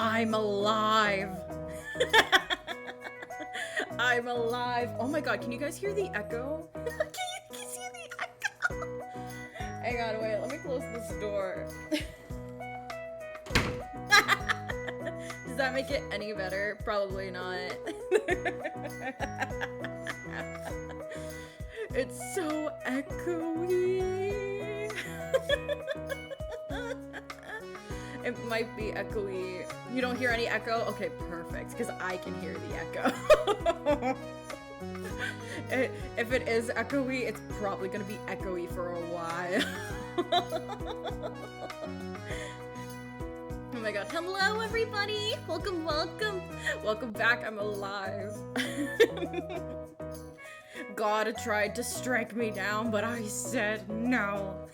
I'm alive. I'm alive. Oh my god, can you guys hear the echo? Can you see the echo? Hang on, wait, let me close this door. Does that make it any better? Probably not. It's so echoey. It might be echoey. You don't hear any echo? Okay, perfect, because I can hear the echo. If it is echoey, it's probably gonna be echoey for a while. Oh my god. Hello, everybody! Welcome, welcome! Welcome back, I'm alive. God tried to strike me down, but I said no.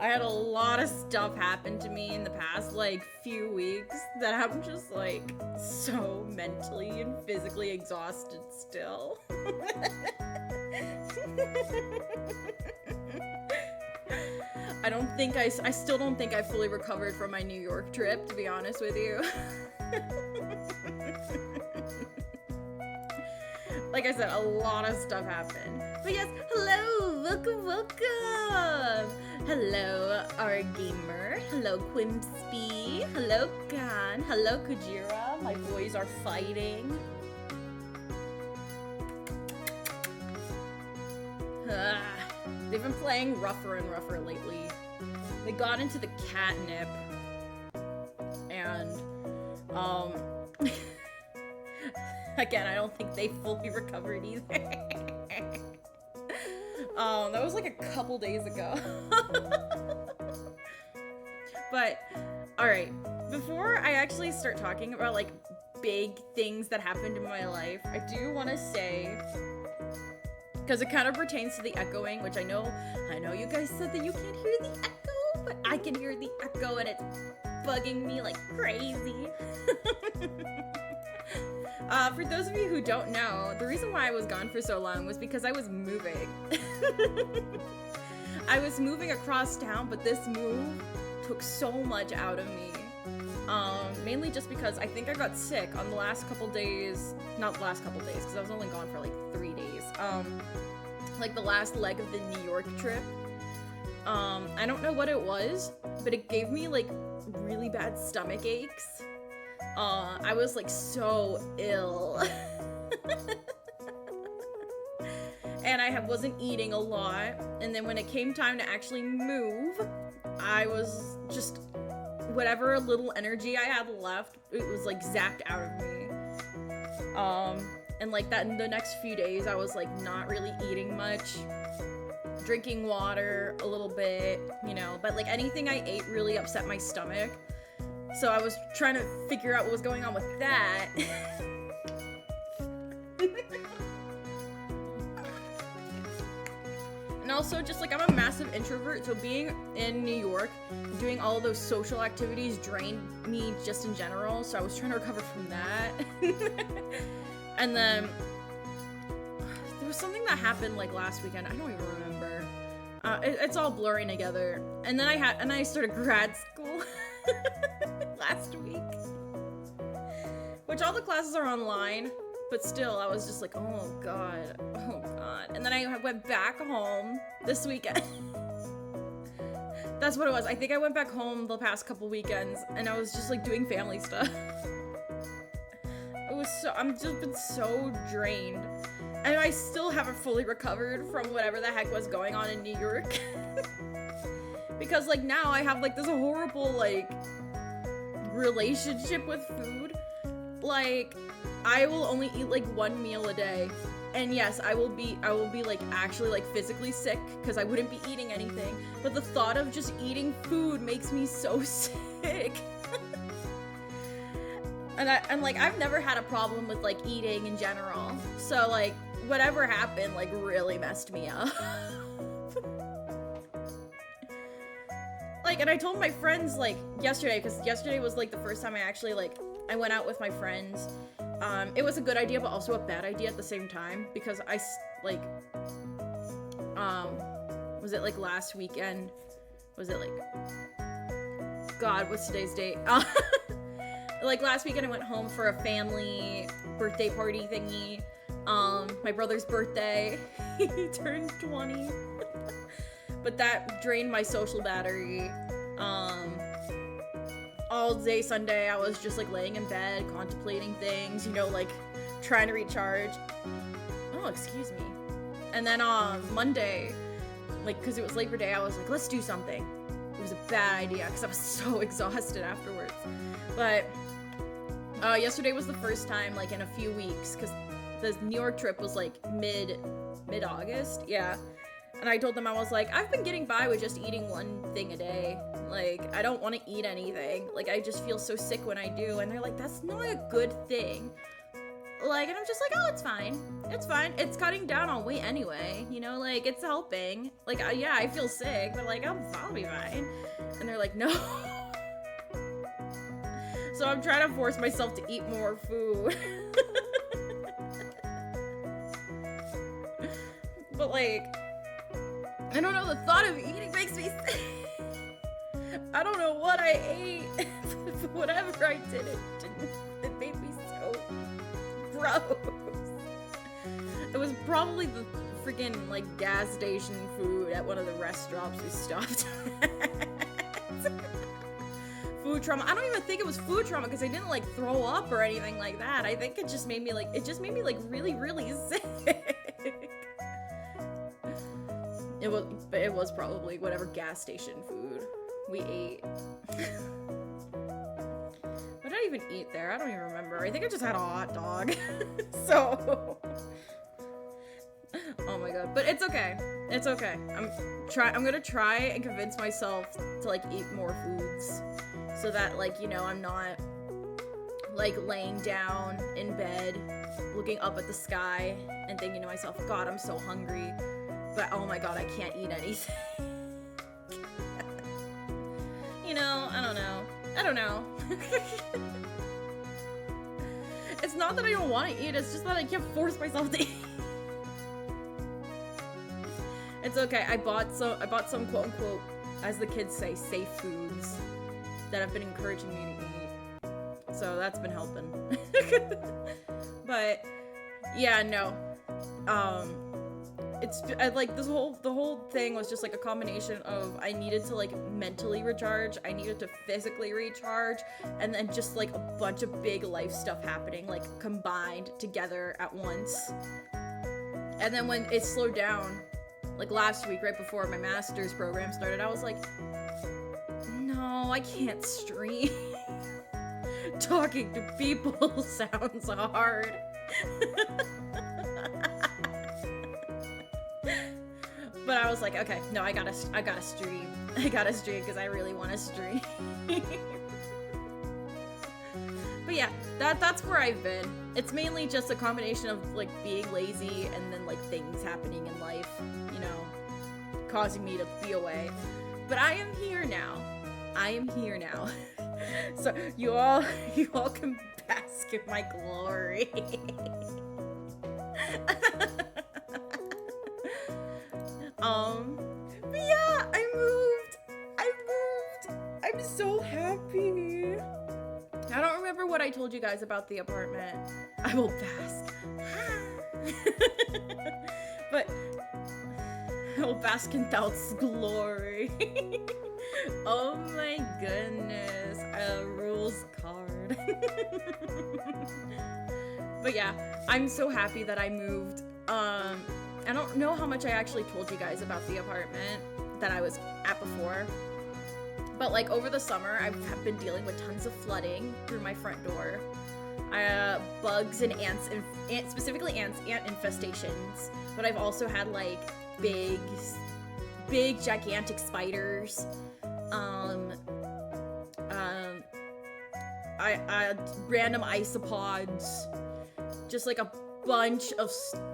I had a lot of stuff happen to me in the past, like, few weeks that I'm just, like, so mentally and physically exhausted still. I still don't think I fully recovered from my New York trip, to be honest with you. Like I said, a lot of stuff happened. But yes, hello! Welcome, welcome! Hello, our gamer. Hello, Quimpsby. Hello, Gan. Hello, Kujira. My boys are fighting. They've been playing rougher and rougher lately. They got into the catnip. And, again, I don't think they fully recovered either. That was like a couple days ago. But, alright, before I actually start talking about, like, big things that happened in my life, I do want to say, because it kind of pertains to the echoing, which I know you guys said that you can't hear the echo, but I can hear the echo and it's bugging me like crazy. For those of you who don't know, the reason why I was gone for so long was because I was moving. I was moving across town, but this move took so much out of me. Mainly just because I think I got sick on the last couple days, not the last couple days, because I was only gone for like 3 days. Like the last leg of the New York trip. I don't know what it was, but it gave me like really bad stomach aches. I was like so ill. And I wasn't eating a lot. And then when it came time to actually move, I was just, whatever little energy I had left, it was like zapped out of me. And like that in the next few days, I was like not really eating much. Drinking water a little bit, you know, but like anything I ate really upset my stomach. So I was trying to figure out what was going on with that. And also just like I'm a massive introvert, so being in New York, doing all those social activities drained me just in general, so I was trying to recover from that. And then there was something that happened like last weekend, I don't even remember. It's all blurring together. And then I started grad school last week. Which all the classes are online, but still I was just like, oh god. And then I went back home this weekend. That's what it was. I think I went back home the past couple weekends and I was just like doing family stuff. I'm just been so drained. And I still haven't fully recovered from whatever the heck was going on in New York. Because like now I have like this horrible like relationship with food. Like I will only eat like 1 meal a day. And yes, I will be like actually like physically sick because I wouldn't be eating anything. But the thought of just eating food makes me so sick. And like I've never had a problem with like eating in general. So like whatever happened like really messed me up. Like, and I told my friends like yesterday, because yesterday was like the first time I actually like I went out with my friends. It was a good idea but also a bad idea at the same time, because I like was it like last weekend? Was it like God, what's today's date? Like last weekend I went home for a family birthday party thingy. My brother's birthday. He turned 20. But that drained my social battery. All day Sunday I was just like laying in bed, contemplating things, you know, like trying to recharge. Oh, excuse me. And then on Monday, like, cause it was Labor Day, I was like, let's do something. It was a bad idea because I was so exhausted afterwards. But yesterday was the first time, like, in a few weeks, because the New York trip was like mid-August, yeah. And I told them, I was like, I've been getting by with just eating one thing a day. Like, I don't want to eat anything. Like, I just feel so sick when I do. And they're like, that's not a good thing. Like, and I'm just like, oh, it's fine. It's fine. It's cutting down on weight anyway. You know, like, it's helping. Like, yeah, I feel sick, but like, I'll be fine. And they're like, no. So I'm trying to force myself to eat more food. But like, I don't know, the thought of eating makes me sick. I don't know what I ate. Whatever I did, it made me so gross. It was probably the freaking like gas station food at one of the restaurants we stopped at. Food trauma. I don't even think it was food trauma because I didn't like throw up or anything like that. I think it just made me like, really, really sick. It was probably whatever gas station food we ate. What did I even eat there? I don't even remember. I think I just had a hot dog. So, oh my god. But it's okay. It's okay. I'm gonna try and convince myself to like eat more foods so that, like, you know, I'm not like laying down in bed looking up at the sky and thinking to myself, God, I'm so hungry. But oh my god, I can't eat anything. You know, I don't know. It's not that I don't want to eat, it's just that I can't force myself to eat. It's okay. I bought some quote unquote, as the kids say, safe foods that have been encouraging me to eat. So that's been helping. But yeah, no. It's like the whole thing was just like a combination of I needed to like mentally recharge, I needed to physically recharge, and then just like a bunch of big life stuff happening like combined together at once. And then when it slowed down, like last week right before my master's program started, I was like, no, I can't stream. Talking to people sounds hard. But I was like, okay, no, I gotta stream. I gotta stream because I really want to stream. But yeah, that's where I've been. It's mainly just a combination of like being lazy and then like things happening in life, you know, causing me to be away. But I am here now. I am here now. So you all can bask in my glory. But yeah, I moved. I'm so happy. I don't remember what I told you guys about the apartment. I will bask. But I will bask in Thout's glory. Oh my goodness, a rules card. But yeah, I'm so happy that I moved. I don't know how much I actually told you guys about the apartment that I was at before, but like over the summer, I've been dealing with tons of flooding through my front door. Bugs and ants, specifically ant infestations, but I've also had like big gigantic spiders. Random isopods, just like a bunch of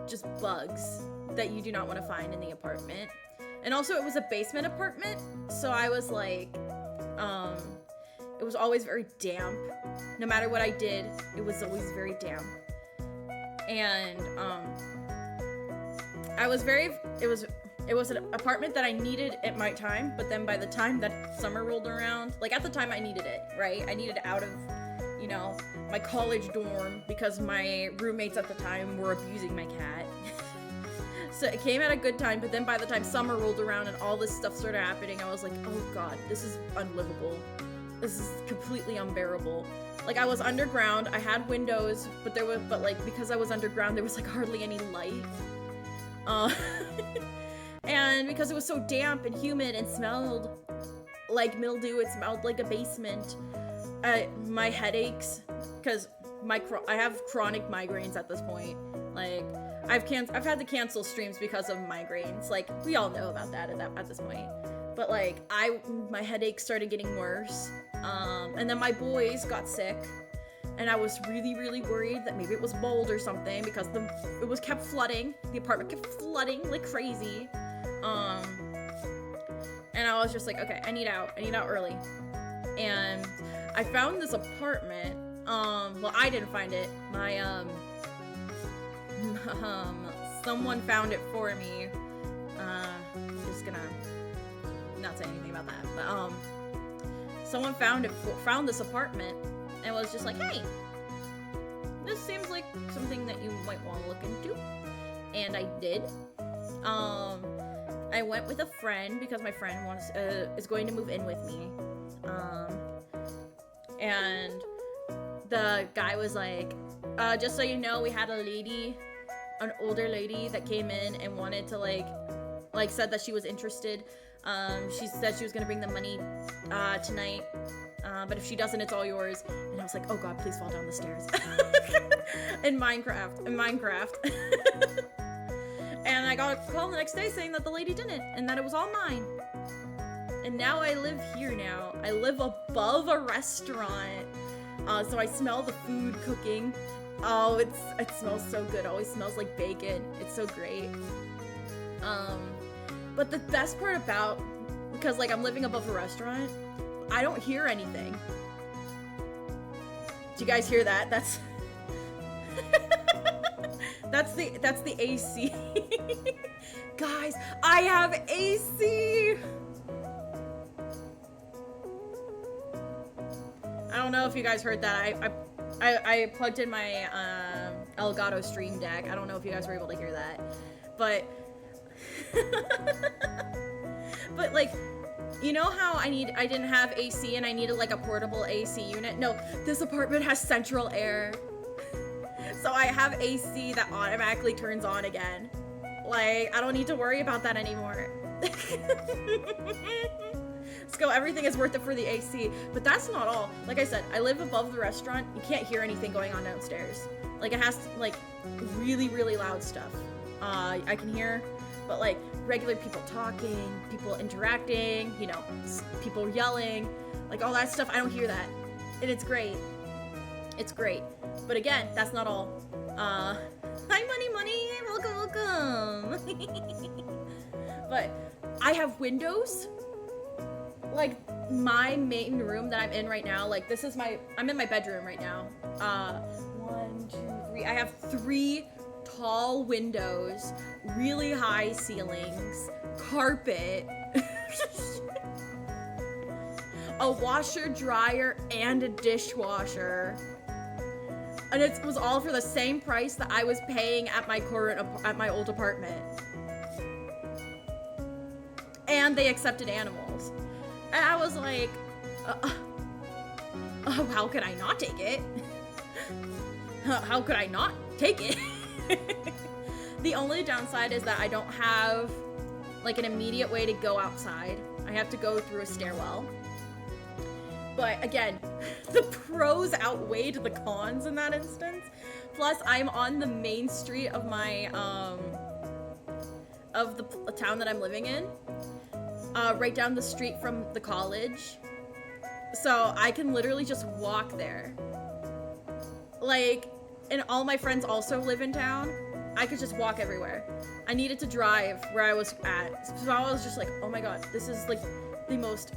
just bugs that you do not want to find in the apartment. And also it was a basement apartment, so I was like, it was always very damp. No matter what I did, it was always very damp. And it it was an apartment that I needed at my time, but then by the time that summer rolled around, like at the time I needed it, right? I needed out of, you know, my college dorm because my roommates at the time were abusing my cat. So it came at a good time, but then by the time summer rolled around and all this stuff started happening, I was like, oh god, this is unlivable. This is completely unbearable. Like, I was underground, I had windows, but like, because I was underground, there was like hardly any light. And because it was so damp and humid and smelled like mildew, it smelled like a basement. My headaches, because I have chronic migraines at this point. Like, I've had to cancel streams because of migraines. Like, we all know about that at this point. But like, my headaches started getting worse. And then my boys got sick. And I was really, really worried that maybe it was mold or something because it was kept flooding. The apartment kept flooding like crazy. And I was just like, okay, I need out early. And I found this apartment. Well, I didn't find it. My, someone found it for me. Just gonna not say anything about that, but, someone found this apartment and was just like, hey, this seems like something that you might want to look into. And I did. I went with a friend because my friend is going to move in with me. And the guy was like, just so you know, we had an older lady that came in and wanted to like said that she was interested. She said she was gonna bring the money tonight, but if she doesn't, it's all yours. And I was like, oh god, please fall down the stairs. in Minecraft. And I got a call the next day saying that the lady didn't, and that it was all mine. And now I live here now. I live above a restaurant, so I smell the food cooking. Oh, it smells so good. It always smells like bacon. It's so great. But the best part about, because like I'm living above a restaurant, I don't hear anything. Do you guys hear that? That's that's the AC. Guys, I have AC. I don't know if you guys heard that. I plugged in my Elgato Stream Deck. I don't know if you guys were able to hear that, but but like, you know how I didn't have AC and I needed like a portable AC unit? No, this apartment has central air. So I have AC that automatically turns on again. Like, I don't need to worry about that anymore. Let's go, everything is worth it for the AC. But that's not all. Like I said, I live above the restaurant. You can't hear anything going on downstairs. Like, it has, like, really, really loud stuff. I can hear, but like, regular people talking, people interacting, you know, people yelling, like all that stuff, I don't hear that. And it's great. It's great. But again, that's not all. Hi, Money, welcome. But I have windows. Like, my main room that I'm in right now, like, this is I'm in my bedroom right now. 1, 2, 3. I have 3 tall windows, really high ceilings, carpet, a washer, dryer, and a dishwasher. And it was all for the same price that I was paying at my old apartment. And they accepted animals. And I was like, how could I not take it? How could I not take it? The only downside is that I don't have like an immediate way to go outside. I have to go through a stairwell. But again, the pros outweighed the cons in that instance. Plus, I'm on the main street of my of the town that I'm living in, right down the street from the college. So I can literally just walk there. Like, and all my friends also live in town. I could just walk everywhere. I needed to drive where I was at. So I was just like, oh my god, this is like the most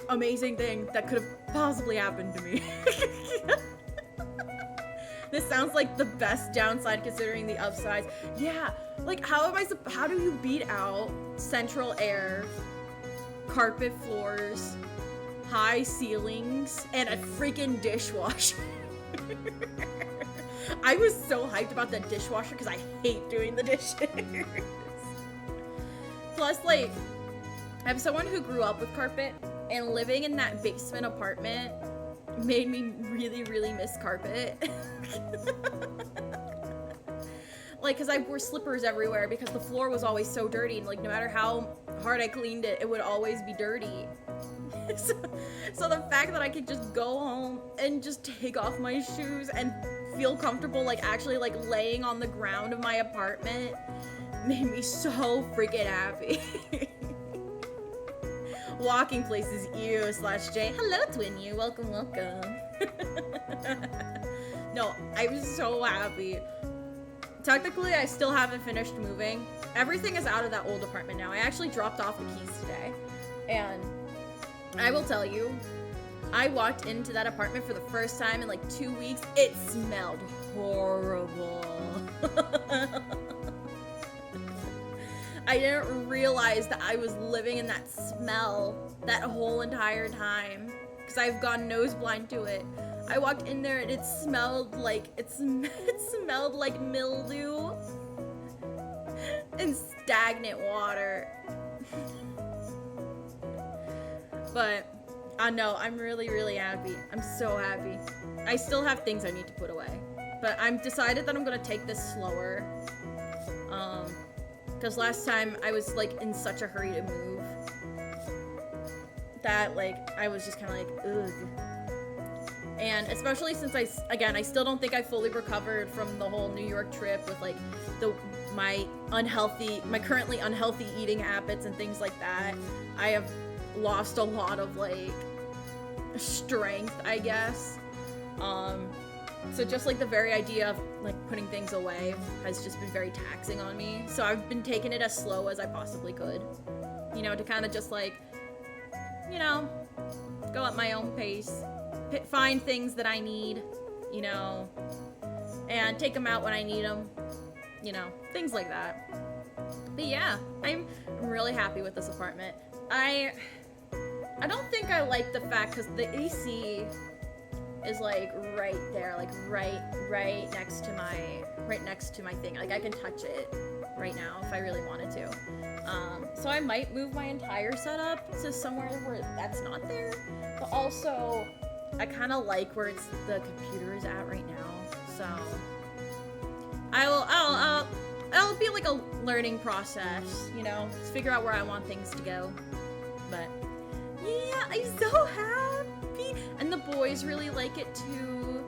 amazing thing that could have possibly happened to me. This sounds like the best downside considering the upsides. Yeah, Like, how do you beat out central air, carpet floors, high ceilings, and a freaking dishwasher? I was so hyped about the dishwasher because I hate doing the dishes. Plus, like, I'm someone who grew up with carpet, and living in that basement apartment made me really, really miss carpet. Like, because I wore slippers everywhere because the floor was always so dirty, and like no matter how hard I cleaned it, it would always be dirty. So the fact that I could just go home and just take off my shoes and feel comfortable, like actually like laying on the ground of my apartment, made me so freaking happy. Walking places, ew, /J. Hello, twin you. Welcome, welcome. No, I was so happy. Technically, I still haven't finished moving. Everything is out of that old apartment now. I actually dropped off the keys today. And I will tell you, I walked into that apartment for the first time in like 2 weeks. It smelled horrible. I didn't realize that I was living in that smell that whole entire time because I've gone nose blind to it. I walked in there and it smelled like it smelled like mildew and stagnant water. But I know I'm really, really happy. I'm so happy. I still have things I need to put away, but I'm decided that I'm gonna take this slower. Because last time I was like in such a hurry to move that like I was just kind of like ugh. And especially since I still don't think I fully recovered from the whole New York trip with like my currently unhealthy eating habits and things like that. I have lost a lot of like strength, I guess. So just like the very idea of like putting things away has just been very taxing on me. So I've been taking it as slow as I possibly could, you know, to kind of just like, you know, go at my own pace, find things that I need, you know, and take them out when I need them, you know, things like that. But yeah, I'm really happy with this apartment. I don't think I like the fact because the AC is like right there, like right next to my thing. Like I can touch it right now if I really wanted to. So I might move my entire setup to somewhere where that's not there. But also, I kind of like where the computer is at right now. So it'll be like a learning process, you know, just figure out where I want things to go. But yeah, I'm so happy. And the boys really like it too.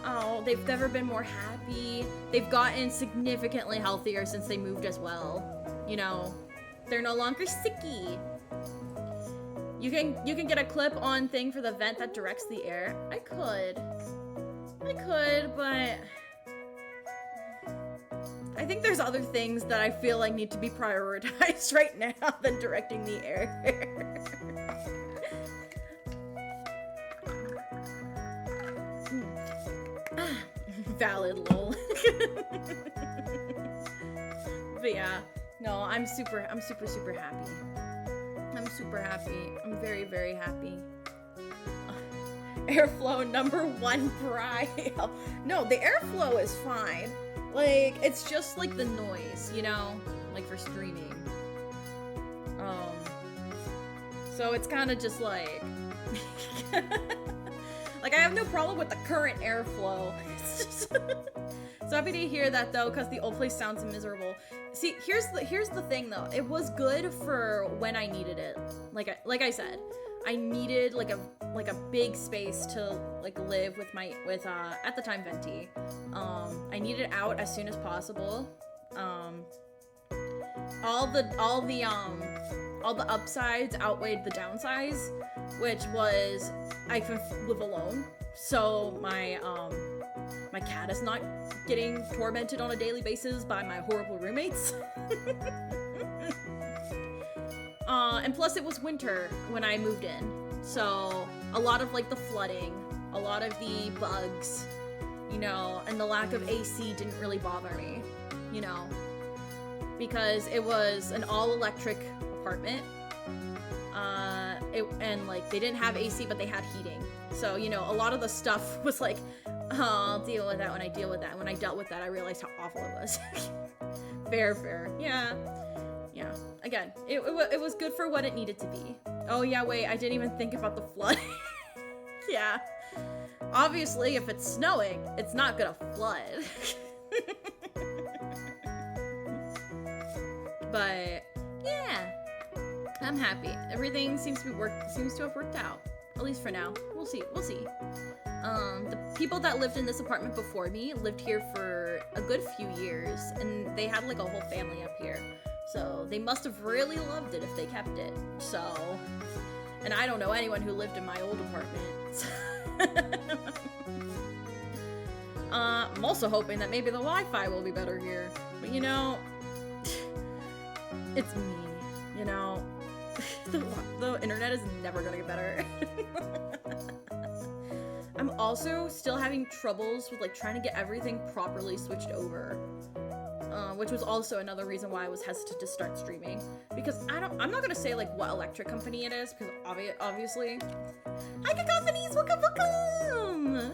Oh, they've never been more happy. They've gotten significantly healthier since they moved as well. You know, they're no longer sicky. You can get a clip-on thing for the vent that directs the air. I could, but I think there's other things that I feel like need to be prioritized right now than directing the air. Valid, lol. But yeah, no, I'm super happy. I'm super happy. I'm very, very happy. Airflow #1 Bri. No, the airflow is fine. Like, it's just like the noise, you know? Like for streaming. So it's kind of just like... Like, I have no problem with the current airflow. So happy to hear that though, because the old place sounds miserable. See, here's the thing though. It was good for when I needed it. Like I said, I needed like a big space to like live with at the time venti. I needed it out as soon as possible. All the upsides outweighed the downsides, which was I can live alone. So my cat is not getting tormented on a daily basis by my horrible roommates. And plus it was winter when I moved in. So a lot of like the flooding, a lot of the bugs, you know, and the lack of AC didn't really bother me, you know. because it was an all-electric apartment. And like they didn't have AC, but they had heating. So, you know, a lot of the stuff was like, oh, I'll deal with that when I deal with that. And when I dealt with that, I realized how awful it was. Fair. Yeah. Again, it was good for what it needed to be. Oh yeah, wait, I didn't even think about the flood. Yeah. Obviously, if it's snowing, it's not gonna flood. But yeah, I'm happy. Everything seems to have worked out. At least for now. We'll see. The people that lived in this apartment before me lived here for a good few years, and they had like a whole family up here. So they must have really loved it if they kept it. So, and I don't know anyone who lived in my old apartment. I'm also hoping that maybe the Wi-Fi will be better here. But you know, it's me, you know. The internet is never gonna get better. I'm also still having troubles with like trying to get everything properly switched over. Which was also another reason why I was hesitant to start streaming. Because I'm not gonna say like what electric company it is, because obviously. Hi cacophonies, welcome!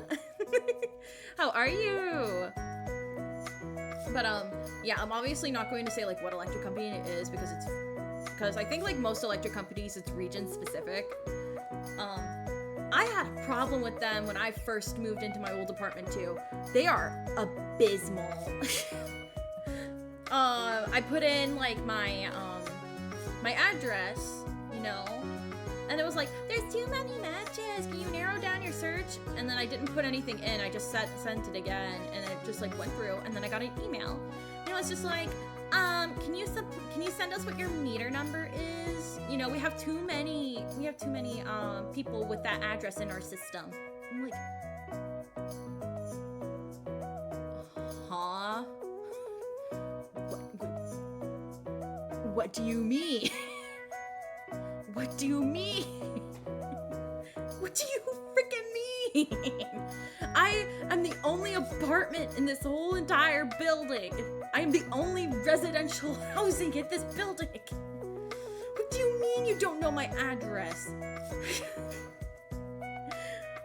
How are you? But yeah, I'm obviously not going to say like what electric company it is because I think like most electric companies it's region specific. I had a problem with them when I first moved into my old apartment too. They are abysmal. I put in like my address, you know, and it was like, there's too many matches, can you narrow down your search? And then I didn't put anything in, I just sent it again, and it just like went through, and then I got an email. You know, it's just like, can you send us what your meter number is? You know, we have too many people with that address in our system. I'm like, huh? What do you mean? What do you mean? What do you freaking mean? I am the only apartment in this whole entire building. I am the only residential housing in this building. What do you mean you don't know my address?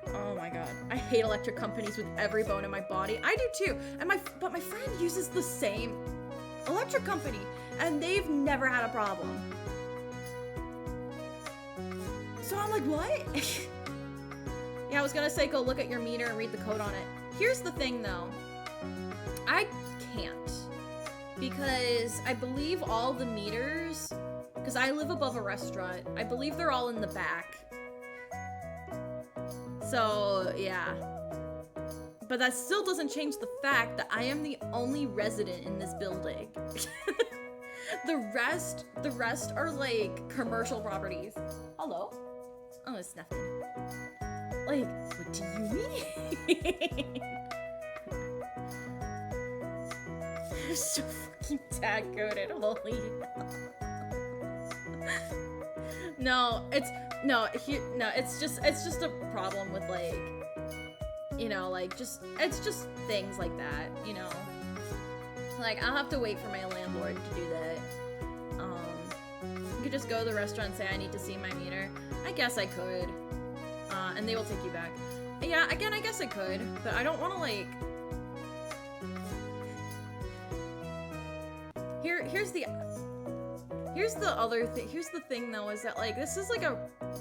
Oh my god. I hate electric companies with every bone in my body. I do too. But my friend uses the same electric company, and they've never had a problem. So I'm like, what? Yeah, I was gonna say go look at your meter and read the code on it. Here's the thing though. I can't. Because I believe all the meters, because I live above a restaurant, I believe they're all in the back. So, yeah. But that still doesn't change the fact that I am the only resident in this building. The rest are like commercial properties. Hello? Oh, it's nothing. Like, what do you mean? I'm so fucking tag-coded, holy hell. It's just a problem with like, you know, like it's just things like that, you know. Like, I'll have to wait for my landlord to do that. You could just go to the restaurant and say I need to see my meter. I guess I could. And they will take you back. Yeah, again, I guess I could, but I don't want to like... Here's the other thing. Here's the thing though, is that like, this is like a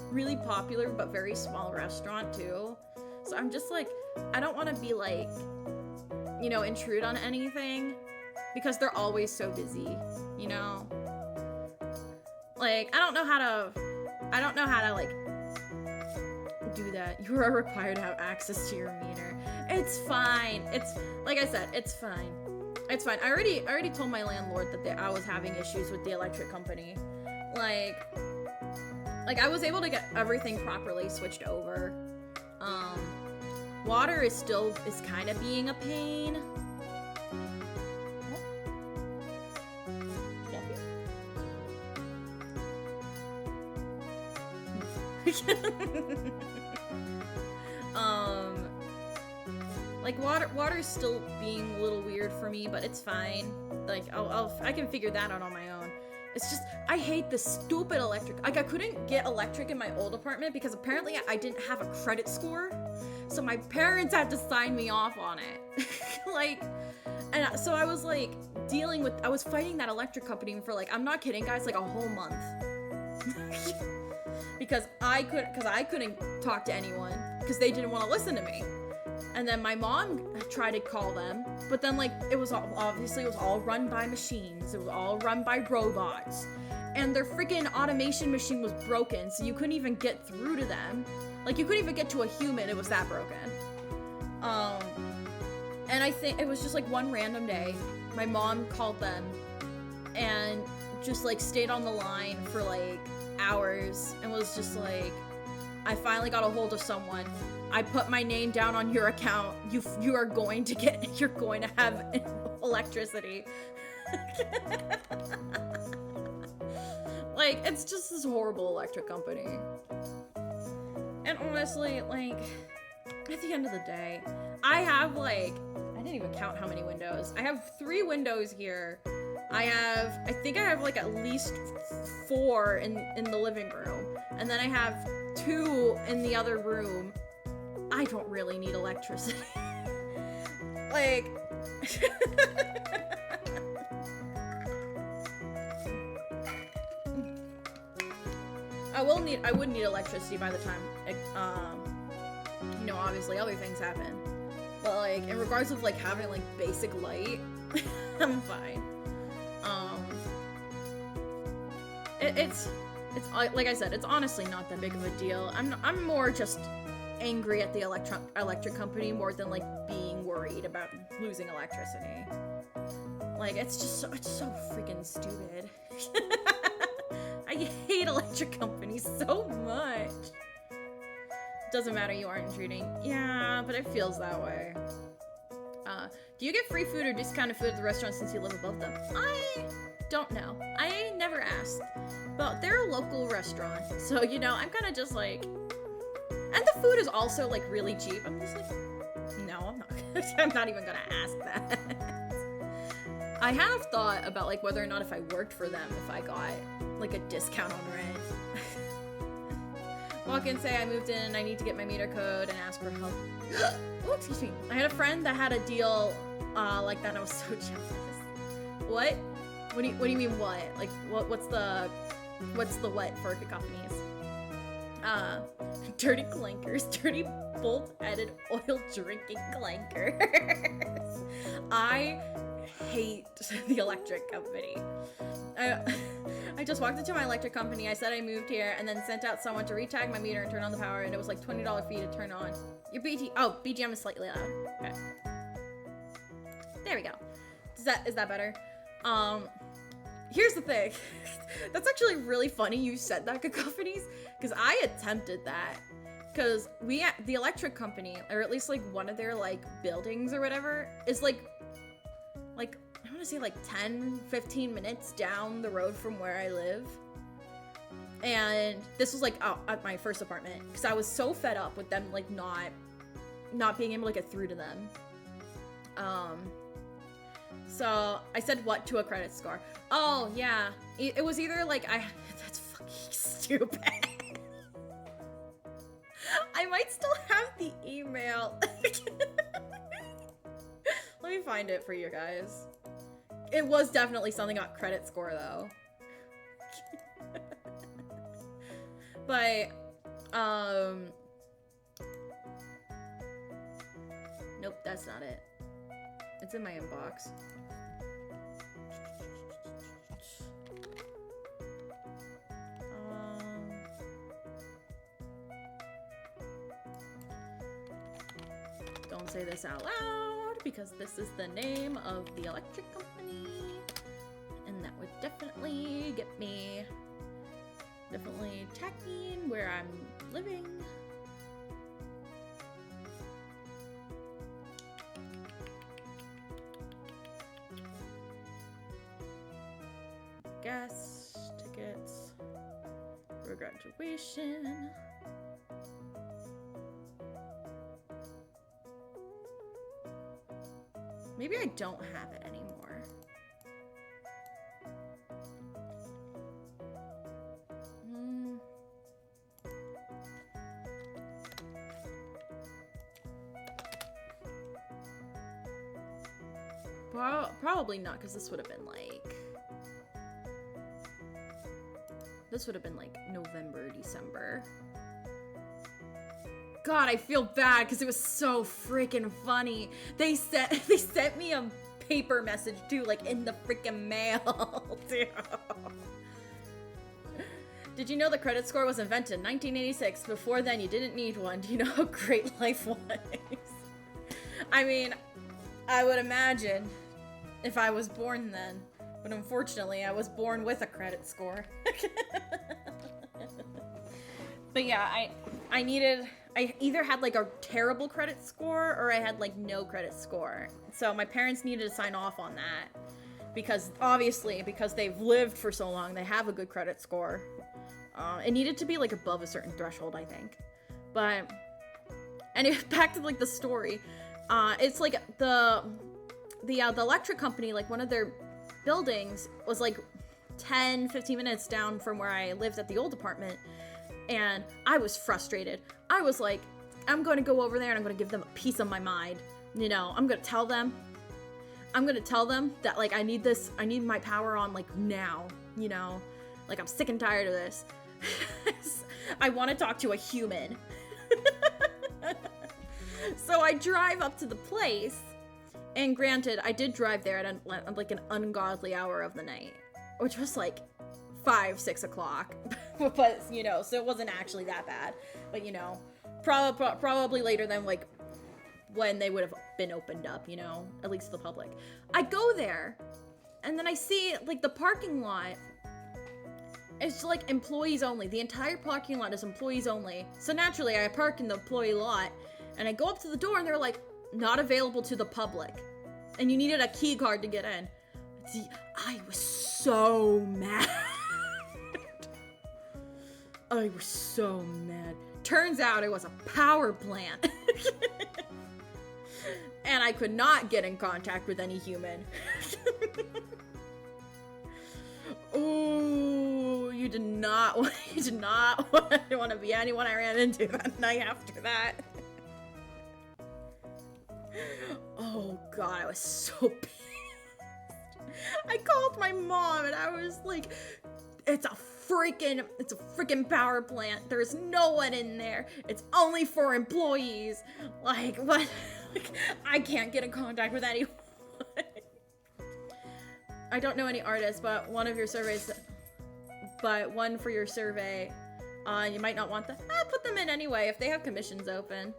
really popular but very small restaurant too. So I'm just like, I don't want to be like, you know, intrude on anything because they're always so busy, you know? Like, I don't know how to like do that. You are required to have access to your meter. It's fine. It's, like I said, it's fine. It's fine. I already told my landlord that I was having issues with the electric company. Like I was able to get everything properly switched over. Water is kind of being a pain. Like, water's still being a little weird for me, but it's fine. Like, I can figure that out on my own. It's just, I hate this stupid electric. Like, I couldn't get electric in my old apartment because apparently I didn't have a credit score. So my parents had to sign me off on it. Like, and so I was like I was fighting that electric company for like, I'm not kidding guys, like a whole month. because I couldn't talk to anyone because they didn't want to listen to me. And then my mom tried to call them, but then like it was all run by machines. It was all run by robots. And their freaking automation machine was broken, so you couldn't even get through to them. Like you couldn't even get to a human, it was that broken. And I think it was just like one random day, my mom called them and just like stayed on the line for like hours and was just like, I finally got a hold of someone. I put my name down on your account. You're going to have electricity. Like, it's just this horrible electric company. And honestly, like, at the end of the day, I have like, I didn't even count how many windows. I have 3 windows here. I think I have like at least 4 in the living room. And then I have 2 in the other room. I don't really need electricity. Like, I would need electricity by the time, you know, obviously other things happen. But like, in regards of like having like basic light, I'm fine. It's like I said, it's honestly not that big of a deal. I'm more just angry at the electric company more than like being worried about losing electricity. Like it's so freaking stupid. I hate electric companies so much. Doesn't matter, you aren't intruding. Yeah, but it feels that way. Do you get free food or discounted food at the restaurant since you live above them? I don't know. I never asked. But they're a local restaurant, so you know, I'm kind of just like, and the food is also like really cheap. I'm just like, no, I'm not. I'm not even gonna ask that. I have thought about like whether or not if I worked for them, if I got like a discount on rent. Walk in, say I moved in, I need to get my meter code, and ask for help. Oh, excuse me. I had a friend that had a deal like that, and I was so jealous. What? What do you mean what? Like what's the what for companies? Dirty clankers, dirty bolt-headed oil drinking clankers. I hate the electric company. I just walked into my electric company, I said I moved here, and then sent out someone to retag my meter and turn on the power, and it was like $20 fee to turn on. Your BGM is slightly loud. Okay. There we go. Is that better? Here's the thing. That's actually really funny you said that, Cacophonies, because I attempted that. Because the electric company, or at least like one of their like buildings or whatever, is like I want to say like 10-15 minutes down the road from where I live. And this was like at my first apartment, because I was so fed up with them like not being able to get through to them. So I said what to a credit score. Oh yeah, it was either like that's fucking stupid. I might still have the email. Let me find it for you guys. It was definitely something about credit score though. But nope, that's not it. It's in my inbox. Don't say this out loud because this is the name of the electric company, and that would definitely get me tagging where I'm living. Gas tickets for graduation. Maybe I don't have it anymore. Probably not, because this would have been like... This would have been like November, December. God, I feel bad because it was so freaking funny. They sent me a paper message too, like in the freaking mail. Did you know the credit score was invented in 1986? Before then, you didn't need one. Do you know how great life was? I mean, I would imagine if I was born then, but unfortunately, I was born with a credit score. But yeah, I either had like a terrible credit score or I had like no credit score. So my parents needed to sign off on that because obviously, because they've lived for so long, they have a good credit score. It needed to be like above a certain threshold, I think. But anyway, back to like the story. It's like the electric company, like one of their buildings was like 10-15 minutes down from where I lived at the old apartment. And I was frustrated. I was like, I'm going to go over there and I'm going to give them a piece of my mind. You know, I'm going to tell them that like I need my power on like now, you know, like I'm sick and tired of this. I want to talk to a human. So I drive up to the place, and granted, I did drive there at like an ungodly hour of the night, which was like 5-6 o'clock. But you know, so it wasn't actually that bad. But you know, probably later than like when they would have been opened up, you know, at least to the public. I go there, and then I see like the parking lot. It's like employees only. The entire parking lot is employees only. So naturally, I park in the employee lot, and I go up to the door, and they're like, not available to the public. And you needed a key card to get in. See, I was so mad. I was so mad. Turns out it was a power plant. And I could not get in contact with any human. Oh, you did not want to be anyone I ran into that night after that. Oh god, I was so pissed. I called my mom and I was like, it's a freaking power plant. There's no one in there. It's only for employees. Like, what? Like, I can't get in contact with anyone. I don't know any artists, but one for your survey, you might not want them. Put them in anyway if they have commissions open.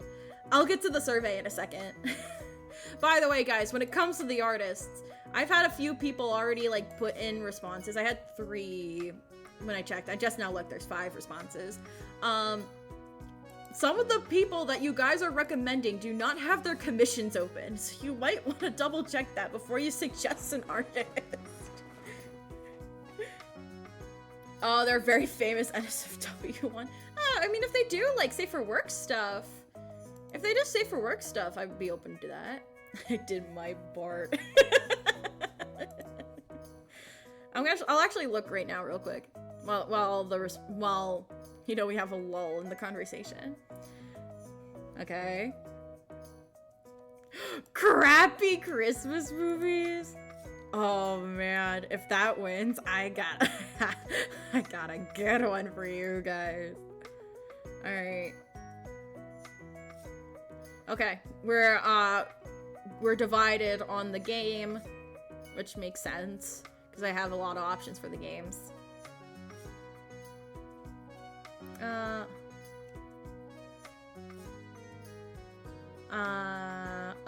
I'll get to the survey in a second. By the way, guys, when it comes to the artists, I've had a few people already like put in responses. I had 3 when I checked. I just now looked, there's 5 responses. Some of the people that you guys are recommending do not have their commissions open, so you might want to double check that before you suggest an artist. Oh, they're very famous NSFW one. I mean, if they do like safe for work stuff, if they do safe for work stuff, I'd be open to that. I did my Bart. I'll actually look right now, real quick, while you know we have a lull in the conversation. Okay. Crappy Christmas movies. Oh man, if that wins, I got a good one for you guys. All right. Okay, we're divided on the game, which makes sense because I have a lot of options for the games.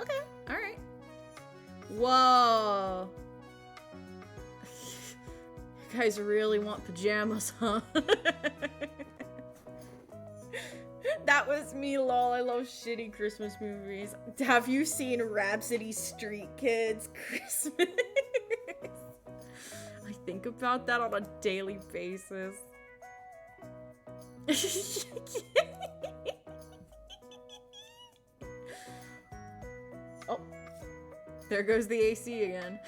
Okay, all right. Whoa. You guys really want pajamas, huh? That was me, lol. I love shitty Christmas movies. Have you seen Rhapsody Street Kids Christmas? I think about that on a daily basis. Oh. There goes the AC again.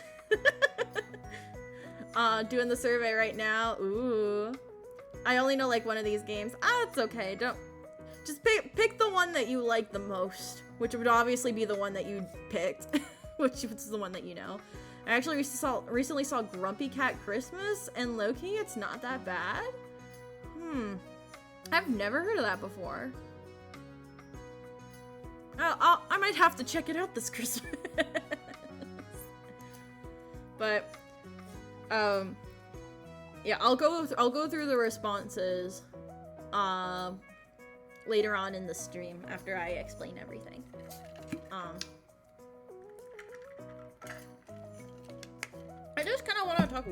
Doing the survey right now. Ooh. I only know like one of these games. It's okay. Don't just pick the one that you like the most, which would obviously be the one that you picked, which is the one that you know. I actually recently saw Grumpy Cat Christmas, and low-key, it's not that bad. I've never heard of that before. I might have to check it out this Christmas. But, yeah, I'll go through the responses, later on in the stream after I explain everything. I just kind of want to talk.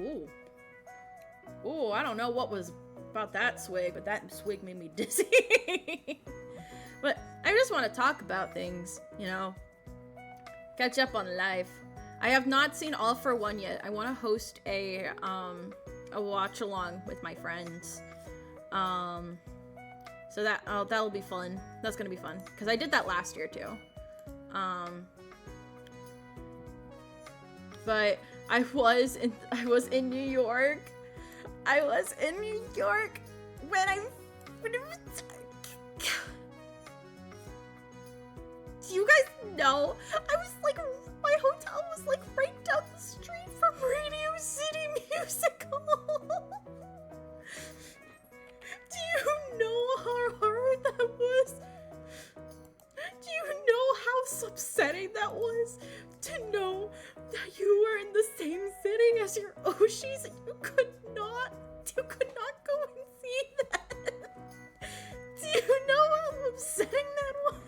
Ooh, I don't know what was about that swig, but that swig made me dizzy. But I just want to talk about things, you know, catch up on life. I have not seen All for One yet. I want to host a watch along with my friends. So that'll be fun. That's gonna be fun because I did that last year too. But I was in New York. I was in New York when do you guys know? I was like, my hotel was like right down the street from Radio City Musical. Do you know how hard that was? Do you know how upsetting that was? To know that you were in the same city as your Oshis and you could not go and see that. Do you know how upsetting that was?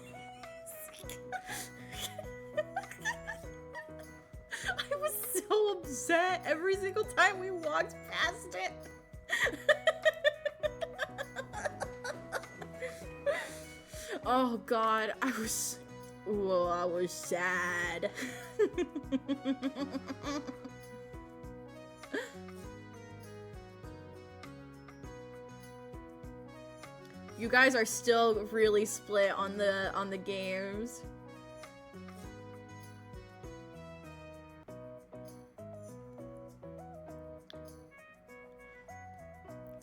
I was so upset every single time we walked past it. Oh god, I was sad. You guys are still really split on the games.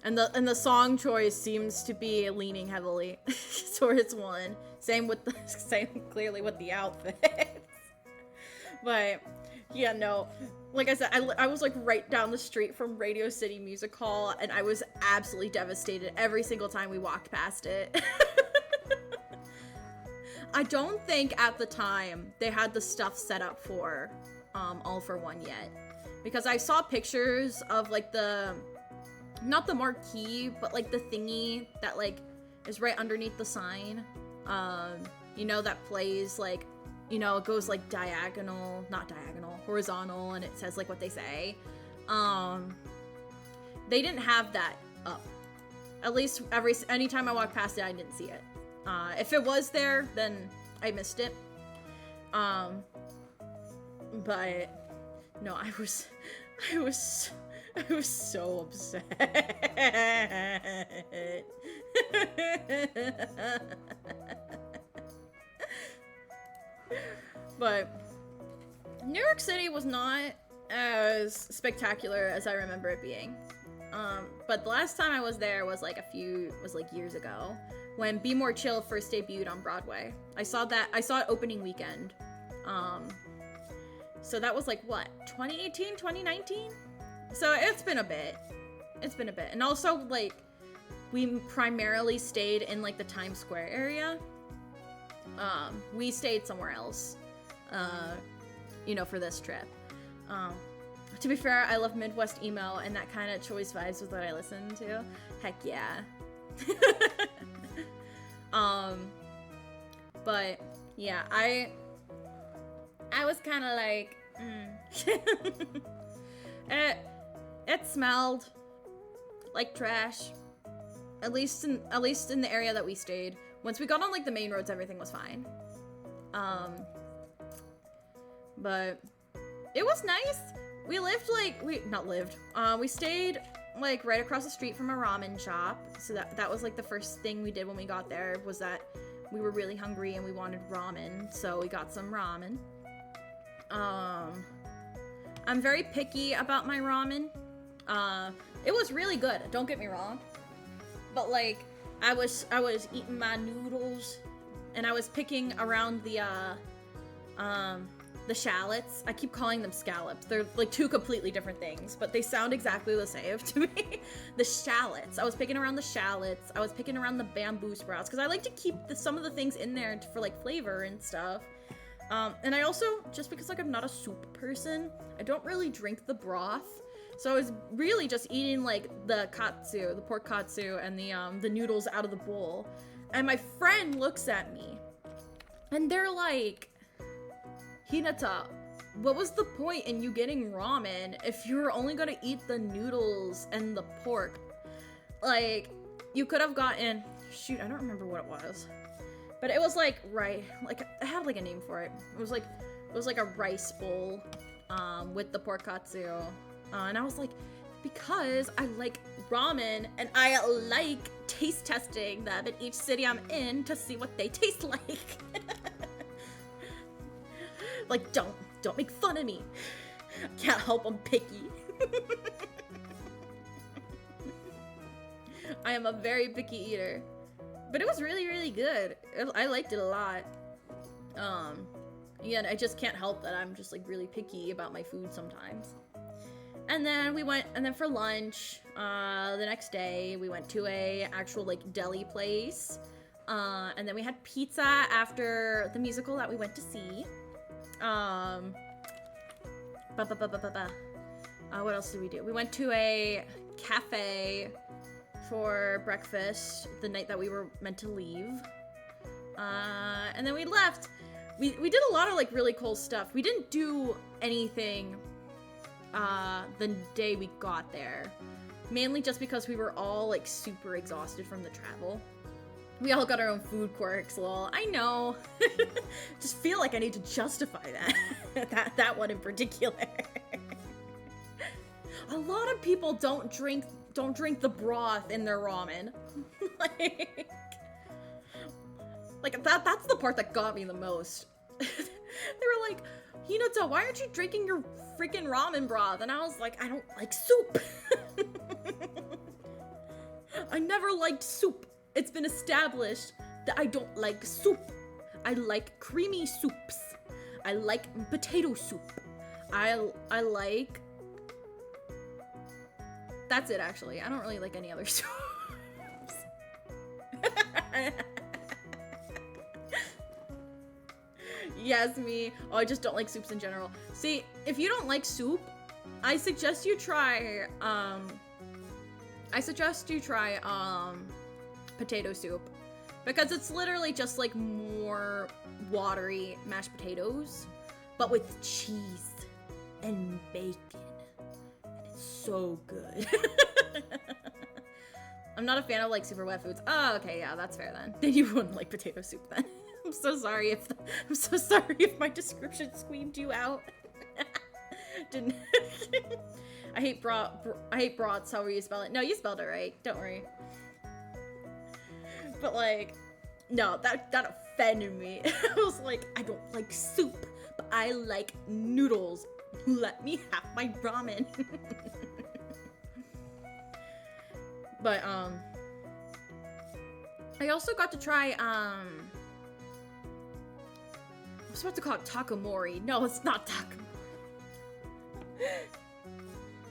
And the song choice seems to be leaning heavily towards one. Same clearly with the outfits. But yeah, no. Like I said, I was like right down the street from Radio City Music Hall, and I was absolutely devastated every single time we walked past it. I don't think at the time they had the stuff set up for All for One yet, because I saw pictures of like not the marquee, but like the thingy that like is right underneath the sign, you know, that plays like, you know, it goes like horizontal, and it says like what they say. They didn't have that up. At least anytime I walked past it, I didn't see it. If it was there, then I missed it. But no, I was so upset. But New York City was not as spectacular as I remember it being. But the last time I was there was like years ago, when Be More Chill first debuted on Broadway. I saw it opening weekend. So that was like what, 2018, 2019? So it's been a bit. And also like we primarily stayed in like the Times Square area. We stayed somewhere else, you know, for this trip. To be fair, I love Midwest emo, and that kind of choice vibes with what I listen to. Heck yeah. But yeah, I was kind of like, It smelled like trash. At least in the area that we stayed. Once we got on like the main roads, everything was fine. But it was nice. We stayed like right across the street from a ramen shop. So that was like the first thing we did when we got there, was that we were really hungry and we wanted ramen. So we got some ramen. I'm very picky about my ramen. It was really good, don't get me wrong. But like, I was eating my noodles, and I was picking around the shallots. I keep calling them scallops. They're like two completely different things, but they sound exactly the same to me. The shallots. I was picking around the shallots. I was picking around the bamboo sprouts, because I like to keep some of the things in there for like flavor and stuff. And I also, just because like I'm not a soup person, I don't really drink the broth. So I was really just eating like the katsu, the pork katsu, and the noodles out of the bowl. And my friend looks at me, and they're like, Hinata, what was the point in you getting ramen if you were only gonna eat the noodles and the pork? Like, you could have gotten, shoot, I don't remember what it was. But it was like, right, like, I had like a name for it. It was like a rice bowl, with the pork katsu. And I was like, because I like ramen and I like taste testing them in each city I'm in to see what they taste like. Like, don't make fun of me. I can't help, I'm picky. I am a very picky eater. But it was really, really good. I liked it a lot. Yeah, I just can't help that I'm just like really picky about my food sometimes. And then we went, and then for lunch, the next day, we went to a actual like deli place. And then we had pizza after the musical that we went to see. What else did we do? We went to a cafe for breakfast the night that we were meant to leave. And then we left. We did a lot of like really cool stuff. We didn't do anything the day we got there, mainly just because we were all like super exhausted from the travel. We all got our own food quirks, lol. I know. Just feel like I need to justify that. that one in particular. A lot of people don't drink the broth in their ramen. like that's the part that got me the most. They were like, Hinata, why aren't you drinking your freaking ramen broth? And I was like, I don't like soup. I never liked soup. It's been established that I don't like soup. I like creamy soups. I like potato soup. I like... That's it, actually. I don't really like any other soups. Yes, me. Oh, I just don't like soups in general. See, if you don't like soup, I suggest you try, potato soup, because it's literally just like more watery mashed potatoes, but with cheese and bacon, and it's so good. I'm not a fan of like super wet foods. Oh, okay, yeah, that's fair then. Then you wouldn't like potato soup then. I'm so sorry if my description squeamed you out. Didn't. I hate brats. However you spell it. No, you spelled it right. Don't worry. But like, no, that offended me. I was like, I don't like soup, but I like noodles. Let me have my ramen. But I also got to try I was about to call it takamori. No, it's not takamori.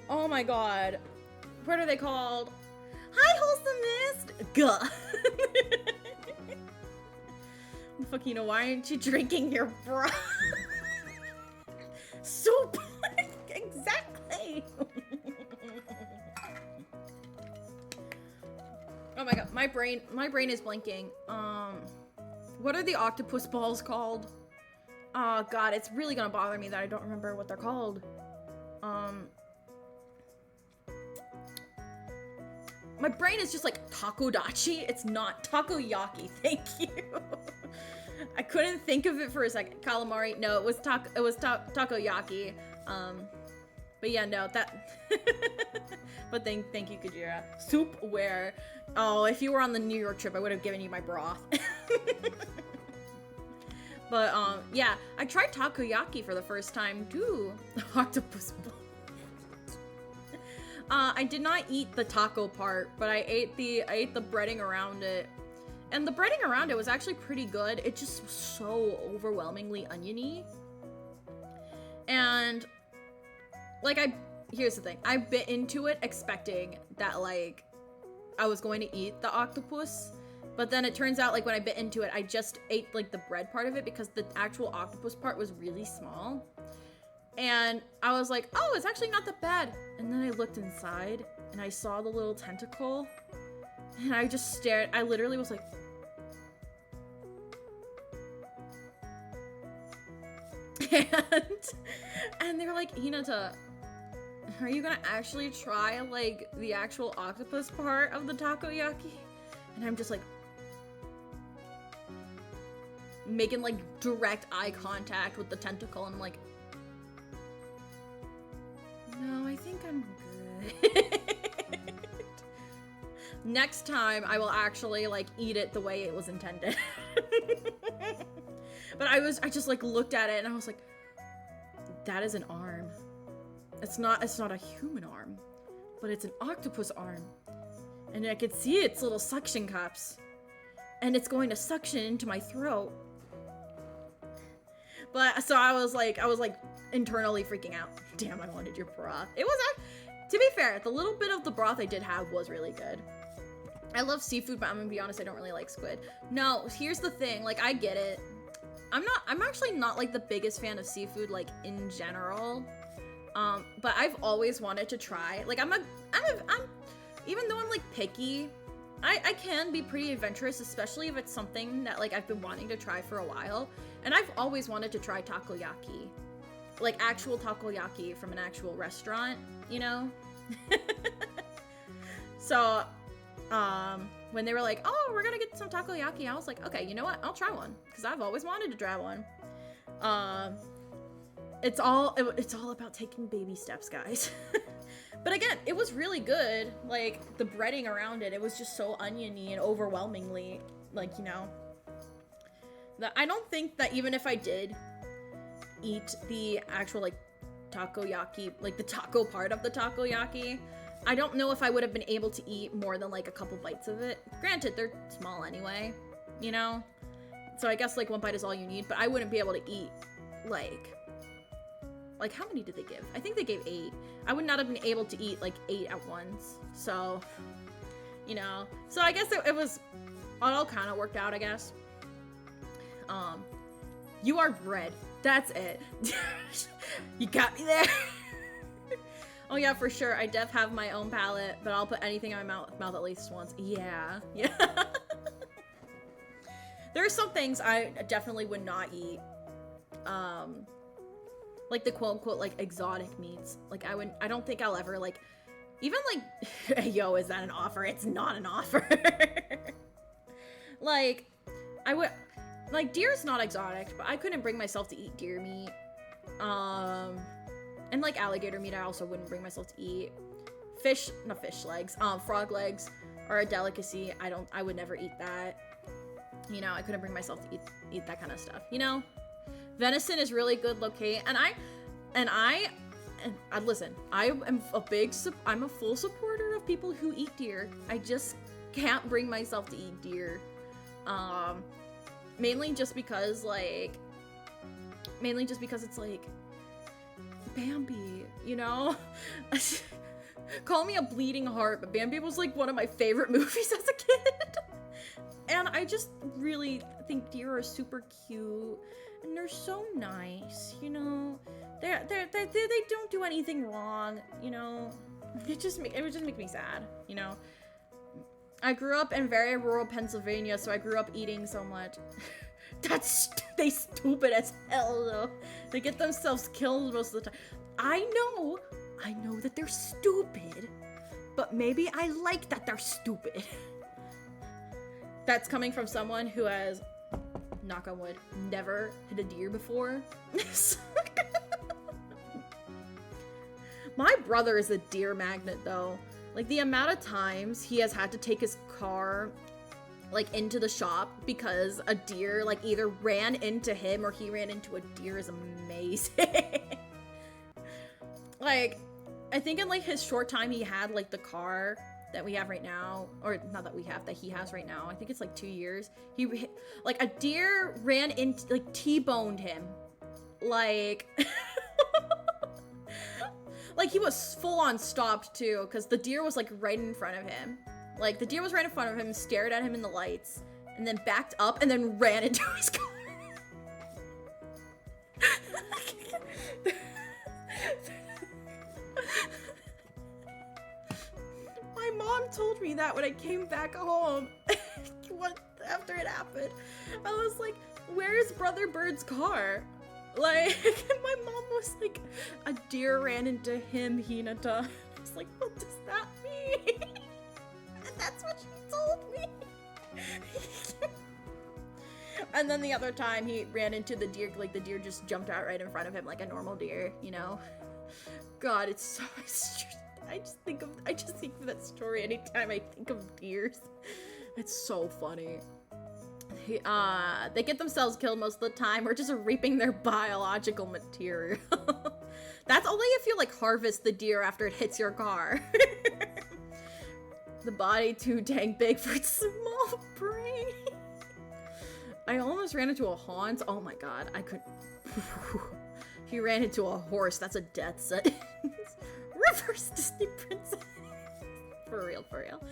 Oh my god. What are they called? Hi, wholesomeness! Gah. Fucking, why aren't you drinking your broth? Soup! Exactly! Oh my god, my brain is blanking. What are the octopus balls called? Oh god, it's really gonna bother me that I don't remember what they're called. My brain is just like takodachi. It's not takoyaki. Thank you. I couldn't think of it for a second. Calamari. No, it was takoyaki. But yeah, no, that. But thank you, Kujira. Soup where? Oh, if you were on the New York trip, I would have given you my broth. But, yeah, I tried takoyaki for the first time, too. Octopus balls. I did not eat the taco part, but I ate the breading around it. And the breading around it was actually pretty good. It just was so overwhelmingly oniony. And, like, here's the thing. I bit into it expecting that, like, I was going to eat the octopus. But then it turns out, like, when I bit into it, I just ate, like, the bread part of it because the actual octopus part was really small. And I was like, oh, it's actually not that bad. And then I looked inside, and I saw the little tentacle. And I just stared. I literally was like... And they were like, Hinata, are you gonna actually try, like, the actual octopus part of the takoyaki? And I'm just like... making, like, direct eye contact with the tentacle, and I'm like... no, I think I'm good. Next time, I will actually, like, eat it the way it was intended. But I just, like, looked at it, and I was like, that is an arm. It's not a human arm, but it's an octopus arm. And I could see its little suction cups. And it's going to suction into my throat. But, so I was like, internally freaking out. Damn, I wanted your broth. It was, to be fair, the little bit of the broth I did have was really good. I love seafood, but I'm gonna be honest, I don't really like squid. No, here's the thing, like, I get it. I'm actually not, like, the biggest fan of seafood, like, in general. But I've always wanted to try. Like, I'm even though I'm, like, picky, I can be pretty adventurous, especially if it's something that, like, I've been wanting to try for a while. And I've always wanted to try takoyaki. Like, actual takoyaki from an actual restaurant, you know? So, when they were like, oh, we're gonna get some takoyaki, I was like, okay, you know what? I'll try one. Because I've always wanted to try one. It's all about taking baby steps, guys. But again, it was really good. Like, the breading around it, it was just so oniony and overwhelmingly, like, you know. That I don't think that even if I did eat the actual, like, takoyaki, like, the taco part of the takoyaki, I don't know if I would have been able to eat more than, like, a couple bites of it. Granted, they're small anyway, you know? So I guess, like, one bite is all you need, but I wouldn't be able to eat, like, how many did they give? I think they gave 8. I would not have been able to eat, like, 8 at once. So, you know. So I guess it all kind of worked out, I guess. You are bread. That's it. You got me there. Oh yeah, for sure. I def have my own palate, but I'll put anything in my mouth at least once. Yeah. Yeah. There are some things I definitely would not eat. Like the quote-unquote, like, exotic meats. Like, I don't think I'll ever, like, even, like, yo, is that an offer? It's not an offer. Like, like, deer's not exotic, but I couldn't bring myself to eat deer meat. And, like, alligator meat I also wouldn't bring myself to eat. Frog legs are a delicacy. I would never eat that. You know, I couldn't bring myself to eat that kind of stuff, you know? Venison is really good locate, and listen, I'm a full supporter of people who eat deer. I just can't bring myself to eat deer. Mainly just because it's like Bambi, you know? Call me a bleeding heart, but Bambi was like one of my favorite movies as a kid. And I just really think deer are super cute. And they're so nice, you know. They don't do anything wrong, you know. It would just make me sad, you know. I grew up in very rural Pennsylvania, so I grew up eating so much. They stupid as hell though. They get themselves killed most of the time. I know that they're stupid, but maybe I like that they're stupid. That's coming from someone who has, knock on wood, never hit a deer before. My brother is a deer magnet though. Like, the amount of times he has had to take his car like into the shop because a deer like either ran into him or he ran into a deer is amazing. Like, I think in like his short time he had like the car that we have right now, or not that we have, that he has right now, I think it's like 2 years, like a deer ran into, like T-boned him, like like he was full on stopped too, because the deer was like right in front of him. Like the deer was right in front of him, stared at him in the lights, and then backed up and then ran into his car. My mom told me that when I came back home. After it happened, I was like, where's Brother Bird's car? Like, my mom was like, a deer ran into him, Hinata. I was like, what does that mean? And that's what she told me. And then the other time he ran into the deer, like the deer just jumped out right in front of him like a normal deer, you know? God, it's so, I just think of that story anytime I think of deers. It's so funny. They get themselves killed most of the time or just reaping their biological material. That's only if you like harvest the deer after it hits your car. The body too dang big for its small brain. I almost ran into a Hans. Oh my god, I could. He ran into a horse. That's a death sentence. Reverse Disney princess. For real, for real.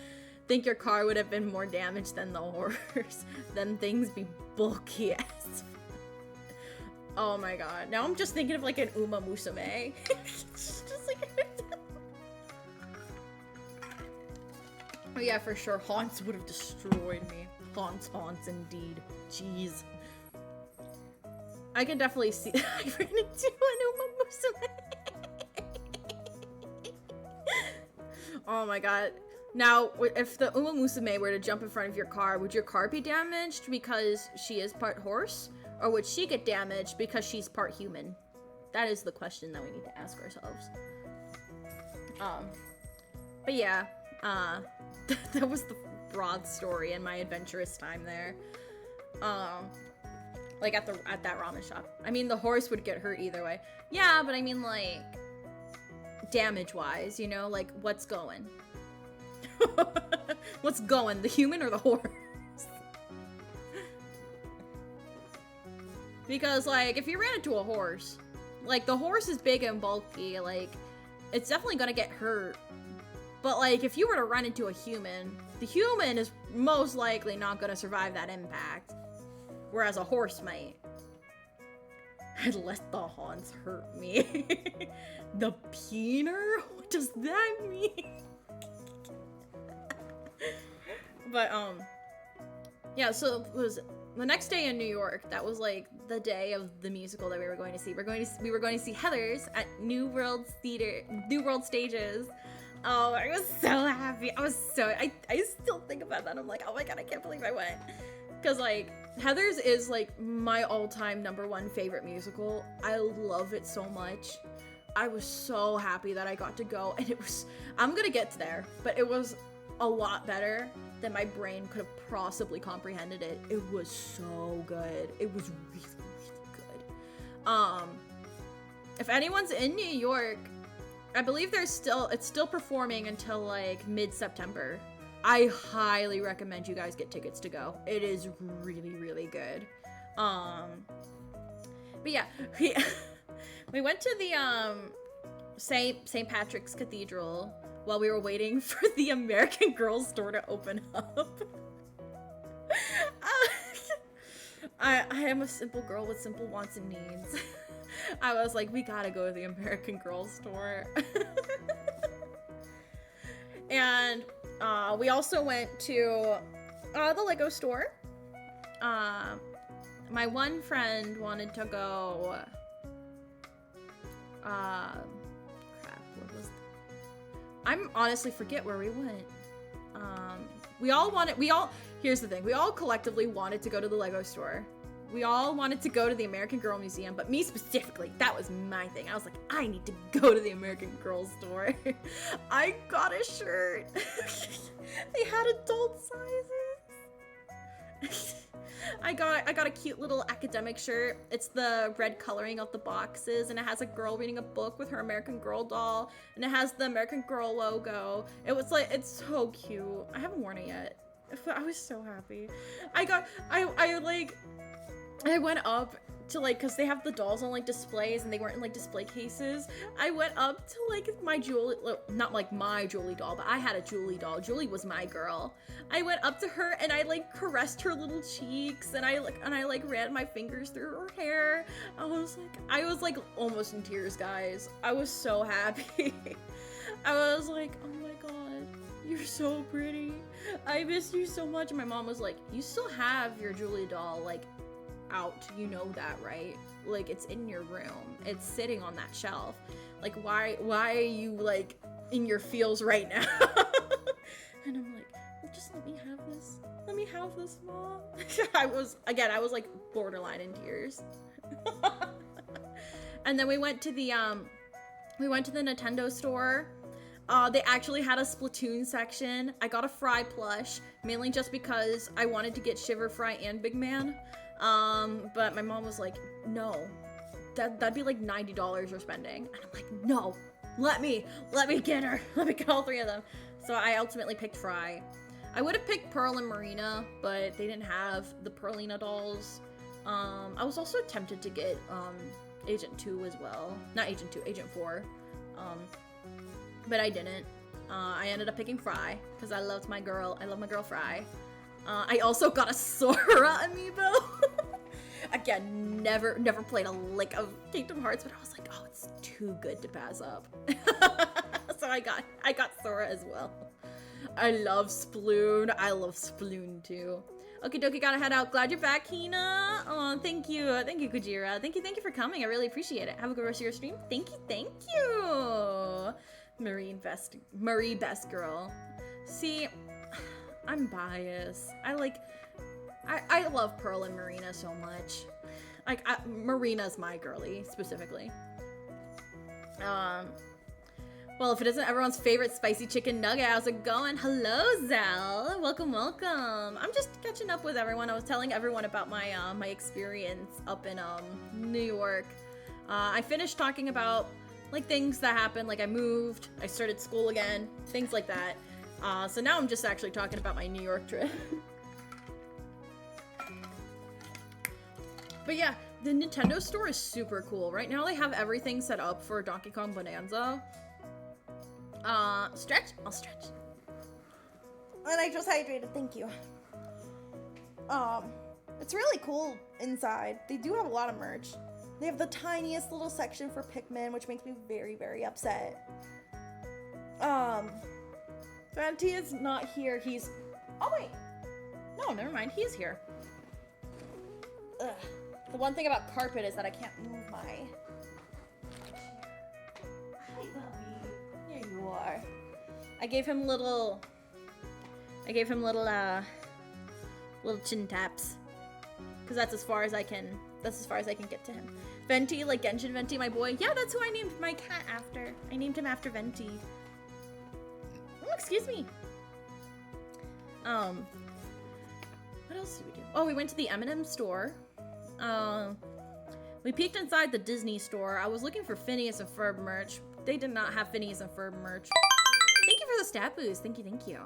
Think your car would have been more damaged than the horse. Them things be bulky ass. Oh my god. Now I'm just thinking of like an Uma Musume. Just like. Oh yeah, for sure. Haunts would have destroyed me. Haunts indeed. Jeez. I can definitely see I ran into an Uma Musume. Oh my god. Now, if the Uma Musume were to jump in front of your car, would your car be damaged because she is part horse? Or would she get damaged because she's part human? That is the question that we need to ask ourselves. But yeah, that was the broad story and my adventurous time there. Like at that ramen shop. I mean, the horse would get hurt either way. Yeah, but I mean, like, damage-wise, you know? Like, what's going? What's going? The human or the horse? Because, like, if you ran into a horse, like, the horse is big and bulky, like, it's definitely gonna get hurt. But, like, if you were to run into a human, the human is most likely not gonna survive that impact. Whereas a horse might. I'd let the Hans hurt me. The peener? What does that mean? But, yeah, so it was the next day in New York. That was, like, the day of the musical that we were going to see. We were going to see Heathers at New World Stages. Oh, I was so happy. I still think about that. I'm like, oh my god, I can't believe I went. Because, like, Heathers is, like, my all-time #1 favorite musical. I love it so much. I was so happy that I got to go. And it was, I'm gonna get to there, but it was a lot better than my brain could have possibly comprehended it. It was so good. It was really, really good. If anyone's in New York, I believe it's still performing until like mid-September. I highly recommend you guys get tickets to go. It is really, really good. But yeah, we went to the St. Patrick's Cathedral while we were waiting for the American Girl store to open up. I am a simple girl with simple wants and needs. I was like, we gotta go to the American Girl store. And we also went to the Lego store. My one friend wanted to go. I'm honestly forget where we went. Here's the thing. We all collectively wanted to go to the Lego store. We all wanted to go to the American Girl Museum, but me specifically, that was my thing. I was like, I need to go to the American Girl store. I got a shirt. They had adult sizes. I got a cute little academic shirt. It's the red coloring of the boxes, and it has a girl reading a book with her American Girl doll, and it has the American Girl logo. It was like, it's so cute. I haven't worn it yet. I was so happy. I went up to like, cause they have the dolls on like displays and they weren't in like display cases. I went up to like my Julie, not like my Julie doll, but I had a Julie doll. Julie was my girl. I went up to her and I like caressed her little cheeks and I ran my fingers through her hair. I was like almost in tears, guys. I was so happy. I was like, oh my god, you're so pretty. I miss you so much. And my mom was like, you still have your Julie doll like out, you know that, right? Like, it's in your room, it's sitting on that shelf. Like, why are you like in your feels right now? And I'm like, well, just let me have this, mom. I was like borderline in tears. And then we went to the Nintendo store. They actually had a Splatoon section. I got a Fry plush, mainly just because I wanted to get Shiver, Fry, and Big Man. But my mom was like, no, that'd be like $90 you're spending. And I'm like, no, let me get her. Let me get all three of them. So I ultimately picked Fry. I would have picked Pearl and Marina, but they didn't have the Pearlina dolls. I was also tempted to get, Agent 2 as well. Not Agent 2, Agent 4. But I didn't. I ended up picking Fry, because I loved my girl. I love my girl Fry. I also got a Sora amiibo. Again, never played a lick of Kingdom Hearts, but I was like, oh, it's too good to pass up. So I got Sora as well. I love Sploon. I love Sploon too. Okie dokie, gotta head out. Glad you're back, Hina. Oh, thank you, Kujira. Thank you for coming. I really appreciate it. Have a good rest of your stream. Thank you. Marie best girl. See, I'm biased. I love Pearl and Marina so much. Like, Marina's my girly, specifically. Well, if it isn't everyone's favorite spicy chicken nugget, how's it going? Hello, Zal. Welcome. I'm just catching up with everyone. I was telling everyone about my my experience up in New York. I finished talking about like things that happened, like I moved, I started school again, things like that. So now I'm just actually talking about my New York trip. But yeah, the Nintendo store is super cool. Right now they have everything set up for Donkey Kong Bonanza. Stretch? I'll stretch. And I just hydrated, thank you. It's really cool inside. They do have a lot of merch. They have the tiniest little section for Pikmin, which makes me very, very upset. Fanti is not here. He's... Oh, wait. No, never mind. He is here. Ugh. The one thing about carpet is that I can't move my... Hi, puppy. Here you are. I gave him little chin taps. Because that's as far as I can get to him. Venti, like Genshin Venti, my boy. Yeah, that's who I named my cat after. I named him after Venti. Oh, excuse me. What else did we do? Oh, we went to the M&M store. We peeked inside the Disney store. I was looking for Phineas and Ferb merch. They did not have Phineas and Ferb merch. Thank you for the stat boost. Thank you.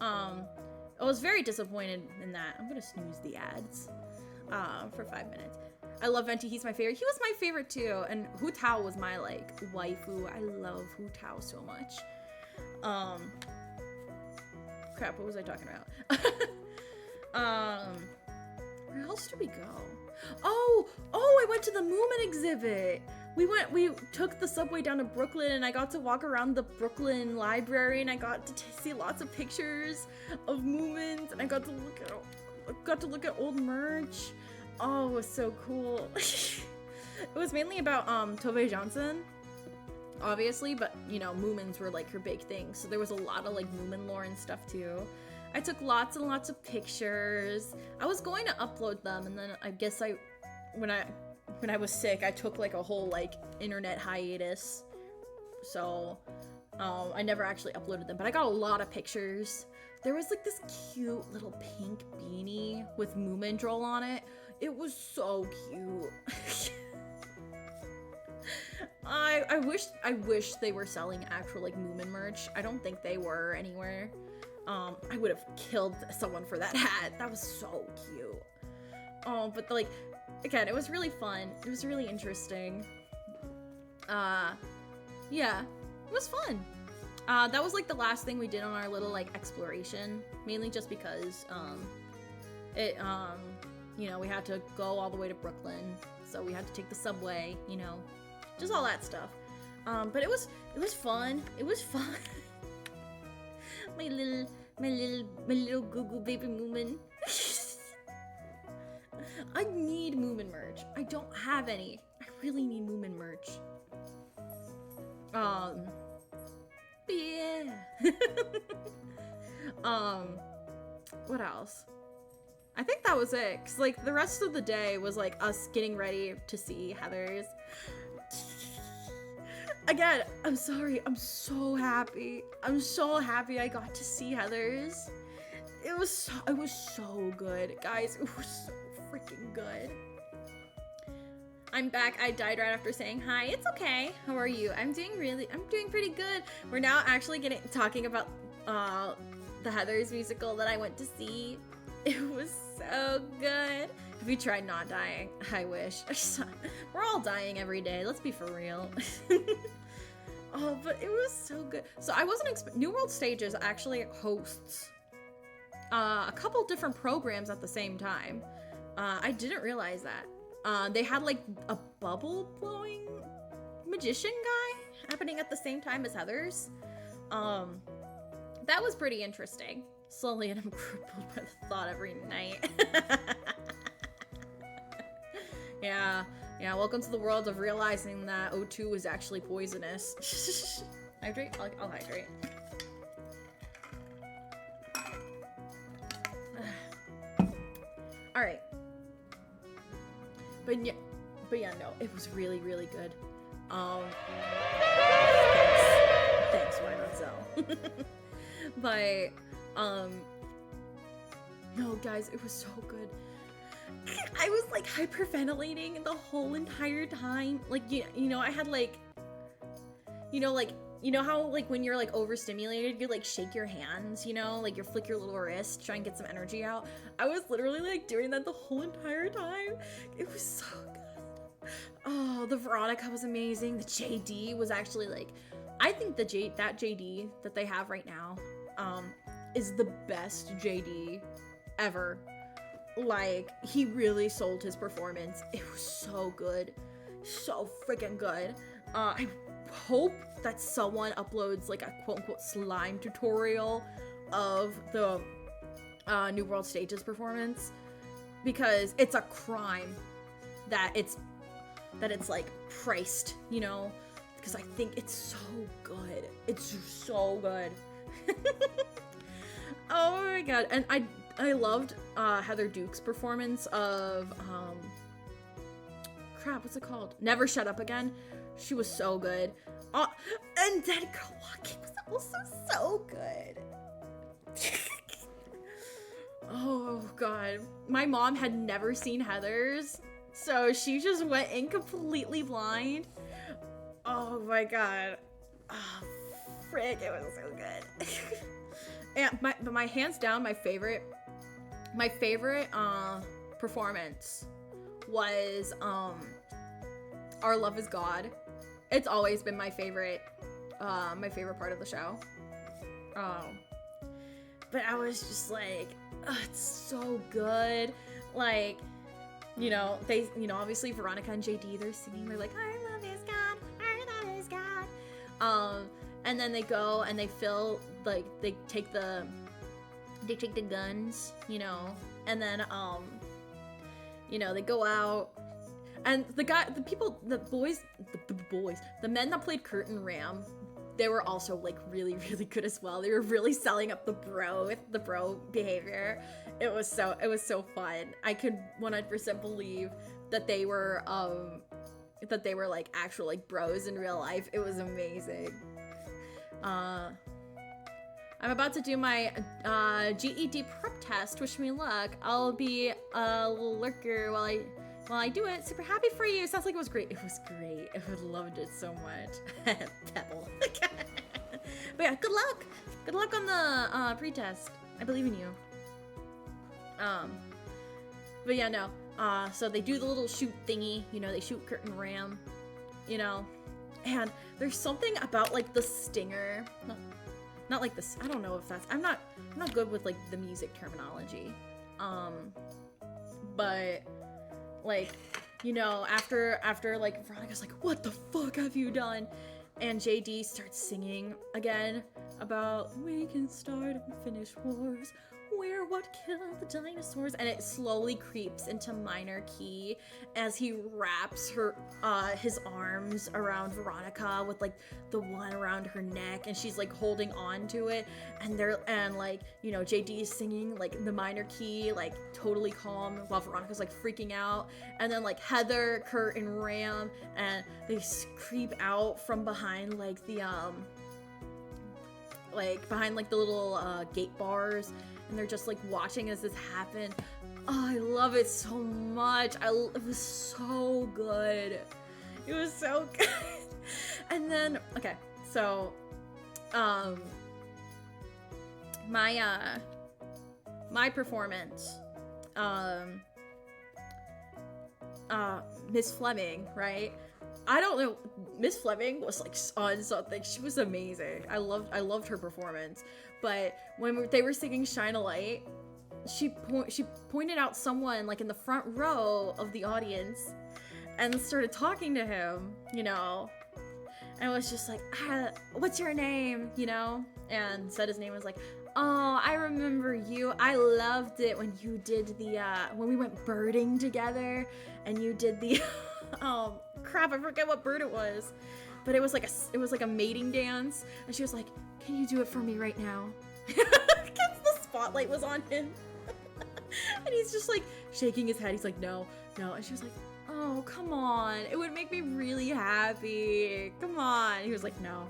I was very disappointed in that. I'm gonna snooze the ads for 5 minutes. I love Venti. He's my favorite. He was my favorite too. And Hu Tao was my like waifu. I love Hu Tao so much. Crap, what was I talking about? Where else did we go? Oh, I went to the Moomin exhibit. We took the subway down to Brooklyn and I got to walk around the Brooklyn library and I got to see lots of pictures of Moomins and I got to look at old merch. Oh, it was so cool. It was mainly about Tove Jansson, obviously, but you know, Moomins were like her big thing. So there was a lot of like Moomin lore and stuff too. I took lots and lots of pictures. I was going to upload them and then I guess when I was sick, I took like a whole like internet hiatus. So I never actually uploaded them, but I got a lot of pictures. There was like this cute little pink beanie with Moomin Droll on it. It was so cute. I wish they were selling actual like Moomin merch. I don't think they were anywhere. I would have killed someone for that hat. That was so cute. But like, again, it was really fun. It was really interesting. Yeah, it was fun. That was like the last thing we did on our little like exploration, mainly just because, you know, we had to go all the way to Brooklyn, so we had to take the subway, you know, just all that stuff. But it was fun. It was fun. my little Google baby Moomin. I need Moomin merch. I don't have any. I really need Moomin merch. But yeah. What else? I think that was it. 'Cause like the rest of the day was like us getting ready to see Heathers. Again, I'm sorry. I'm so happy. I'm so happy I got to see Heathers. It was so good, guys. It was so freaking good. I'm back. I died right after saying hi. It's okay. How are you? I'm doing pretty good. We're now actually talking about the Heathers musical that I went to see. It was so good. Have you tried not dying? I wish. We're all dying every day. Let's be for real. Oh, but it was so good. So I wasn't New World Stages actually hosts a couple different programs at the same time. I didn't realize that. They had like a bubble blowing magician guy happening at the same time as Heathers. That was pretty interesting. Slowly, and I'm crippled by the thought every night. Yeah, welcome to the world of realizing that O2 is actually poisonous. Hydrate? I'll hydrate. Alright. But yeah, no, it was really, really good. Thanks, why not so? But, no, guys, it was so good. I was, like, hyperventilating the whole entire time. Like, you know, I had, like, you know how, like, when you're, like, overstimulated, you, like, shake your hands, you know? Like, you flick your little wrist, try and get some energy out. I was literally, like, doing that the whole entire time. It was so good. Oh, the Veronica was amazing. The JD was actually, like, I think that JD that they have right now, is the best JD ever. Like, he really sold his performance. It was so good. So freaking good. I hope that someone uploads, like, a quote-unquote slime tutorial of the New World Stages performance. Because it's a crime that it's like, priced, you know? Because I think it's so good. It's so good. Oh my god. And I loved Heather Duke's performance of crap, what's it called? Never Shut Up Again. She was so good. And Dead Girl Walking was also so good. Oh god. My mom had never seen Heathers, so she just went in completely blind. Oh my god. Oh, frick, it was so good. And my hands down, my favorite performance was Our Love Is God. It's always been my favorite part of the show. But I was just like, oh, it's so good. Like, you know, obviously Veronica and JD, they're singing, they're like, our love is God, our love is God. And then they go and they fill, like, they take the guns, you know, and then, you know, they go out, and the men that played Kurt and Ram, they were also, like, really, really good as well. They were really selling up the bro behavior. It was so fun. I could 100% believe that they were like, actual, like, bros in real life. It was amazing. I'm about to do my GED prep test. Wish me luck. I'll be a little lurker while I do it. Super happy for you. Sounds like it was great. It was great. I loved it so much. Pebble. But yeah, good luck. Good luck on the pre-test. I believe in you. But yeah, no. So they do the little shoot thingy. You know, they shoot curtain ram. You know, and there's something about like the stinger. Not like this. I don't know if that's. I'm not good with like the music terminology. But like, you know, after like Veronica's like, what the fuck have you done? And JD starts singing again about we can start and finish wars. We're what killed the dinosaurs, and it slowly creeps into minor key as he wraps his arms around Veronica with like the one around her neck, and she's like holding on to it, and like, you know, JD is singing like the minor key, like totally calm, while Veronica's like freaking out, and then like Heather, Kurt, and Ram, and they creep out from behind like the behind like the little gate bars. And they're just like watching as this happen. Oh, I love it so much. It was so good. It was so good. And then, okay, so, my performance, Miss Fleming, right? I don't know. Miss Fleming was like on something. She was amazing. I loved her performance. But when they were singing "Shine a Light," she pointed out someone like in the front row of the audience, and started talking to him. You know, and was just like, "What's your name?" You know, and said his name, was like, "Oh, I remember you. I loved it when you did the when we went birding together, and you did the oh crap, I forget what bird it was, but it was like a mating dance." And she was like, "Can you do it for me right now?" Because the spotlight was on him. And he's just like shaking his head. He's like, no. And she was like, "Oh, come on. It would make me really happy. Come on." And he was like, no.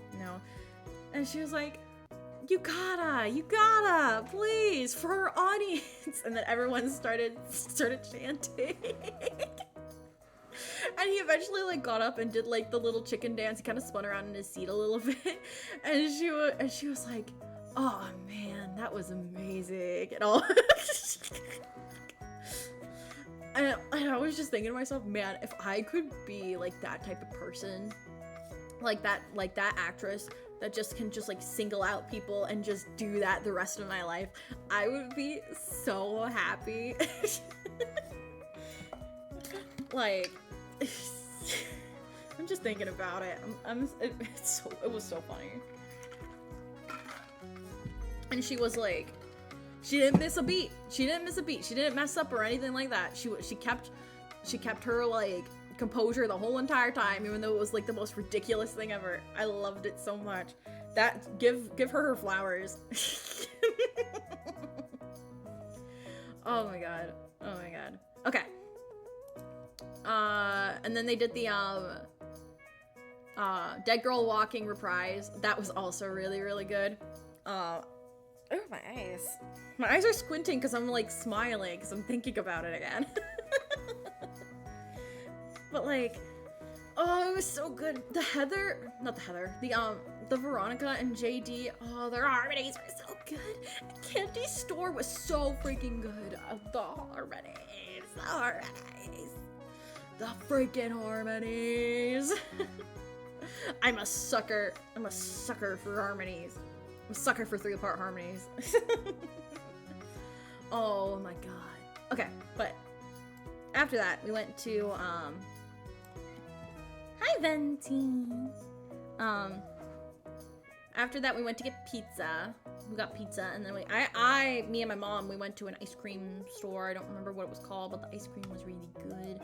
And she was like, you gotta, please, for our audience. And then everyone started chanting. And he eventually like got up and did like the little chicken dance. He kind of spun around in his seat a little bit, and she was like, "Oh man, that was amazing," and all. And I was just thinking to myself, man, if I could be like that type of person, like that actress that just can just like single out people and just do that the rest of my life, I would be so happy. Like, I'm just thinking about it. It was so funny. And she was like, she didn't miss a beat. She didn't mess up or anything like that. She kept her like composure the whole entire time, even though it was like the most ridiculous thing ever. I loved it so much. That give her flowers. Oh my god. Okay. And then they did the Dead Girl Walking reprise. That was also really, really good. Oh, my eyes. My eyes are squinting because I'm like smiling because I'm thinking about it again. But like, oh, it was so good. The Veronica and JD, oh, their harmonies were so good. Candy Store was so freaking good. The freaking harmonies. I'm a sucker for harmonies. I'm a sucker for 3-part harmonies. Oh my god. Okay, but after that, we went to, hi Venti. After that, we went to get pizza. We got pizza, and then me and my mom, we went to an ice cream store. I don't remember what it was called, but the ice cream was really good.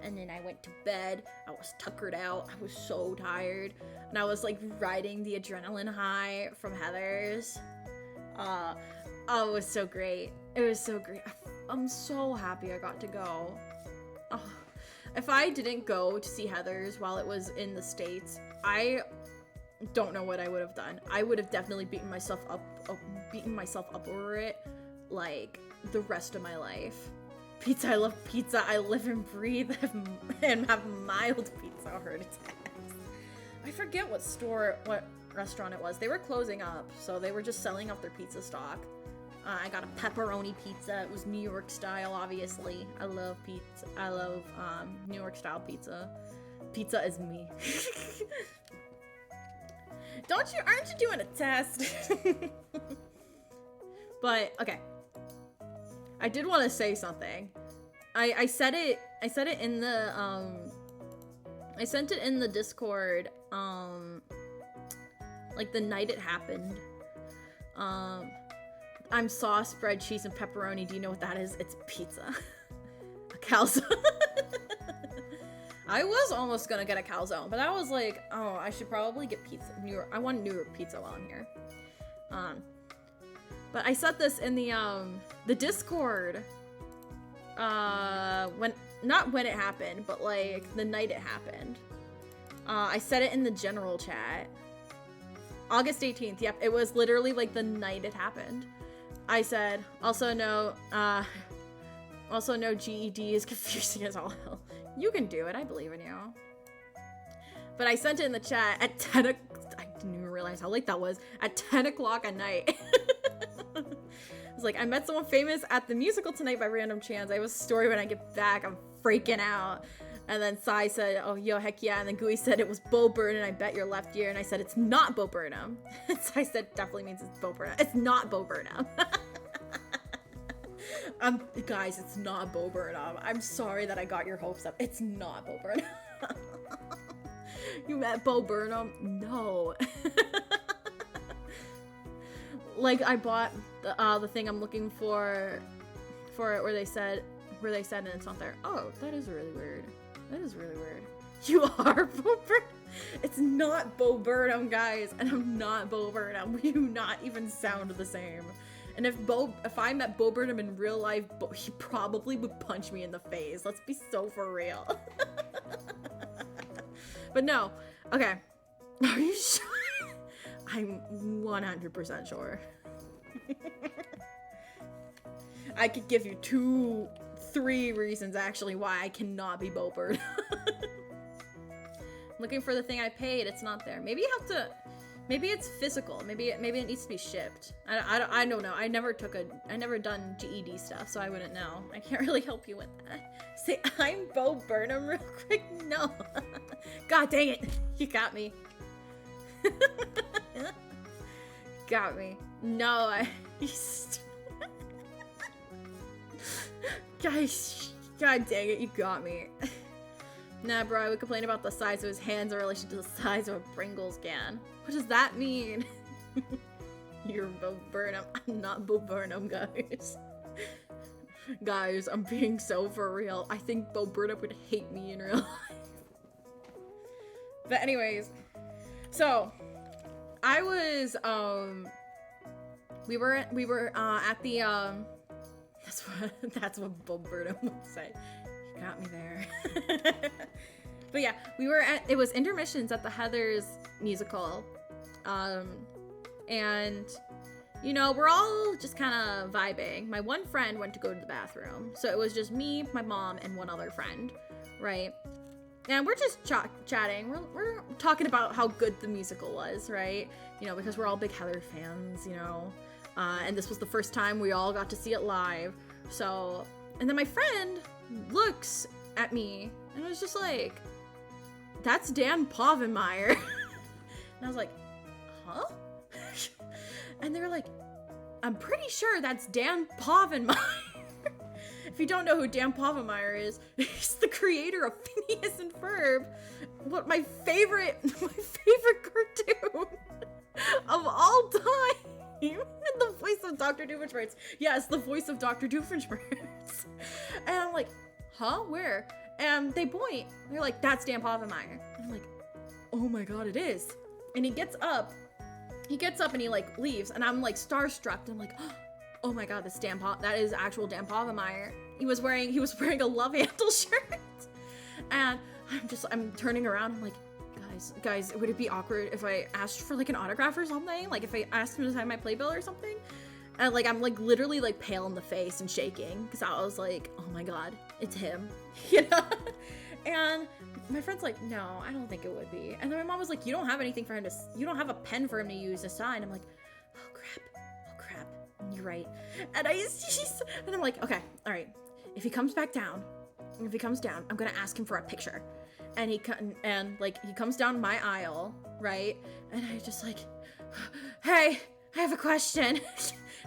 And then I went to bed. I was tuckered out. I was so tired. And I was like riding the adrenaline high from Heather's. Oh, it was so great. It was so great. I'm so happy I got to go. Oh, if I didn't go to see Heather's while it was in the States, I don't know what I would have done. I would have definitely beaten myself up over it, like, the rest of my life. Pizza, I love pizza. I live and breathe and have mild pizza heart attacks. I forget what restaurant it was. They were closing up, so they were just selling off their pizza stock. I got a pepperoni pizza. It was New York style, obviously. I love pizza. I love New York style pizza. Pizza is me. Aren't you doing a test? But, okay. I did want to say something. I said it in the, I sent it in the Discord, like the night it happened. I'm sauce, bread, cheese, and pepperoni. Do you know what that is? It's pizza. A calzone. I was almost gonna get a calzone, but I was like, oh, I should probably get pizza. I want New York pizza while I'm here. But I said this in the Discord, not when it happened, but like the night it happened. I said it in the general chat. August 18th, yep, it was literally like the night it happened. I said, also no GED is confusing as all hell. You can do it, I believe in you. But I sent it in the chat at 10 o'clock. I didn't even realize how late that was. At 10 o'clock at night. I was like, I met someone famous at the musical tonight by random chance. I have a story when I get back. I'm freaking out. And then Sai said, oh, yo, heck yeah. And then Gooey said it was Bo Burnham. I bet your left ear. And I said, it's not Bo Burnham. And Sai said, definitely means it's Bo Burnham. It's not Bo Burnham. Guys, it's not Bo Burnham. I'm sorry that I got your hopes up. It's not Bo Burnham. You met Bo Burnham? No. Like, I bought the thing I'm looking for it where they said and it's not there. Oh, that is really weird. That is really weird. You are Bo Burnham? It's not Bo Burnham, guys. And I'm not Bo Burnham. We do not even sound the same. And if I met Bo Burnham in real life, he probably would punch me in the face. Let's be so for real. But no. Okay. Are you sure? I'm 100% sure. I could give you 2-3 reasons actually why I cannot be Bo Burnham. Looking for the thing I paid, it's not there. Maybe you have to, maybe it's physical. Maybe it needs to be shipped. I don't know. I never done GED stuff, so I wouldn't know. I can't really help you with that. Say, I'm Bo Burnham real quick? No. God dang it. You got me. Got me. No, Guys, god dang it, you got me. Nah, bro, I would complain about the size of his hands in relation to the size of a Pringles can. What does that mean? You're Bo Burnham. I'm not Bo Burnham, guys. Guys, I'm being so for real. I think Bo Burnham would hate me in real life. But anyways, so I was we were at the that's what Bo Burnham would say. You got me there. But yeah, it was intermissions at the Heathers musical. And you know, we're all just kind of vibing. My one friend went to go to the bathroom, so it was just me, my mom, and one other friend, right? And we're just chatting. We're talking about how good the musical was, right? You know, because we're all big Heather fans, you know. And this was the first time we all got to see it live. So, and then my friend looks at me and was just like, that's Dan Povenmire. And I was like, huh? And they were like, I'm pretty sure that's Dan Povenmire. If you don't know who Dan Povenmire is, he's the creator of Phineas and Ferb. My favorite cartoon of all time. And the voice of Dr. Doofenshmirtz. Yes, the voice of Dr. Doofenshmirtz. And I'm like, huh? Where? And they point. They're like, that's Dan Povenmire. And I'm like, oh my god, it is. And he gets up and he like leaves. And I'm like starstruck. I'm like, oh my god, that is actual Dan Povenmire. He was wearing a Love Handle shirt. And I'm turning around. I'm like, guys, guys, would it be awkward if I asked for like an autograph or something? Like if I asked him to sign my playbill or something? And like I'm like literally like pale in the face and shaking because I was like, oh my god, it's him, you know? And my friend's like, no, I don't think it would be. And then my mom was like, you don't have anything for him to, you don't have a pen for him to use to sign. I'm like, oh crap, you're right. And and I'm like, okay, all right. If he comes down, I'm gonna ask him for a picture. And he comes down my aisle, right? And I just like, hey, I have a question.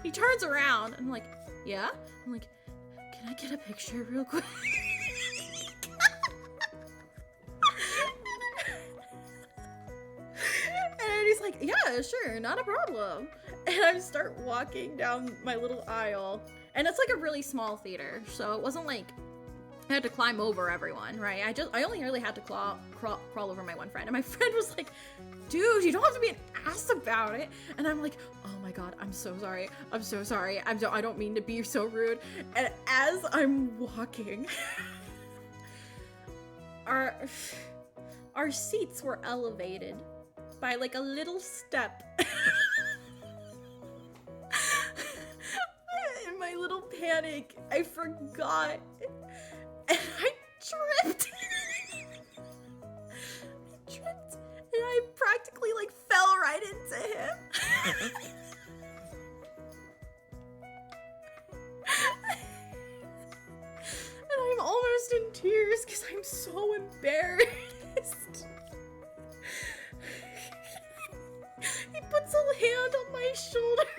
He turns around and I'm like, yeah? I'm like, can I get a picture real quick? And he's like, yeah, sure, not a problem. And I start walking down my little aisle. And it's like a really small theater, so it wasn't like I had to climb over everyone, right? I only really had to crawl over my one friend. And my friend was like, dude, you don't have to be an ass about it. And I'm like, oh my god, I'm so sorry. I don't mean to be so rude. And as I'm walking, our seats were elevated by like a little step. In my little panic, I forgot. And I tripped. And I practically like fell right into him. And I'm almost in tears because I'm so embarrassed. He puts a hand on my shoulder.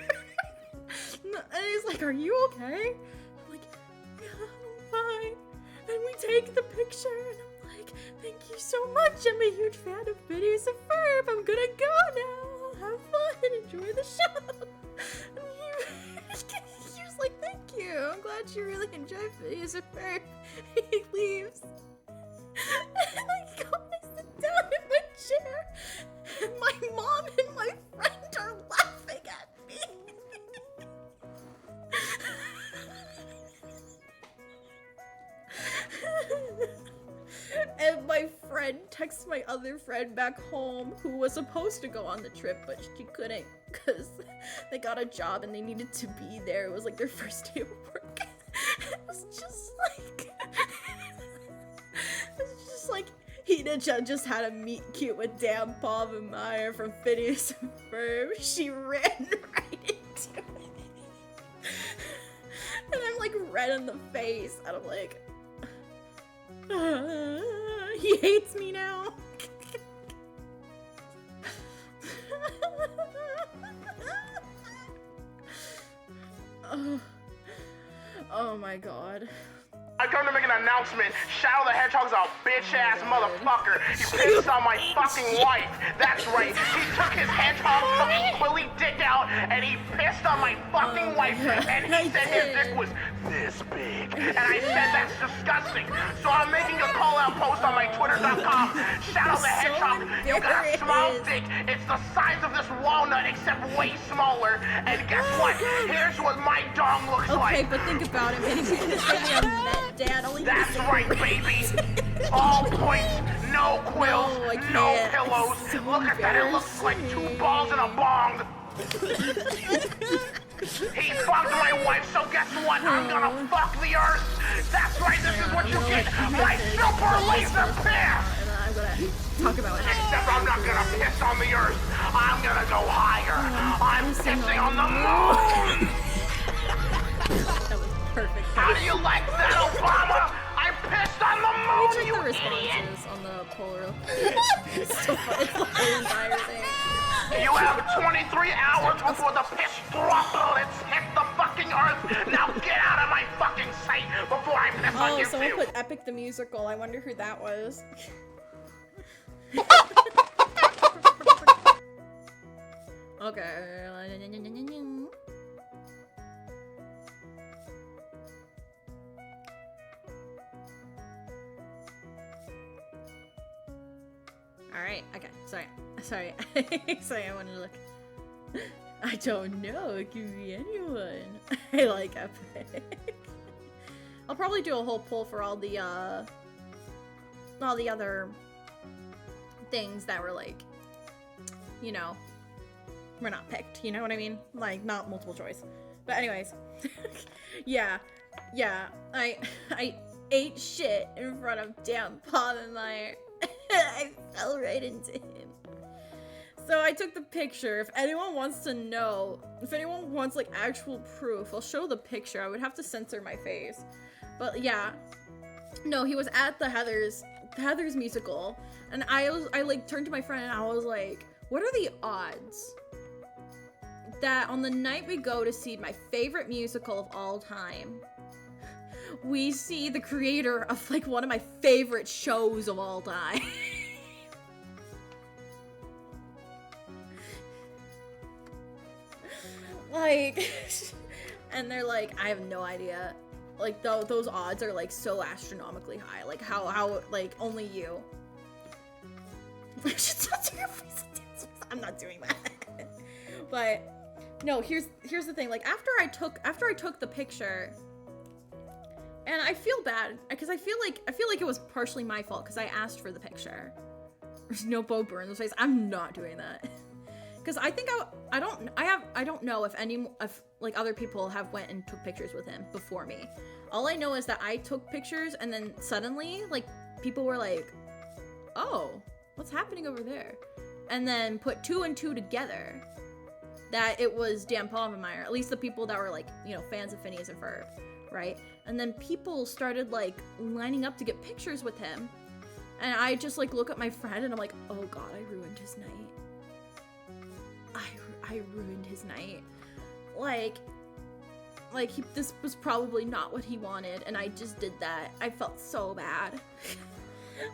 And he's like, are you okay? I'm like, yeah, I'm fine. And we take the picture, and I'm like, thank you so much. I'm a huge fan of Phineas and Ferb. I'm gonna go now. Have fun and enjoy the show. And he was like, thank you. I'm glad you really enjoyed Phineas and Ferb. He leaves. And I go and sit down in my chair. And my mom and my friend are laughing at me. And my friend texts my other friend back home who was supposed to go on the trip, but she couldn't because they got a job and they needed to be there. It was like their first day of work. It was just like Hina-chan just had a meet cute with Dan Palmenmeyer from Phineas and Ferb. She ran right into it. And I'm like red in the face. And I'm like, he hates me now. Oh my god. I come to make an announcement. Shadow the Hedgehog's a bitch-ass motherfucker. He pissed on my fucking wife. That's right. He took his hedgehog fucking quilly dick out and he pissed on my fucking wife. And he said his dick was this big. And I said that's disgusting. So I'm making a call-out post on my Twitter.com. Shadow the Hedgehog, you got a small dick. It's the size of this walnut except way smaller. And guess what? Here's what my dong looks like. Okay, but think about it. Maybe we can say we have met. Dad, that's right, baby. All points, no quills, no pillows. So look at that, it looks like 2 balls in a bong. He fucked my wife, so guess what? I'm gonna fuck the earth. That's right, this is what you get. My super laser piss. I'm gonna talk about it. Except I'm not gonna piss on the earth. I'm gonna go higher. I'm pissing on the moon. That was perfect. How do you like that, Obama? I pissed on the moon, check you the idiot! responses on the poll real quick. It's so fun. It's the whole entire thing. You have 23 hours before the piss droplets hit the fucking earth. Now get out of my fucking sight before I piss on you someone too. put Epic the Musical. I wonder who that was. Okay. Alright, okay, sorry, sorry, I wanted to look. I don't know, it could be anyone. I like Epic. I'll probably do a whole poll for all the other things that were like, you know, were not picked, you know what I mean? Like, not multiple choice. But anyways, yeah, I ate shit in front of damn Povenmire. I fell right into him. So I took the picture. If anyone wants to know, if anyone wants like actual proof, I'll show the picture. I would have to censor my face. But yeah, no, he was at the Heathers musical, and I like turned to my friend and I was like, what are the odds that on the night we go to see my favorite musical of all time, we see the creator of like one of my favorite shows of all time? Like, and they're like, I have no idea. Like, those odds are like so astronomically high. Like, how like only you. I'm not doing that. But no, here's the thing. Like, after I took the picture, and I feel bad because I feel like it was partially my fault because I asked for the picture. There's no Bo Burns face. I'm not doing that. Because I think I don't know if like other people have went and took pictures with him before me. All I know is that I took pictures and then suddenly like people were like, oh, what's happening over there? And then put 2 and 2 together that it was Dan Povenmire, at least the people that were like, you know, fans of Phineas and Ferb, right? And then people started like lining up to get pictures with him. And I just like look at my friend and I'm like, oh God, I ruined his night. I ruined his night. Like this was probably not what he wanted, and I just did that. I felt so bad.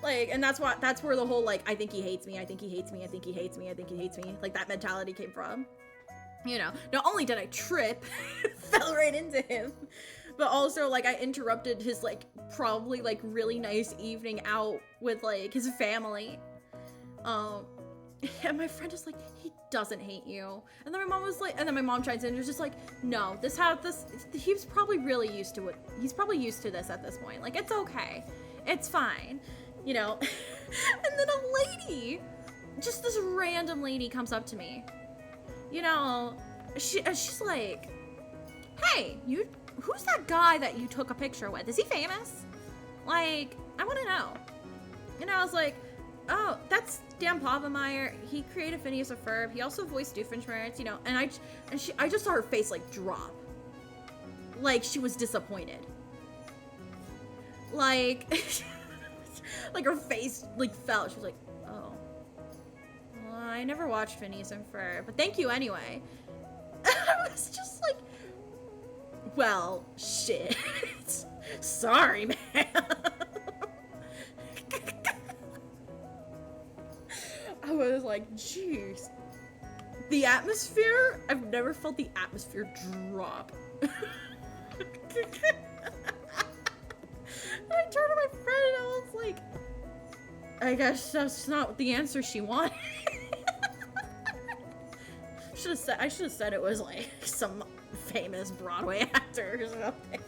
Like, and that's where the whole like, I think he hates me, I think he hates me, I think he hates me, I think he hates me, like that mentality came from. You know, not only did I trip, fell right into him, but also like I interrupted his like probably like really nice evening out with like his family. And my friend is like, he doesn't hate you. And then my mom was like, and then my mom chimes in and was just like, no, he's probably really used to it. He's probably used to this at this point. Like, it's okay. It's fine. You know? And then a lady, just this random lady comes up to me. You know, she's like, hey, who's that guy that you took a picture with? Is he famous? Like, I want to know. And I was like, oh, that's Dan Povenmire. He created Phineas and Ferb. He also voiced Doofenshmirtz, you know. And I just saw her face like drop, like she was disappointed. Like, like her face like fell. She was like, oh, well, I never watched Phineas and Ferb, but thank you anyway. I was just like, well, shit. Sorry, man. I was like, jeez. The atmosphere, I've never felt the atmosphere drop. And I turned to my friend and I was like, I guess that's not the answer she wanted. I should have said it was like some famous Broadway actor or something.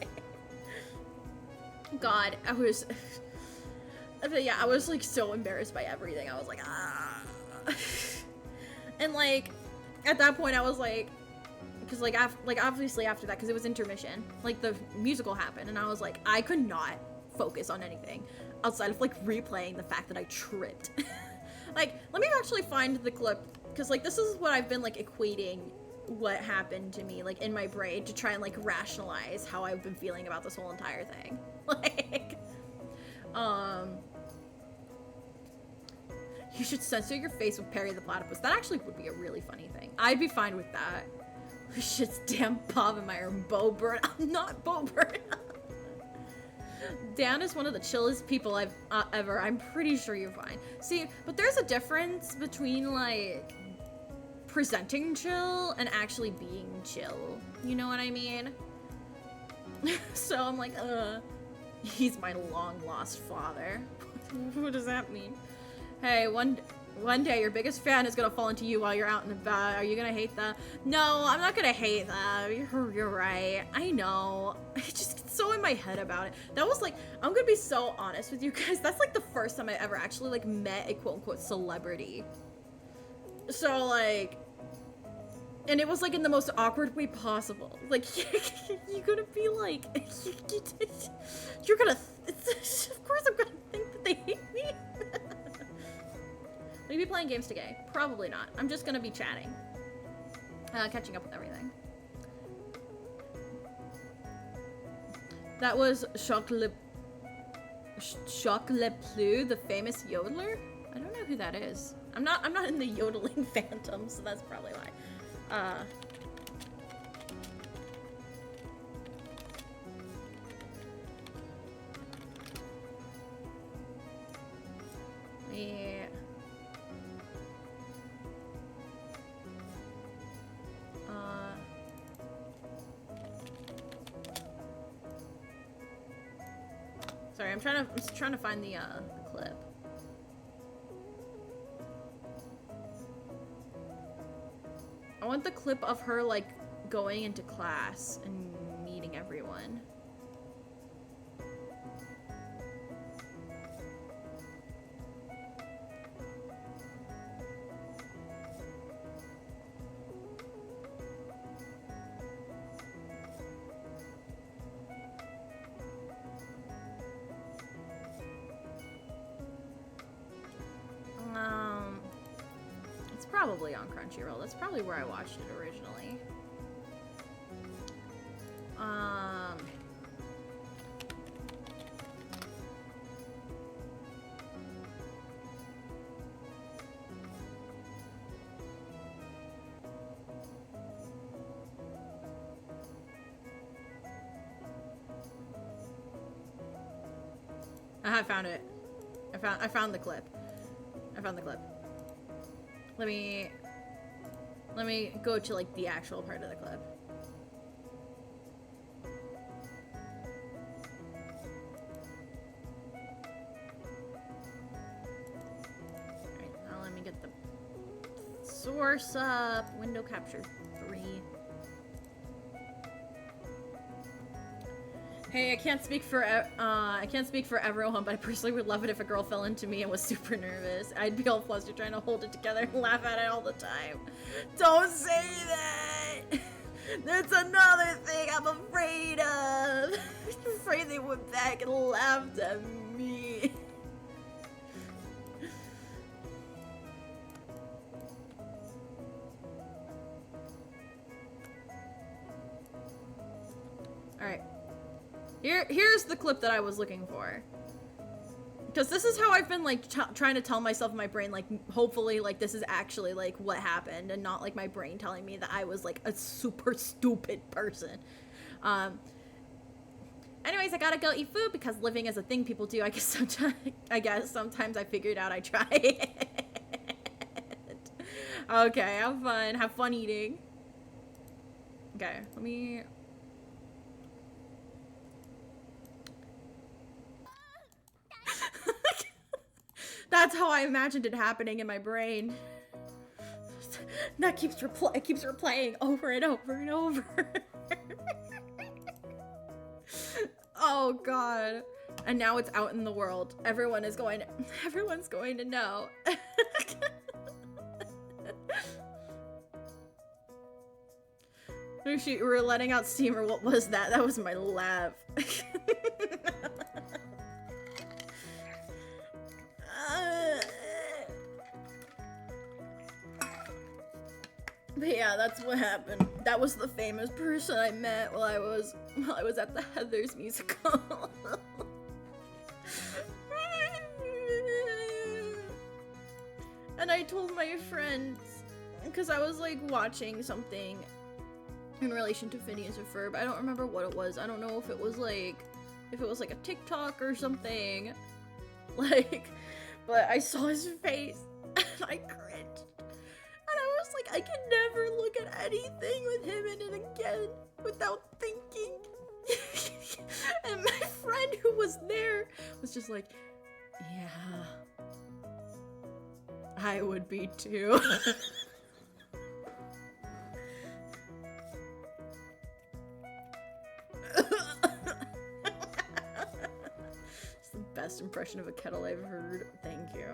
God, yeah, I was like so embarrassed by everything. I was like, ah. And like at that point I was like, because like obviously after that, because it was intermission, like the musical happened, and I was like, I could not focus on anything outside of like replaying the fact that I tripped. Like, let me actually find the clip, because like this is what I've been like equating what happened to me like in my brain to try and like rationalize how I've been feeling about this whole entire thing. Like, you should censor your face with Perry the Platypus. That actually would be a really funny thing. I'd be fine with that. Shit's Dan Povenmire and Bo Burn. I'm not Bo Burn. Dan is one of the chillest people I've ever. I'm pretty sure you're fine. See, but there's a difference between like presenting chill and actually being chill. You know what I mean? So I'm like, he's my long lost father. What does that mean? Hey, one day your biggest fan is gonna fall into you while you're out and about. Are you gonna hate that? No, I'm not gonna hate that. You're right. I know. I just get so in my head about it. That was like, I'm gonna be so honest with you guys. That's like the first time I ever actually like met a quote unquote celebrity. So like, and it was like in the most awkward way possible. Like, you're gonna be like, you're gonna, of course I'm gonna think that they hate me. Will you be playing games today? Probably not. I'm just gonna be chatting. Catching up with everything. That was Chocolat Pleu, the famous yodeler? I don't know who that is. I'm not in the yodeling phantom, so that's probably why. Yeah. Sorry, I'm trying to find the clip. I want the clip of her like going into class and meeting everyone. It's probably on Crunchyroll. That's probably where I watched it originally. I found it. I found the clip. I found the clip. Let me go to like the actual part of the clip. Alright, now let me get the source up. Window capture 3. Hey, I can't speak for everyone, but I personally would love it if a girl fell into me and was super nervous. I'd be all flustered trying to hold it together and laugh at it all the time. Don't say that! That's another thing I'm afraid of! I'm afraid they went back and laughed at me. Alright. Here's the clip that I was looking for. Because this is how I've been, like, trying to tell myself in my brain, like, hopefully, like, this is actually, like, what happened, and not, like, my brain telling me that I was, like, a super stupid person. Anyways, I gotta go eat food, because living is a thing people do. I guess sometimes I figured out I try it. Okay, have fun. Have fun eating. Okay, let me... That's how I imagined it happening in my brain. That keeps replaying over and over and over. Oh god. And now it's out in the world. Everyone's going to know. Oh shoot, we were letting out steam, or what was that? That was my laugh. But yeah, that's what happened. That was the famous person I met while I was at the Heathers musical. And I told my friends, because I was like watching something in relation to Phineas and Ferb. I don't remember what it was. I don't know if it was like a TikTok or something. Like, but I saw his face and I cringed. And I was like, I can never look at anything with him in it again without thinking. And my friend who was there was just like, yeah, I would be too. best impression of a kettle I've heard. Thank you.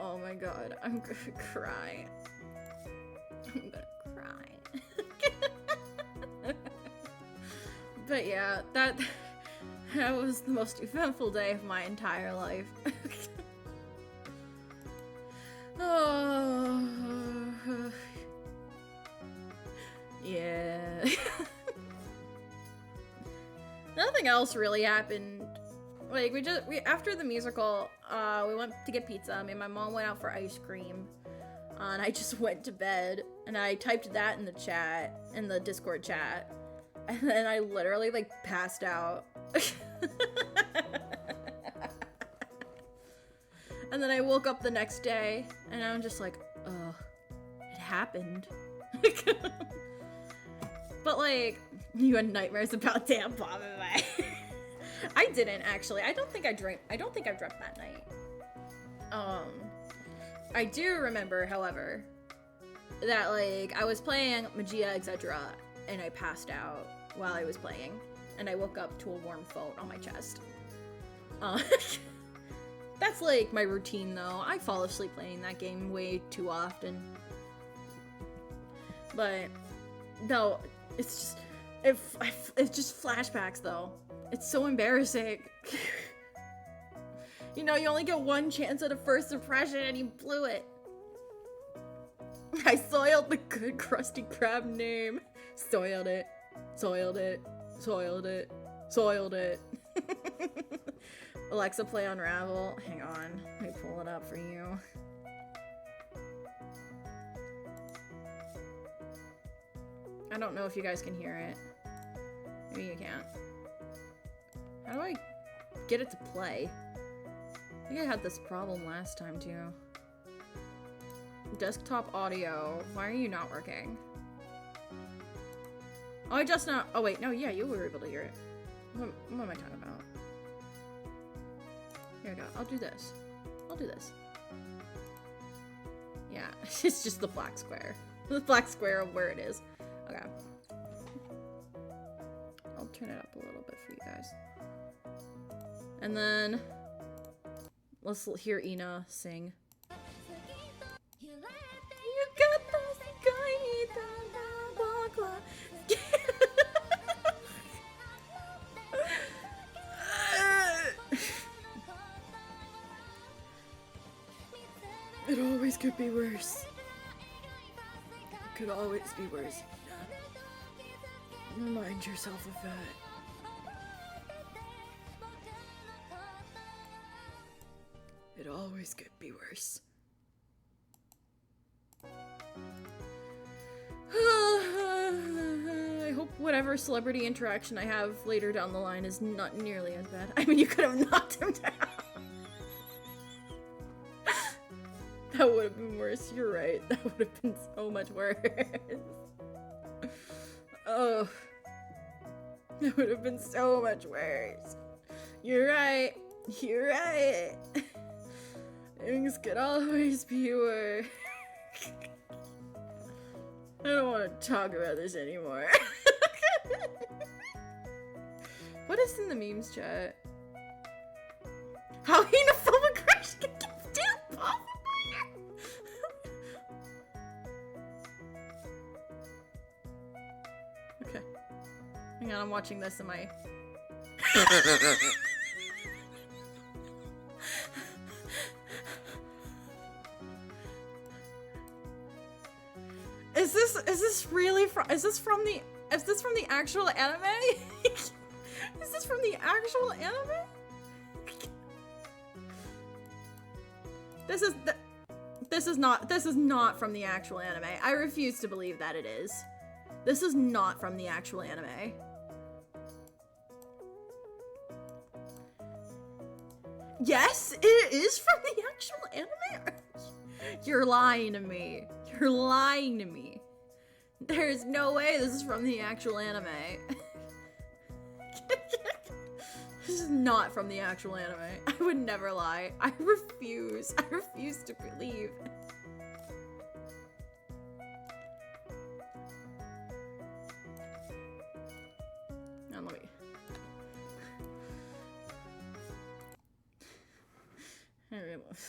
Oh my god, I'm gonna cry. I'm gonna cry. But yeah, that was the most eventful day of my entire life. Oh, yeah. Nothing else really happened. Like, we after the musical, we went to get pizza. Me and my mom went out for ice cream. And I just went to bed. And I typed that in the chat, in the Discord chat. And then I literally, like, passed out. And then I woke up the next day, and I'm just like, ugh, it happened. But, like, you had nightmares about damn Bob and I. I didn't, actually. I don't think I dreamt that night. I do remember, however, that, like, I was playing Magia, etc., and I passed out while I was playing, and I woke up to a warm phone on my chest. That's, like, my routine, though. I fall asleep playing that game way too often. But, no, it's just flashbacks, though. It's so embarrassing. You know, you only get one chance at a first impression and you blew it. I soiled the good Krusty Krab name. Soiled it. Soiled it. Soiled it. Soiled it. Alexa, play Unravel. Hang on. Let me pull it up for you. I don't know if you guys can hear it. Maybe you can't. How do I get it to play? I think I had this problem last time too. Desktop audio. Why are you not working? Oh, I just not. Oh wait, no, yeah, you were able to hear it. What am I talking about? Here we go. I'll do this. I'll do this. Yeah, it's just the black square. The black square of where it is. Okay. I'll turn it up a little bit for you guys. And then let's hear Ina sing. You got those It always could be worse. It could always be worse. Remind yourself of that. It always could be worse. I hope whatever celebrity interaction I have later down the line is not nearly as bad. I mean, you could have knocked him down. That would have been worse. You're right. That would have been so much worse. Oh. That would have been so much worse. You're right. You're right. Things could always be worse. I don't want to talk about this anymore. What is in the memes chat? How xenophobic crush can get damn off of Okay. Hang on, I'm watching this in my... Is this from the actual anime? Is this from the actual anime? This is not from the actual anime. I refuse to believe that it is. This is not from the actual anime. Yes, it is from the actual anime. You're lying to me. You're lying to me. There's no way this is from the actual anime. This is not from the actual anime. I would never lie. I refuse. I refuse to believe. Now let me...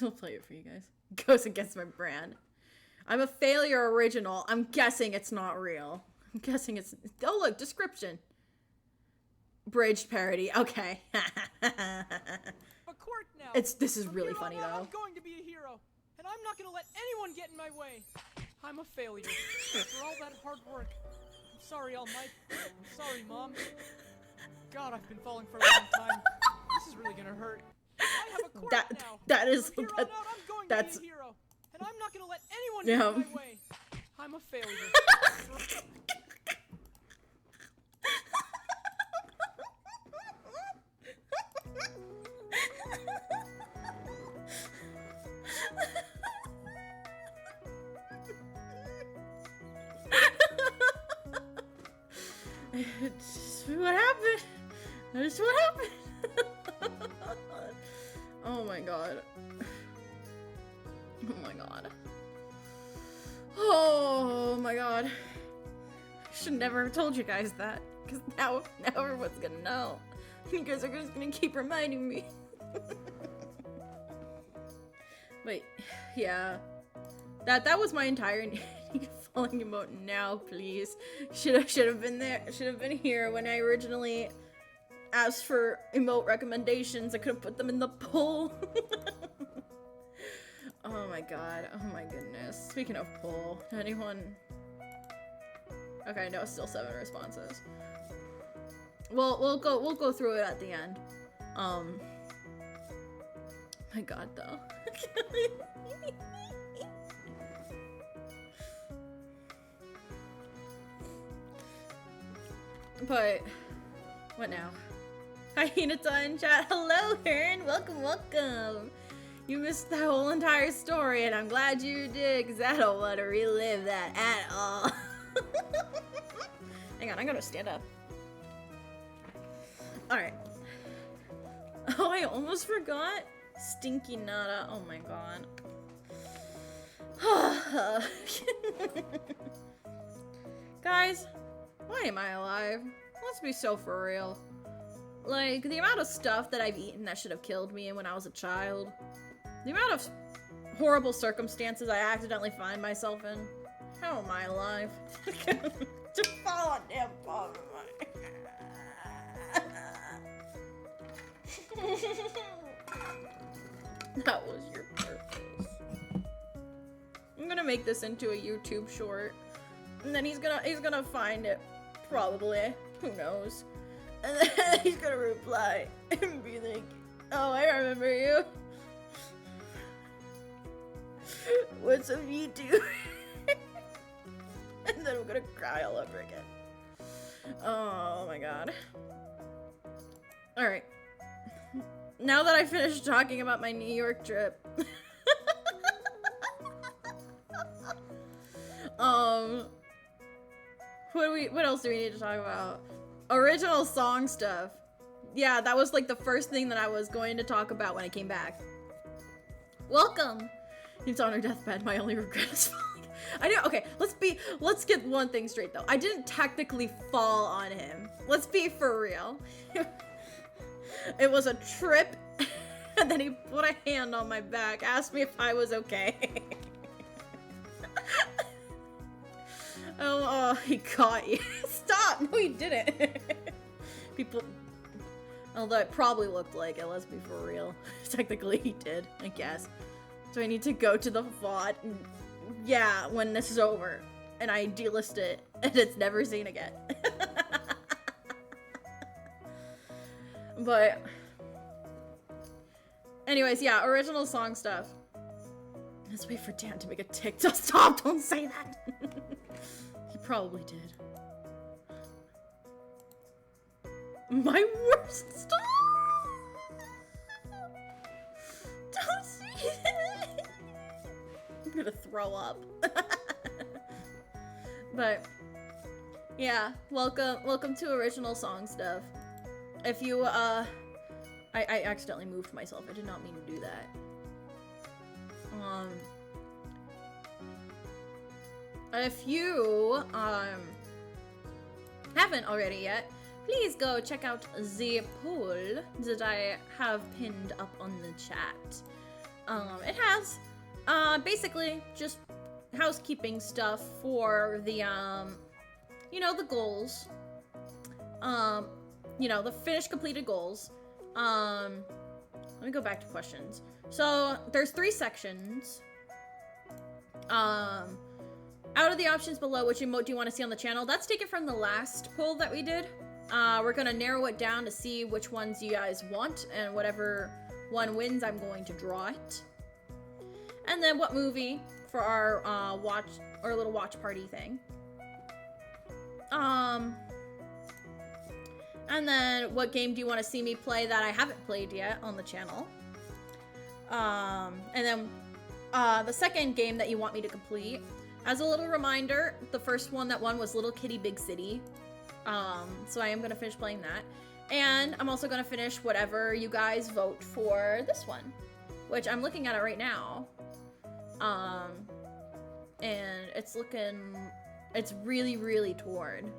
I'll play it for you guys. Goes against my brand. I'm a failure original. I'm guessing it's not real. I'm guessing it's... Oh, look, description. Bridged parody. Okay. This is really funny, though. I'm going to be a hero, and I'm not going to let anyone get in my way. I'm a failure. For all that hard work. I'm sorry, All Might. I'm sorry, Mom. God, I've been falling for a long time. This is really going to hurt. I have a quirk now. That is... From here on out, I'm going to be a hero, and I'm not going to let anyone get in my way. I'm a failure. What happened? That's what happened. Oh my god. Oh my god. Oh my god. I should never have told you guys that, because now everyone's gonna know. You guys are just gonna keep reminding me. But yeah, that was my entire falling emote. Now, please, should have been there. Should have been here when I originally asked for emote recommendations. I could have put them in the poll. Oh my god. Oh my goodness. Speaking of poll, anyone? Okay, no, still 7 responses. We'll go through it at the end. My god, though. But what now? Hi, Hinata in chat. Hello, Hearn. Welcome, welcome. You missed the whole entire story, and I'm glad you did, because I don't want to relive that at all. Hang on, I gotta stand up. Alright. Oh, I almost forgot. Stinky Nada. Oh my god. Guys, why am I alive? Let's be so for real. Like, the amount of stuff that I've eaten that should have killed me when I was a child. The amount of horrible circumstances I accidentally find myself in. How am I alive? To fall on damn palm of my... That was your purpose. I'm gonna make this into a YouTube short. And then he's gonna find it. Probably. Who knows? And then he's gonna reply and be like, oh, I remember you. What's up, YouTube? And then I'm gonna cry all over again. Oh my god. Alright. Now that I finished talking about my New York trip. What else do we need to talk about? Original song stuff. Yeah, that was like the first thing that I was going to talk about when I came back. Welcome! He's on her deathbed. My only regret is falling. I know. Okay, let's get one thing straight though. I didn't technically fall on him. Let's be for real. It was a trip, and then he put a hand on my back, asked me if I was okay. Oh, he caught you. Stop! No, he didn't. People, although it probably looked like it. Let's be for real. Technically, he did, I guess. So I need to go to the VOD, and yeah, when this is over, and I delist it, and it's never seen again. But anyways, yeah, original song stuff. Let's wait for Dan to make a TikTok. Stop! Don't say that. He probably did. My worst. Stop! Don't say that. I'm gonna throw up. But yeah, welcome to original song stuff. If you, I accidentally moved myself. I did not mean to do that. If you, haven't already yet, please go check out the poll that I have pinned up on the chat. It has, basically just housekeeping stuff for the, you know, the goals. You know, the finished completed goals. Let me go back to questions. So, there's 3 sections. Out of the options below, which emote do you want to see on the channel? That's taken from the last poll that we did. We're gonna narrow it down to see which ones you guys want, and whatever one wins, I'm going to draw it. And then what movie for our little watch party thing. And then what game do you want to see me play that I haven't played yet on the channel? And then the second game that you want me to complete. As a little reminder, the first one that won was Little Kitty Big City. So I am going to finish playing that. And I'm also going to finish whatever you guys vote for this one, which I'm looking at it right now. And it's really, really torn.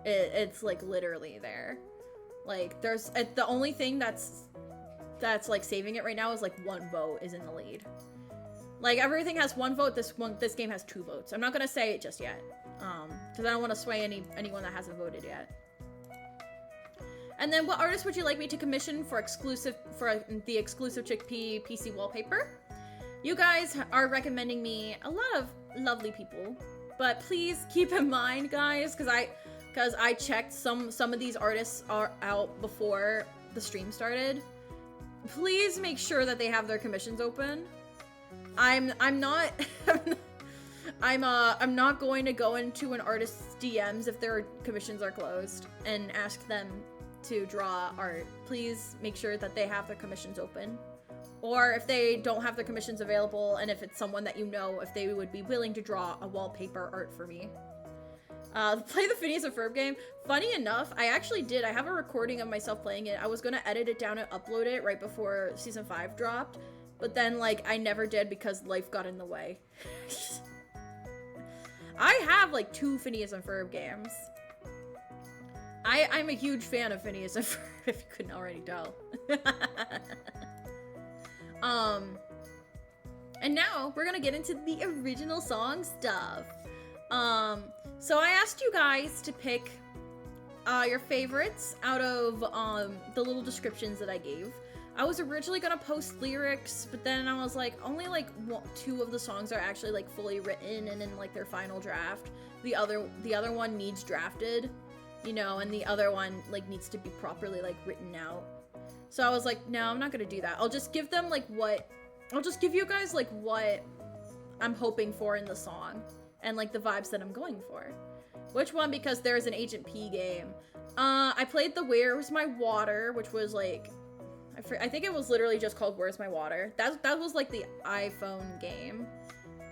It's like literally there. Like the only thing that's like saving it right now is like 1 vote is in the lead. Like everything has 1 vote. This game has 2 votes. I'm not gonna say it just yet, because I don't want to sway anyone that hasn't voted yet. And then, what artist would you like me to commission for the exclusive Chickpea PC wallpaper? You guys are recommending me a lot of lovely people, but please keep in mind, guys, because I checked some of these artists are out before the stream started. Please make sure that they have their commissions open. I'm not I'm not going to go into an artist's DMs if their commissions are closed and ask them to draw art. Please make sure that they have their commissions open. Or if they don't have their commissions available, and if it's someone that you know, if they would be willing to draw a wallpaper art for me. Play the Phineas and Ferb game. Funny enough, I actually did. I have a recording of myself playing it. I was gonna edit it down and upload it right before Season 5 dropped. But then, like, I never did because life got in the way. I have, like, 2 Phineas and Ferb games. I'm a huge fan of Phineas and Ferb, if you couldn't already tell. And now, we're gonna get into the original song stuff. So I asked you guys to pick, your favorites out of, the little descriptions that I gave. I was originally gonna post lyrics, but then I was like, only like 2 of the songs are actually like fully written and in like their final draft. The other one needs drafted, you know, and the other one like needs to be properly like written out. So I was like, no, I'm not gonna do that. I'll just give them like I'll just give you guys like what I'm hoping for in the song and like the vibes that I'm going for. Which one? Because there's an Agent P game. I played the Where's My Water, which was like, I think it was literally just called Where's My Water. That was like the iPhone game.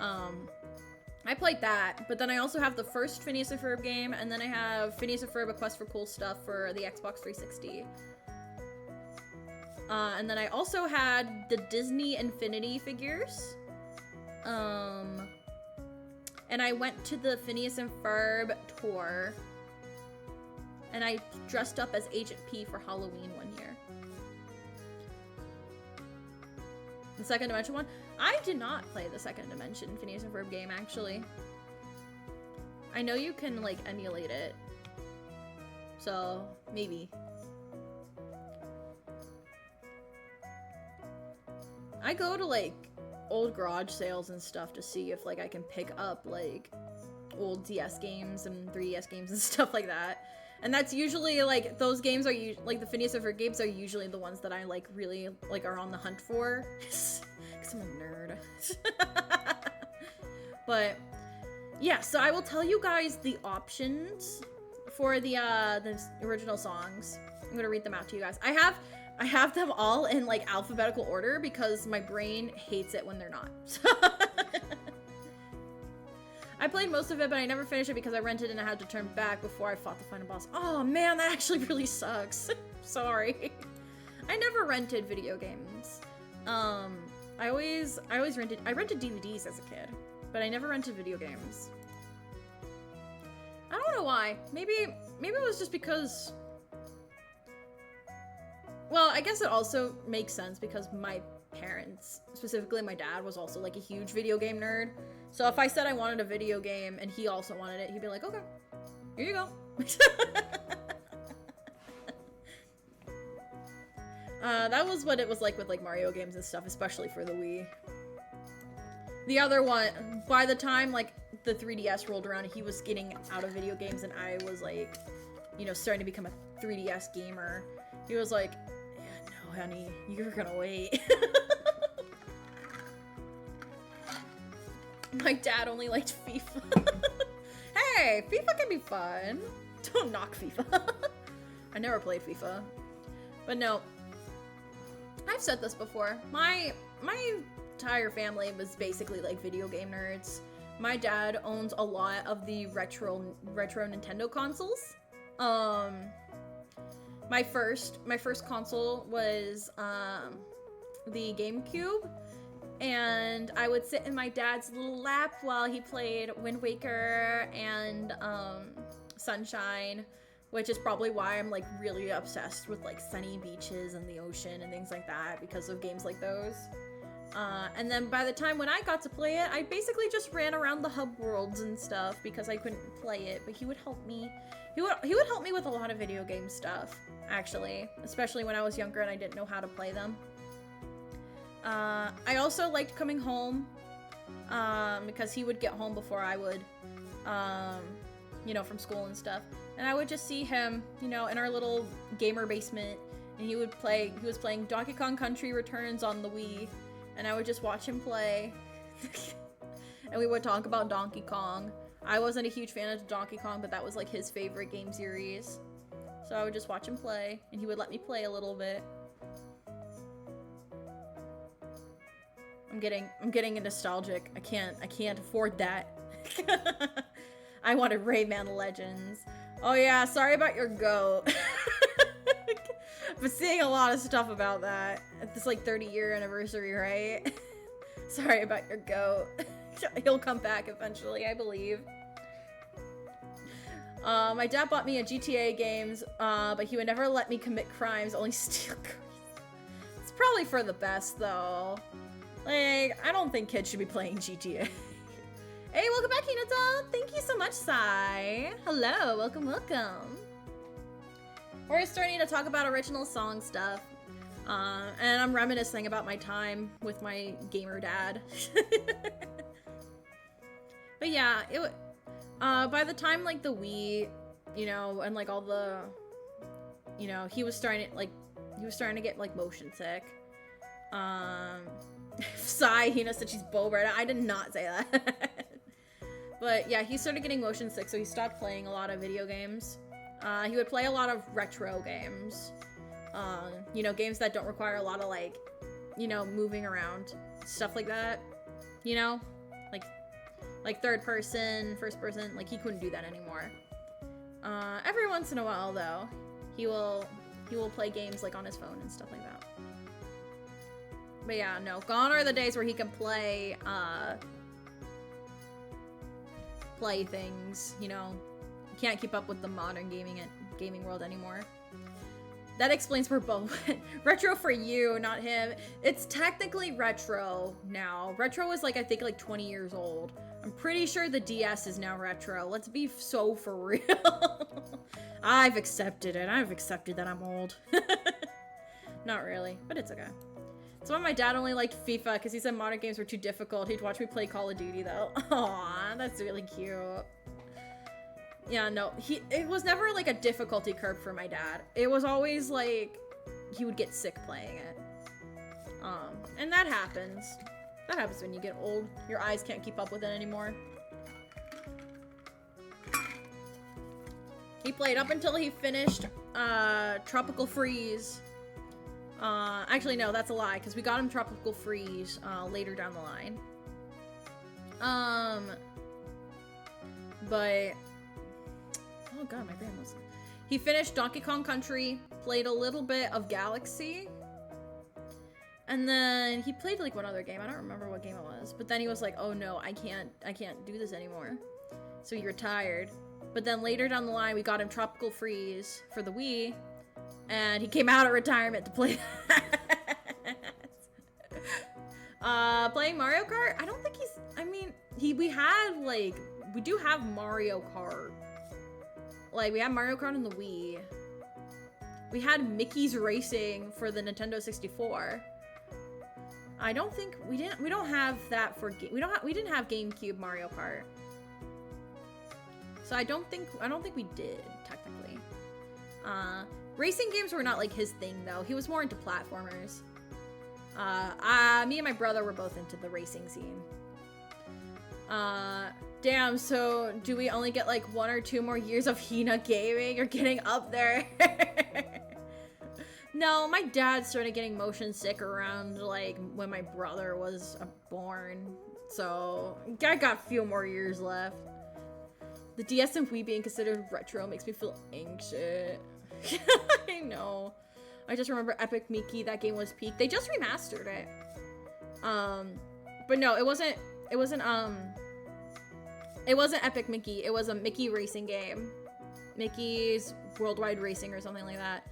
I played that, but then I also have the first Phineas and Ferb game, and then I have Phineas and Ferb: A Quest for Cool Stuff for the Xbox 360. And then I also had the Disney Infinity figures. And I went to the Phineas and Ferb tour, and I dressed up as Agent P for Halloween one year. The Second Dimension one? I did not play the Second Dimension Phineas and Ferb game, actually. I know you can, like, emulate it. So, maybe. I go to, like, old garage sales and stuff to see if, like, I can pick up, like, old DS games and 3DS games and stuff like that. And that's usually, like, those games are, like, the Phineas and Ferb games are usually the ones that I, like, really, like, are on the hunt for. Because I'm a nerd. But, yeah, so I will tell you guys the options for the original songs. I'm gonna read them out to you guys. I have them all in, like, alphabetical order because my brain hates it when they're not. I played most of it, but I never finished it because I rented and I had to turn back before I fought the final boss. Oh man, that actually really sucks. Sorry. I never rented video games. I rented DVDs as a kid, but I never rented video games. I don't know why. Maybe it was just because, well, I guess it also makes sense because my parents, specifically my dad, was also like a huge video game nerd. So if I said I wanted a video game and he also wanted it, he'd be like, okay, here you go. That was what it was like with like Mario games and stuff, especially for the Wii. The other one, by the time like the 3DS rolled around, he was getting out of video games and I was like, you know, starting to become a 3DS gamer. He was like, yeah, no, honey, you're gonna wait. My dad only liked FIFA. Hey, FIFA can be fun. Don't knock FIFA. I never played FIFA. But no, I've said this before. My entire family was basically like video game nerds. My dad owns a lot of the retro Nintendo consoles. My first console was the GameCube, and I would sit in my dad's little lap while he played Wind Waker and Sunshine, which is probably why I'm like really obsessed with like sunny beaches and the ocean and things like that, because of games like those. And then by the time when I got to play it, I basically just ran around the hub worlds and stuff because I couldn't play it, but he would help me. He would help me with a lot of video game stuff, actually, especially when I was younger and I didn't know how to play them. I also liked coming home, because he would get home before I would, you know, from school and stuff. And I would just see him, you know, in our little gamer basement, and he was playing Donkey Kong Country Returns on the Wii, and I would just watch him play. And we would talk about Donkey Kong. I wasn't a huge fan of Donkey Kong, but that was like his favorite game series. So I would just watch him play, and he would let me play a little bit. I'm getting nostalgic. I can't afford that. I wanted Rayman Legends. Oh yeah, sorry about your goat. I've been seeing a lot of stuff about that. It's like 30-year anniversary, right? Sorry about your goat. He'll come back eventually, I believe. My dad bought me a GTA games, but he would never let me commit crimes, only steal cars. It's probably for the best, though. Like, I don't think kids should be playing GTA. Hey, welcome back, Hinata! Thank you so much, Sai. Hello, welcome, welcome. We're starting to talk about original song stuff. And I'm reminiscing about my time with my gamer dad. But yeah, by the time like the Wii, you know, and like all the, you know, he was starting to get like motion sick. Sigh, Hina said she's Boba. I did not say that. But yeah, he started getting motion sick, so he stopped playing a lot of video games. He would play a lot of retro games. You know, games that don't require a lot of like, you know, moving around, stuff like that. You know, like third person, first person. Like he couldn't do that anymore. Every once in a while, though, he will play games like on his phone and stuff like that. But yeah, no, gone are the days where he can play things, you know. Can't keep up with the modern gaming world anymore. That explains where Bo went. Retro for you, not him. It's technically retro now. Retro is like, I think like 20 years old. I'm pretty sure the DS is now retro. Let's be so for real. I've accepted it. I've accepted that I'm old. Not really, but it's okay. That's why my dad only liked FIFA, because he said modern games were too difficult. He'd watch me play Call of Duty though. Aw, that's really cute. Yeah, no, it was never like a difficulty curve for my dad. It was always like he would get sick playing it. And that happens. That happens when you get old. Your eyes can't keep up with it anymore. He played up until he finished Tropical Freeze. Actually no, that's a lie, because we got him Tropical Freeze later down the line. But oh god, my brain was... He finished Donkey Kong Country, played a little bit of Galaxy, and then he played like one other game. I don't remember what game it was. But then he was like, oh no, I can't do this anymore. So he retired. But then later down the line, we got him Tropical Freeze for the Wii, and he came out of retirement to play that. Playing Mario Kart? I don't think he's, I mean, we had, like, we do have Mario Kart. Like, we have Mario Kart on the Wii. We had Mickey's Racing for the Nintendo 64. I don't think, we don't have that for, we didn't have GameCube Mario Kart. So I don't think we did, technically. Racing games were not, like, his thing, though. He was more into platformers. Me and my brother were both into the racing scene. Damn, so do we only get like 1 or 2 more years of Hina gaming? You're getting up there. No, my dad started getting motion sick around like when my brother was born. So I got a few more years left. The DS and Wii being considered retro makes me feel anxious. I know. I just remember Epic Mickey, that game was peak. They just remastered it. But no, it wasn't Epic Mickey. It was a Mickey racing game. Mickey's Worldwide Racing or something like that.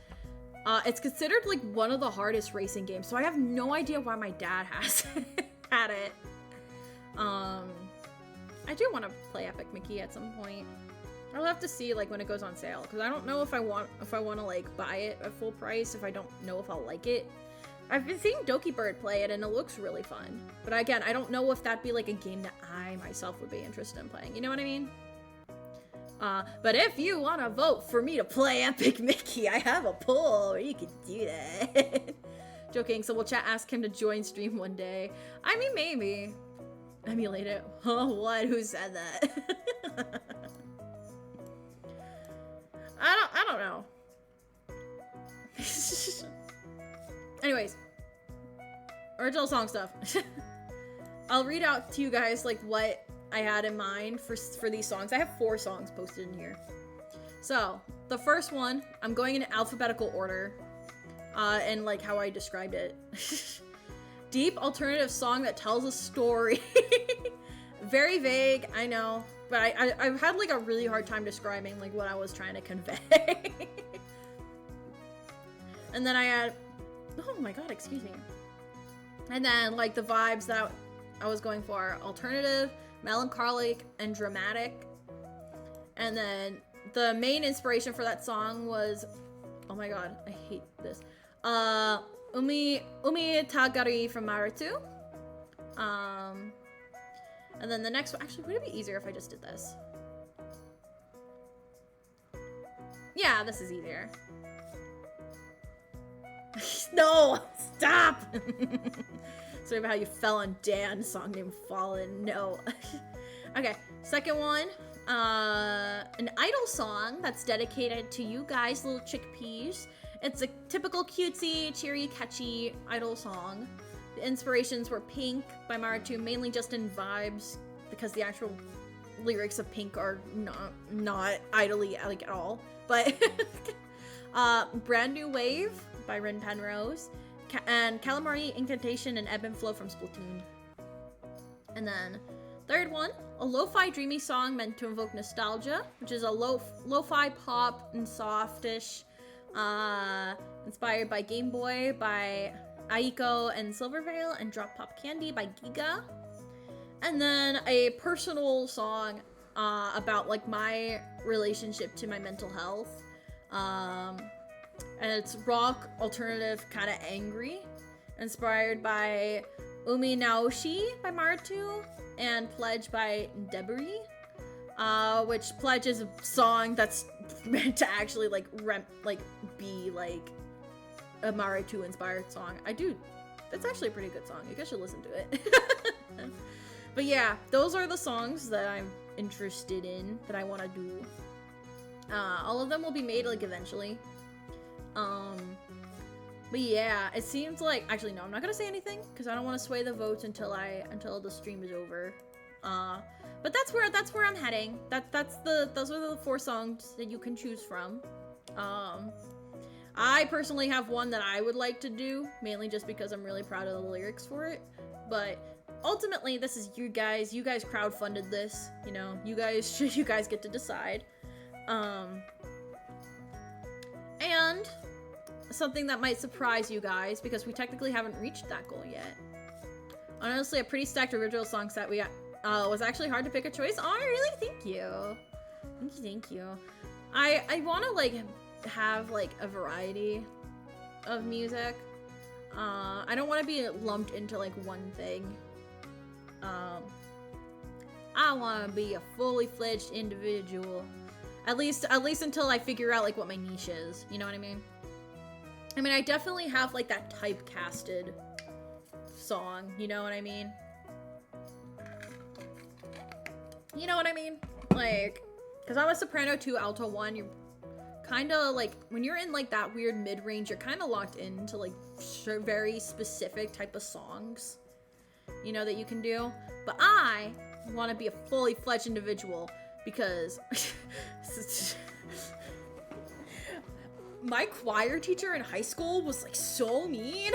It's considered like one of the hardest racing games, so I have no idea why my dad has had it. I do want to play Epic Mickey at some point. I'll have to see like when it goes on sale, because I don't know if I want to like buy it at full price if I don't know if I'll like it. I've been seeing Doki Bird play it and it looks really fun. But again, I don't know if that'd be like a game that I myself would be interested in playing. You know what I mean? But if you want to vote for me to play Epic Mickey, I have a poll where you can do that. Joking, so we'll chat ask him to join stream one day. I mean, maybe. Emulate it. Oh, what? Who said that? I don't know. Anyways, original song stuff. I'll read out to you guys like what I had in mind for these songs. I have 4 songs posted in here. So the first one, I'm going in alphabetical order, and like how I described it. Deep alternative song that tells a story. Very vague, I know, but I've had like a really hard time describing like what I was trying to convey. And then I had, oh my god, excuse me. And then like the vibes that I was going for, alternative, melancholic, and dramatic. And then the main inspiration for that song was, oh my god, I hate this. Umi Tagari from Marutu. And then the next one, actually, would it be easier if I just did this? Yeah, this is easier. No, stop! Sorry about how you fell on Dan's song named Fallen. No. Okay, second one, an idol song that's dedicated to you guys, little chickpeas. It's a typical cutesy, cheery, catchy idol song. The inspirations were Pink by Marutu, mainly just in vibes, because the actual lyrics of Pink are not idly like at all. But Brand New Wave by Rin Penrose, and Calamari Incantation and Ebb and Flow from Splatoon. And then third one, a lo-fi dreamy song meant to invoke nostalgia, which is a lo-fi pop and softish, inspired by Game Boy by Aiko and Silvervale, and Drop Pop Candy by Giga. And then a personal song about like my relationship to my mental health. And it's rock, alternative, kind of angry, inspired by Umi Naoshi by Marutu and Pledge by Debris, which Pledge is a song that's meant to actually like be like a Marutu inspired song. It's actually a pretty good song. You guys should listen to it. But yeah, those are the songs that I'm interested in, that I want to do. All of them will be made like eventually. But yeah, it seems like, actually no, I'm not gonna say anything because I don't want to sway the votes until the stream is over. But that's where I'm heading. Those are the 4 songs that you can choose from. I personally have one that I would like to do, mainly just because I'm really proud of the lyrics for it. But ultimately, this is you guys. You guys crowdfunded this. You know, you guys get to decide. And something that might surprise you guys, because we technically haven't reached that goal yet. Honestly, a pretty stacked original song set. We got was actually hard to pick a choice. Oh, really? Thank you. Thank you. I want to like have like a variety of music. I don't want to be lumped into like one thing. I want to be a fully fledged individual. At least until I figure out like what my niche is. You know what I mean? I mean, I definitely have like that typecasted song. You know what I mean? You know what I mean? Like, because I'm a soprano 2, alto 1. You're kind of like, when you're in like that weird mid-range, you're kind of locked into like very specific type of songs, you know, that you can do. But I want to be a fully fledged individual because my choir teacher in high school was like so mean.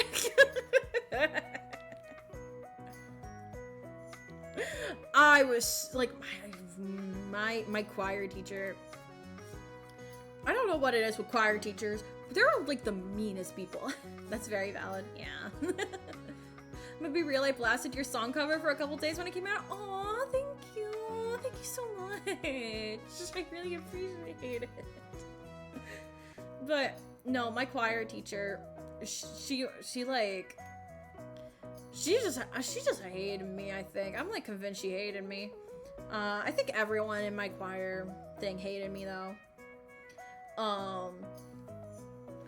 I was like, my choir teacher, I don't know what it is with choir teachers, but they're like the meanest people. That's very valid. Yeah. I'm gonna be real, I blasted your song cover for a couple days when it came out. Aw, thank you. Thank you so much. I really appreciate it. But no, my choir teacher, she just hated me, I think. I'm like convinced she hated me. I think everyone in my choir thing hated me though.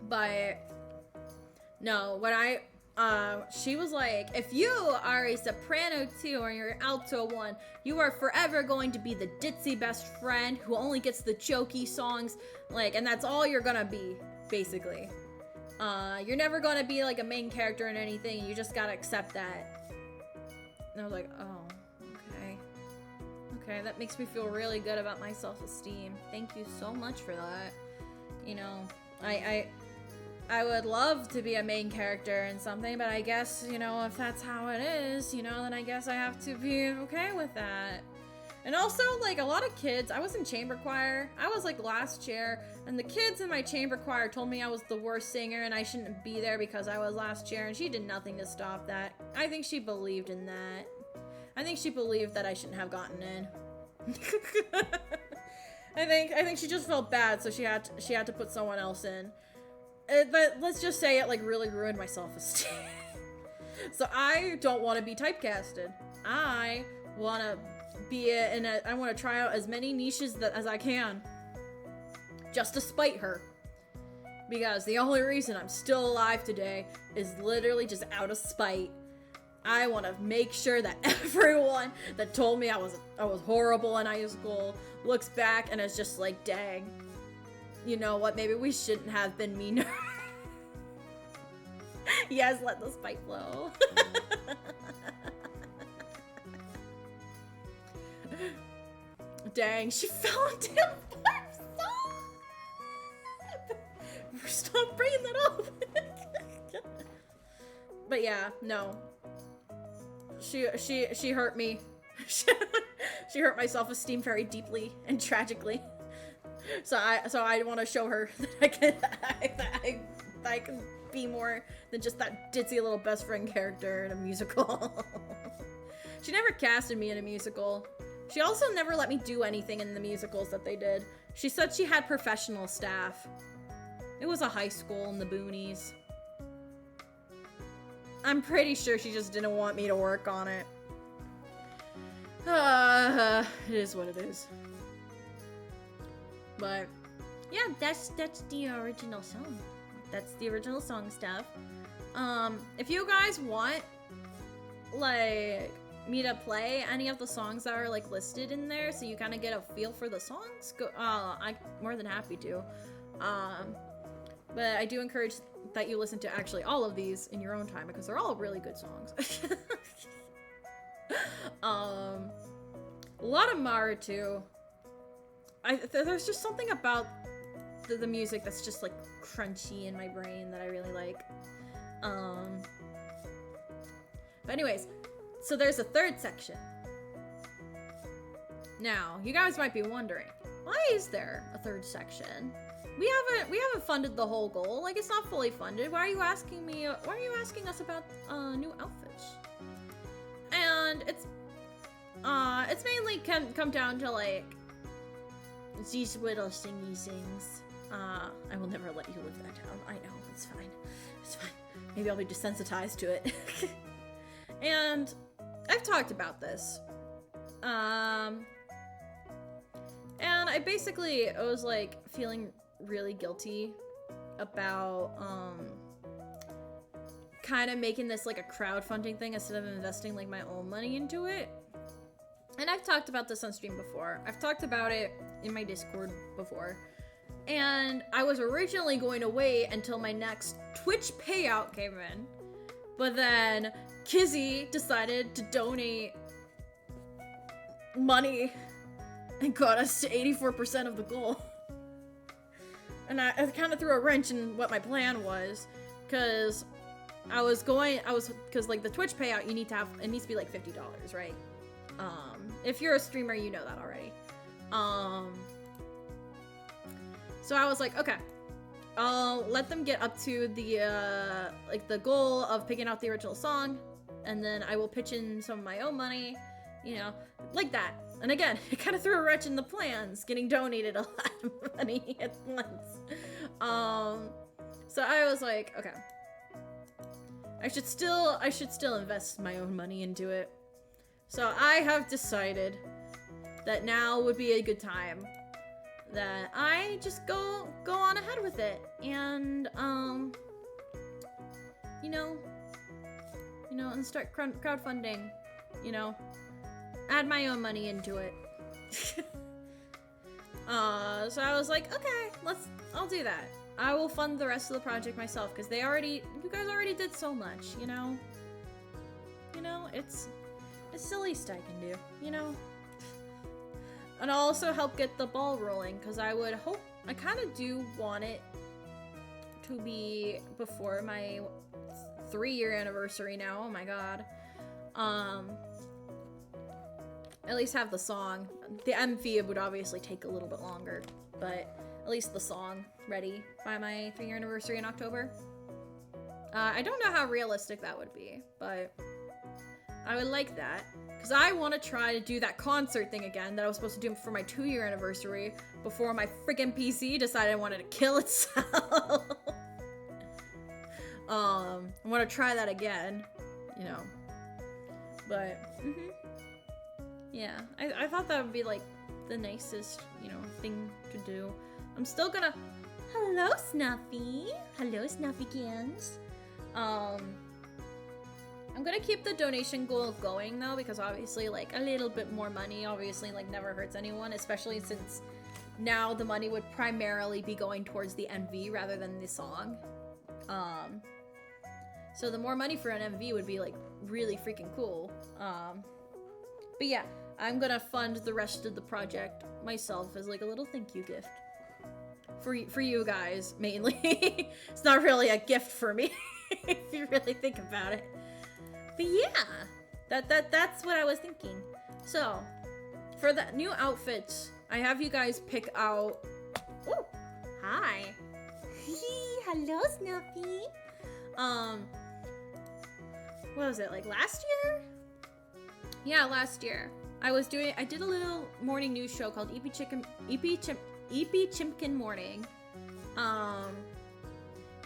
But no, when she was like, if you are a soprano 2 or you're an alto 1, you are forever going to be the ditzy best friend who only gets the jokey songs, like, and that's all you're gonna be, basically. You're never gonna be like a main character in anything, you just gotta accept that. And I was like, oh, okay. Okay, that makes me feel really good about my self-esteem. Thank you so much for that. You know, I would love to be a main character in something, but I guess, you know, if that's how it is, you know, then I guess I have to be okay with that. And also, like, a lot of kids, I was in chamber choir, I was, like, last chair, and the kids in my chamber choir told me I was the worst singer and I shouldn't be there because I was last chair, and she did nothing to stop that. I think she believed in that. I think she believed that I shouldn't have gotten in. I think she just felt bad, so she had to put someone else in. But let's just say it, like, really ruined my self-esteem. So I don't want to be typecasted. I want to be I want to try out as many niches as I can. Just to spite her. Because the only reason I'm still alive today is literally just out of spite. I want to make sure that everyone that told me I was horrible in high school looks back and is just like, dang, you know what, maybe we shouldn't have been meaner. Yes, let the spite flow. Dang, she fell into a stop bringing that up. But yeah, no. She hurt me. She hurt my self-esteem very deeply and tragically. So I want to show her that I can be more than just that ditzy little best friend character in a musical. She never casted me in a musical. She also never let me do anything in the musicals that they did. She said she had professional staff. It was a high school in the boonies. I'm pretty sure she just didn't want me to work on it. It is what it is. But yeah, that's the original song. That's the original song stuff. If you guys want like me to play any of the songs that are like listed in there, so you kind of get a feel for the songs, I'm more than happy to. But I do encourage that you listen to actually all of these in your own time because they're all really good songs. A lot of Mara too. There's just something about the music that's just like crunchy in my brain that I really like. But anyways, so there's a third section. Now, you guys might be wondering, why is there a third section? We haven't funded the whole goal. Like, it's not fully funded. Why are you asking us about new outfits? And it's mainly come down to like these little singy things. I will never let you live that down. I know, it's fine. It's fine. Maybe I'll be desensitized to it. And I've talked about this. And I was like feeling really guilty about kind of making this like a crowdfunding thing instead of investing like my own money into it. And I've talked about this on stream before. I've talked about it in my Discord before. And I was originally going to wait until my next Twitch payout came in. But then Kizzy decided to donate money and got us to 84% of the goal. And I kind of threw a wrench in what my plan was, because because like the Twitch payout, it needs to be like $50, right? If you're a streamer, you know that already. So I was like, okay, I'll let them get up to the like the goal of picking out the original song, and then I will pitch in some of my own money, you know, like that. And again, it kind of threw a wrench in the plans, getting donated a lot of money at once. So I was like, okay, I should still invest my own money into it. So I have decided that now would be a good time that I just go on ahead with it, and you know, and start crowdfunding, you know, add my own money into it. So I was like, okay, I'll do that. I will fund the rest of the project myself, because you guys already did so much, you know, it's the least I can do, you know. And I'll also help get the ball rolling, because I kind of do want it to be before my 3-year anniversary now. Oh my god. At least have the song. The MV would obviously take a little bit longer, but at least the song ready by my 3-year anniversary in October. I don't know how realistic that would be, but I would like that. Because I want to try to do that concert thing again that I was supposed to do for my 2-year anniversary before my freaking PC decided it wanted to kill itself. I want to try that again, you know. But, yeah, I thought that would be like the nicest, you know, thing to do. I'm still gonna... Hello, Snuffy. Hello, Snuffykins. I'm gonna keep the donation goal going though, because obviously like a little bit more money obviously like never hurts anyone, especially since now the money would primarily be going towards the MV rather than the song. So the more money for an MV would be like really freaking cool. But yeah, I'm gonna fund the rest of the project myself as like a little thank you gift for you guys mainly. It's not really a gift for me if you really think about it. But yeah, that's what I was thinking. So, for the new outfits, I have you guys pick out... Oh, hi. Hello, Snuffy. What was it, like last year? Yeah, last year. I did a little morning news show called Yippee Chimpkin Morning.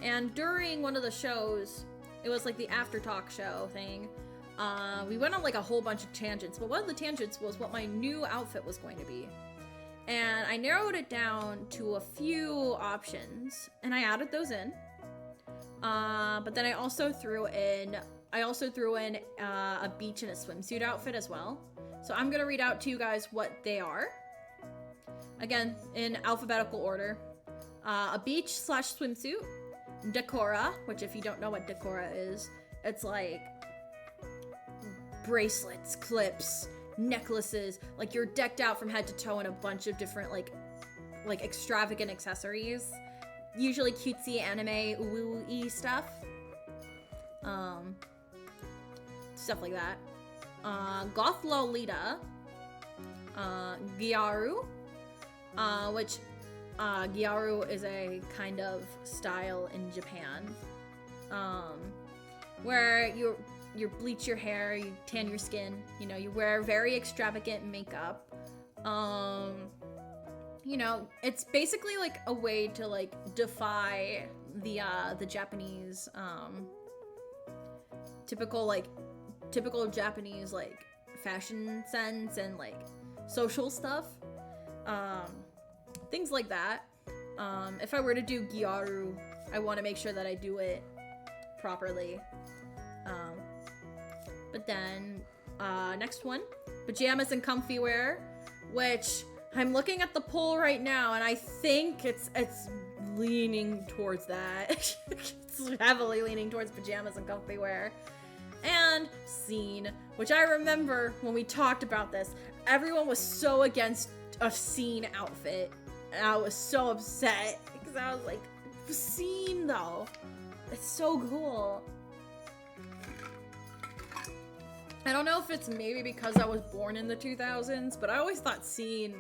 And during one of the shows, it was like the after talk show thing. We went on like a whole bunch of tangents, but one of the tangents was what my new outfit was going to be. And I narrowed it down to a few options, and I added those in. But then I also threw in a beach and a swimsuit outfit as well. So I'm gonna read out to you guys what they are. Again, in alphabetical order. A beach/swimsuit. Decora, which if you don't know what decora is, it's like bracelets, clips, necklaces, like you're decked out from head to toe in a bunch of different like extravagant accessories, usually cutesy anime woo-y stuff, stuff like that. Goth Lolita, Gyaru, which Gyaru is a kind of style in Japan, where you bleach your hair, you tan your skin, you know, you wear very extravagant makeup. You know, it's basically like a way to like defy the Japanese typical Japanese like fashion sense and like social stuff. Things like that. If I were to do gyaru, I want to make sure that I do it properly. But then next one, pajamas and comfy wear, which I'm looking at the poll right now, and I think it's leaning towards that. It's heavily leaning towards pajamas and comfy wear. And scene, which I remember when we talked about this, everyone was so against a scene outfit, and I was so upset because I was like, scene though, it's so cool. I don't know if it's maybe because I was born in the 2000s, but I always thought scene,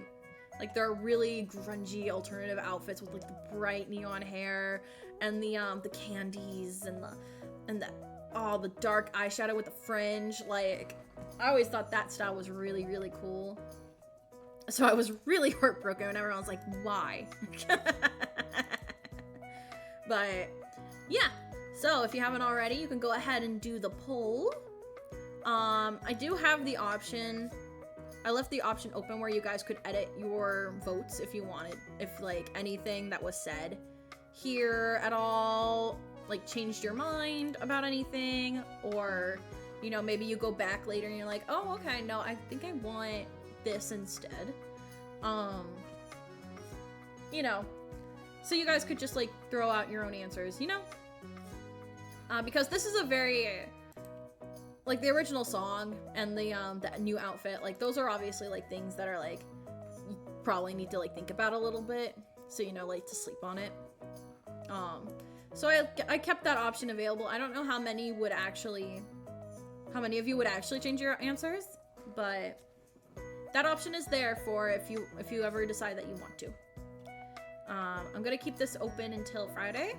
like, there are really grungy alternative outfits with like the bright neon hair and the candies and the dark eyeshadow with the fringe. Like, I always thought that style was really, really cool. So I was really heartbroken when everyone was like, why? But yeah, so if you haven't already, you can go ahead and do the poll. I do have the option. I left the option open where you guys could edit your votes if you wanted. If like anything that was said here at all, like changed your mind about anything, or, you know, maybe you go back later and you're like, oh, okay, no, I think I want this instead. You know, so you guys could just like throw out your own answers, you know? Because this is a very, like, the original song and the new outfit, like, those are obviously, like, things that are, like, you probably need to, like, think about a little bit, so, you know, like, to sleep on it. So I kept that option available. I don't know how many of you would actually change your answers, but that option is there for if you ever decide that you want to. I'm gonna keep this open until Friday.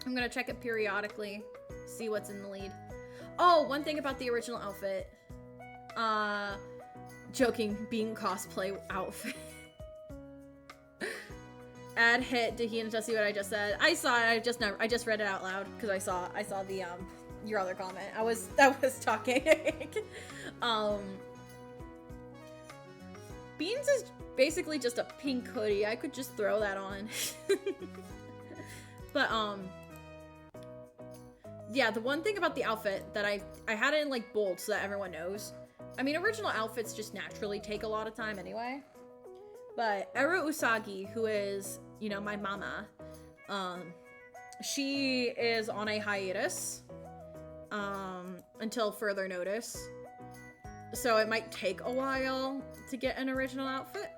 I'm gonna check it periodically, see what's in the lead. Oh, one thing about the original outfit. Joking, being cosplay outfit. Add hit to Hinata, see what I just said. I saw it, I just read it out loud because I saw the your other comment. I was talking. Beans is basically just a pink hoodie. I could just throw that on. But yeah, the one thing about the outfit that I had it in like bold so that everyone knows. I mean, original outfits just naturally take a lot of time anyway. But Eru Usagi, who is, you know, my mama, she is on a hiatus until further notice. So it might take a while to get an original outfit.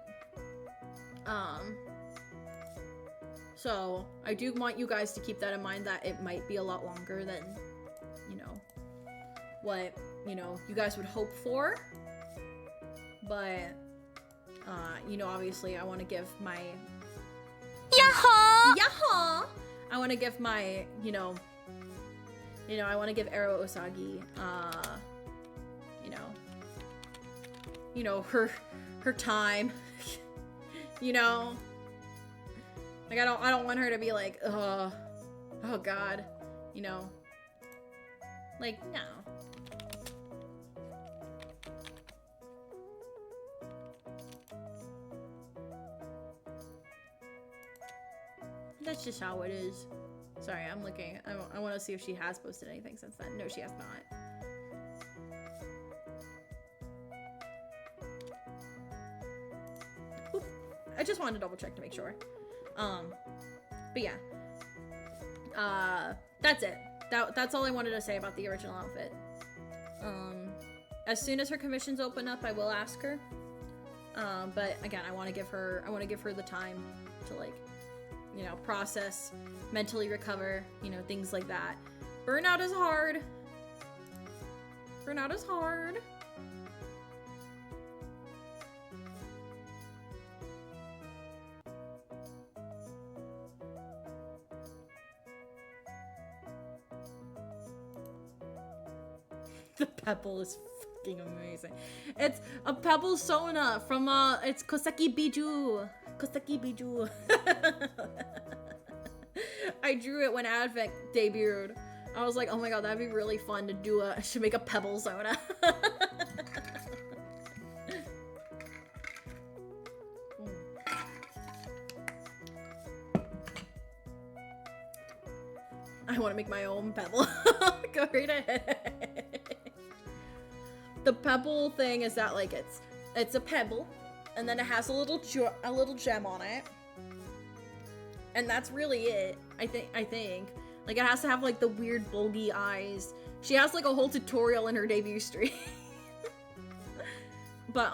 So I do want you guys to keep that in mind, that it might be a lot longer than, you know, what, you know, you guys would hope for. But, you know, obviously I want to give my... Yaha! Yaha! I want to give my, you know, I want to give Eru Usagi, you know, her time, you know? Like, I don't want her to be like, oh God, you know? Like, no. That's just how it is. Sorry, I'm looking. I want to see if she has posted anything since then. No, she has not. Oop. I just wanted to double check to make sure. But yeah. That's it. That's all I wanted to say about the original outfit. As soon as her commissions open up, I will ask her. But again, I want to give her the time to, like, you know, process, mentally recover, you know, things like that. Burnout is hard. Burnout is hard. The pebble is fucking amazing. It's a pebble Sona from it's Koseki Biju. Koseki Biju. I drew it when Advent debuted. I was like, oh my god, that'd be really fun to do I should make a pebble Sona. I want to make my own pebble. Go right ahead. The pebble thing is that like it's a pebble, and then it has a little gem on it, and that's really it. I think like it has to have like the weird bulgy eyes. She has like a whole tutorial in her debut stream. But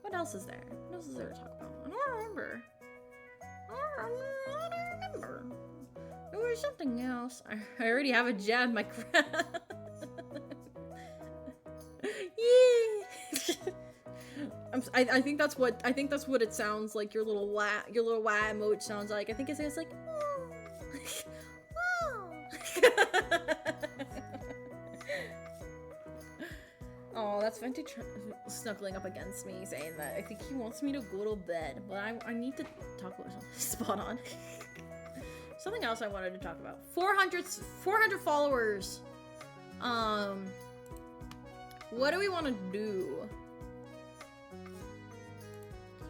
what else is there? What else is there to talk about? I don't remember. I don't remember. There was something else. I already have a jab, my crap. Yeah. I think that's what it sounds like. Your little wah emote sounds like. I think it says like. Oh, that's Venti snuggling up against me, saying that I think he wants me to go to bed, but I need to talk about something. Spot on. Something else I wanted to talk about. 400 followers. What do we want to do?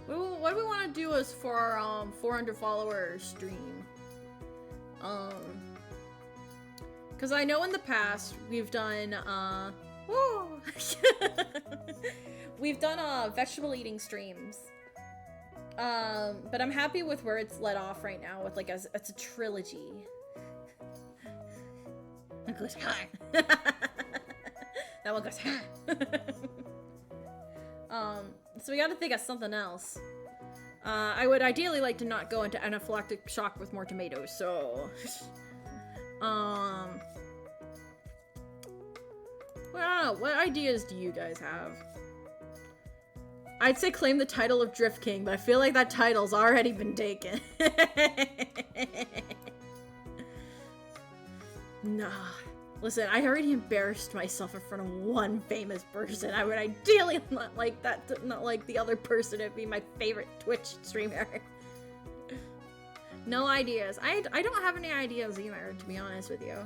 What do we want to do as for our 400 follower stream? Because I know in the past we've done woo! We've done vegetable eating streams. But I'm happy with where it's let off right now with like it's a trilogy. It goes hi. That one goes hi. So we gotta think of something else. I would ideally like to not go into anaphylactic shock with more tomatoes, so well, I don't know. What ideas do you guys have? I'd say claim the title of Drift King, but I feel like that title's already been taken. Nah. Listen, I already embarrassed myself in front of one famous person. I would ideally not like the other person to be my favorite Twitch streamer. No ideas. I don't have any ideas either, to be honest with you.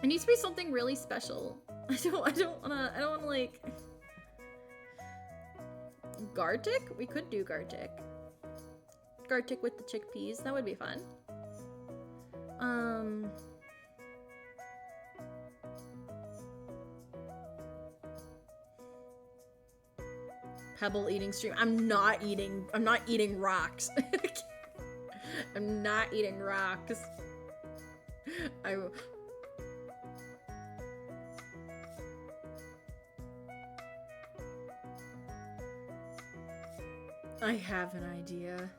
It needs to be something really special. I don't wanna like Gartic? We could do Gartic. Gartic with the chickpeas. That would be fun. Pebble eating stream. I'm not eating rocks. I'm not eating rocks. I have an idea.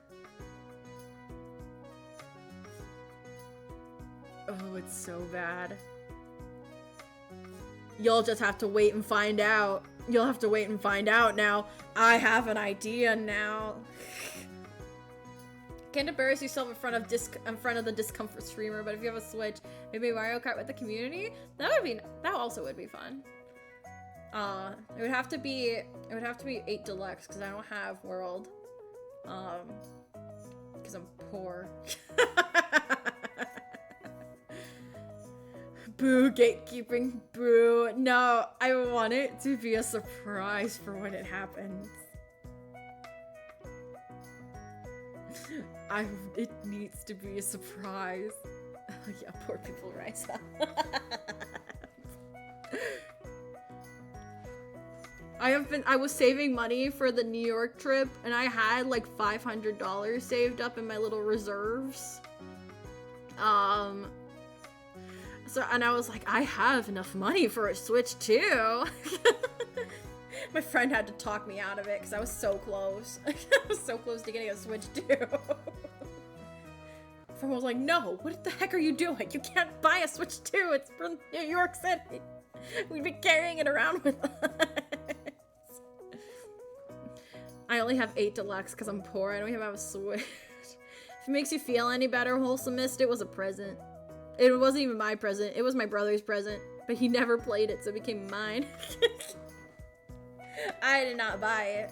Oh, it's so bad. You'll just have to wait and find out. You'll have to wait and find out now. I have an idea now. Can't embarrass yourself in front of the discomfort streamer, but if you have a Switch, maybe Mario Kart with the community, that also would be fun. It would have to be 8 Deluxe because I don't have World. Because I'm poor. Boo, gatekeeping, boo. No, I want it to be a surprise for when it happens. It needs to be a surprise. Yeah, poor people rise up. I was saving money for the New York trip, and I had like $500 saved up in my little reserves. So, and I was like, I have enough money for a Switch too. My friend had to talk me out of it because I was so close. I was so close to getting a Switch too. Friend was like, no, what the heck are you doing? You can't buy a Switch 2. It's from New York City. We've been carrying it around with us. I only have 8 Deluxe because I'm poor. I don't even have a Switch. If it makes you feel any better, Wholesome Mist, it was a present. It wasn't even my present. It was my brother's present. but he never played it, so it became mine. I did not buy it.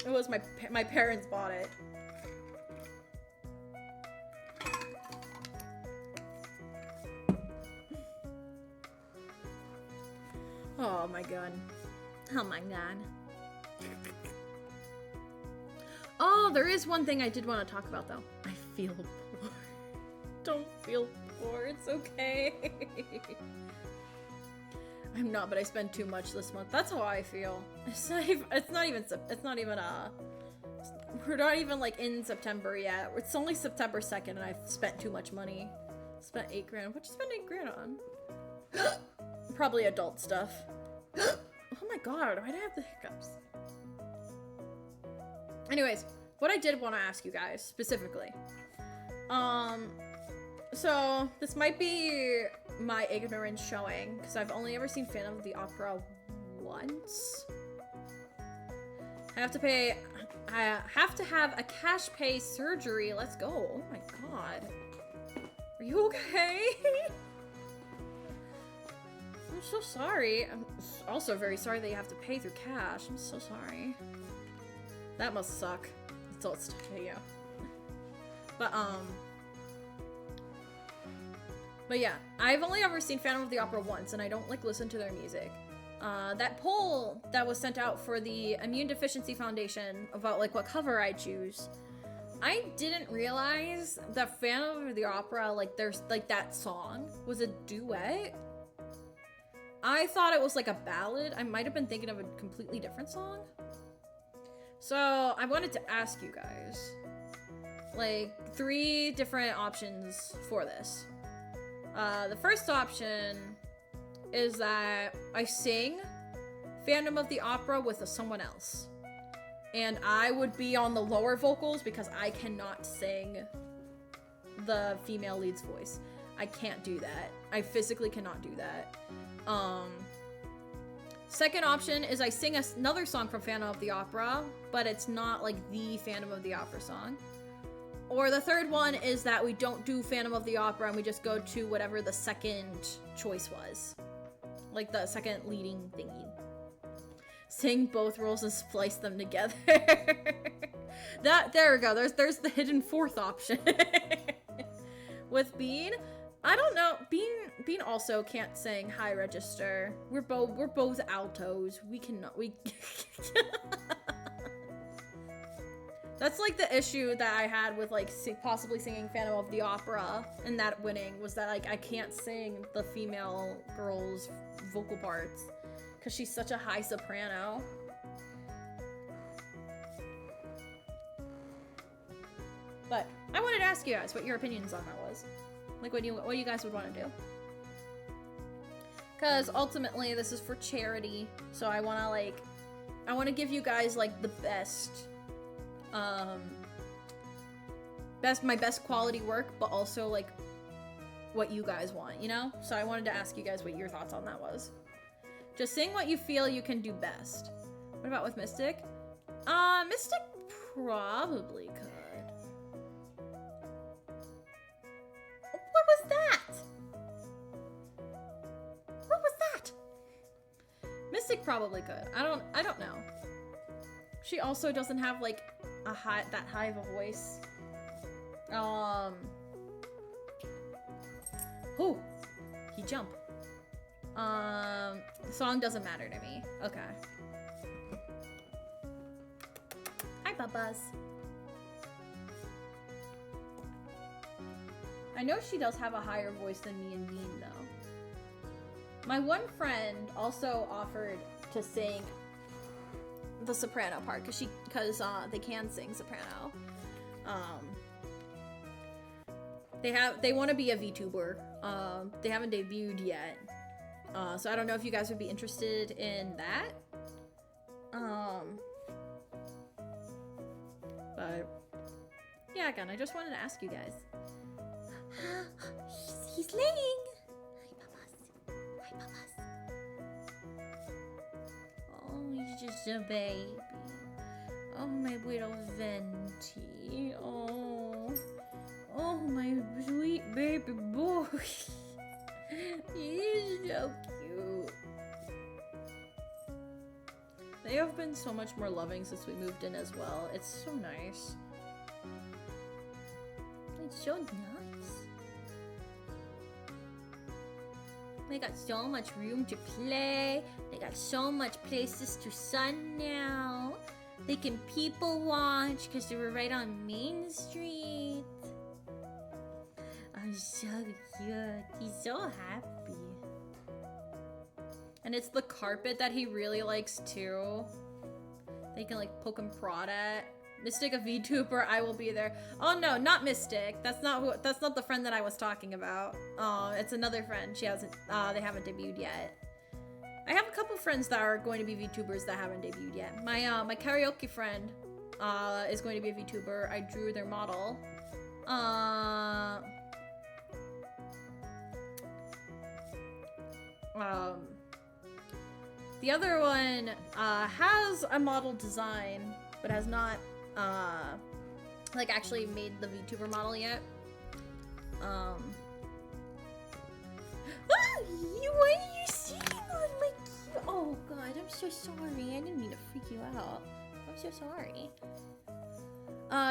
It was my parents bought it. Oh my god. Oh my god. Oh, there is one thing I did want to talk about though. I feel poor. Don't feel poor. It's okay. I'm not, but I spend too much this month. That's how I feel. We're not even like in September yet. It's only September 2nd and I've spent too much money. Spent 8 grand. What'd you spend 8 grand on? Probably adult stuff. Oh my god, why did I have the hiccups? Anyways, what I did want to ask you guys specifically. So this might be my ignorance showing because I've only ever seen Phantom of the Opera once. I have to have a cash pay surgery. Let's go. Oh my god. Are you okay? I'm so sorry. I'm also very sorry that you have to pay through cash. I'm so sorry. That must suck. That's all it's to you. But yeah, I've only ever seen Phantom of the Opera once, and I don't like listen to their music. That poll that was sent out for the Immune Deficiency Foundation about like what cover I choose, I didn't realize that Phantom of the Opera, like there's like that song was a duet. I thought it was like a ballad. I might have been thinking of a completely different song. So I wanted to ask you guys like 3 different options for this. The first option is that I sing Phantom of the Opera with someone else. And I would be on the lower vocals because I cannot sing the female lead's voice. I can't do that. I physically cannot do that. Second option is I sing another song from Phantom of the Opera, but it's not like the Phantom of the Opera song. Or the third one is that we don't do Phantom of the Opera and we just go to whatever the second choice was. Like the second leading thingy. Sing both roles and splice them together. There we go. There's the hidden fourth option. With Bean, I don't know. Bean also can't sing high register. We're both altos. We cannot. That's like the issue that I had with like possibly singing Phantom of the Opera and that winning was that like I can't sing the female girl's vocal parts because she's such a high soprano. But I wanted to ask you guys what your opinions on that was. Like what you guys would want to do. Because ultimately this is for charity, so I want to give you guys like the my best quality work, but also like what you guys want, you know? So I wanted to ask you guys what your thoughts on that was. Just sing what you feel you can do best. What about with Mystic? Mystic probably could. What was that? What was that? Mystic probably could. I don't know. She also doesn't have like that high of a voice. Oh, he jumped. The song doesn't matter to me. Okay. Hi, Bubba's. I know she does have a higher voice than me and Bean, though. My one friend also offered to sing the soprano part because they can sing soprano. They want to be a VTuber. They haven't debuted yet. So I don't know if you guys would be interested in that. But yeah, again, I just wanted to ask you guys. He's laying. Hi, Papas. Oh, he's just a baby. Oh, my little Venti. Oh. Oh, my sweet baby boy. He's so cute. They have been so much more loving since we moved in as well. It's so nice. It's so nice. They got so much room to play. They got so much places to sun now. They can people watch because they were right on Main Street. I'm so cute. He's so happy. And it's the carpet that he really likes too. They can like poke and prod at. Mystic, a VTuber, I will be there. Oh no, not Mystic. That's not the friend that I was talking about. Oh, it's another friend. She hasn't. They haven't debuted yet. I have a couple friends that are going to be VTubers that haven't debuted yet. My karaoke friend is going to be a VTuber. I drew their model. The other one has a model design, but has not like actually made the VTuber model yet. What are you seeing on my cute? Oh god, I'm so sorry. I didn't mean to freak you out. I'm so sorry.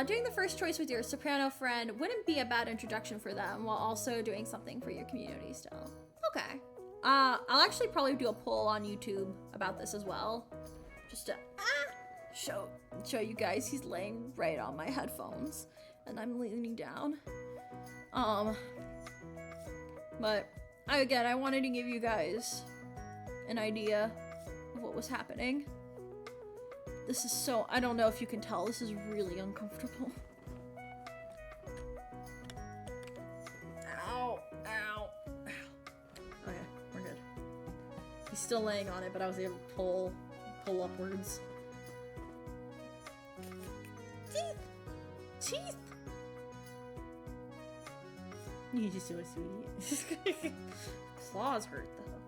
Doing the first choice with your soprano friend wouldn't be a bad introduction for them while also doing something for your community still. Okay. I'll actually probably do a poll on YouTube about this as well. Just to show you guys he's laying right on my headphones and I'm leaning down. But I wanted to give you guys an idea of what was happening. This is so, I don't know if you can tell, this is really uncomfortable. Ow, ow, ow. Okay, we're good. He's still laying on it, but I was able to pull upwards. Teeth! You're just so sweet. Claws hurt though.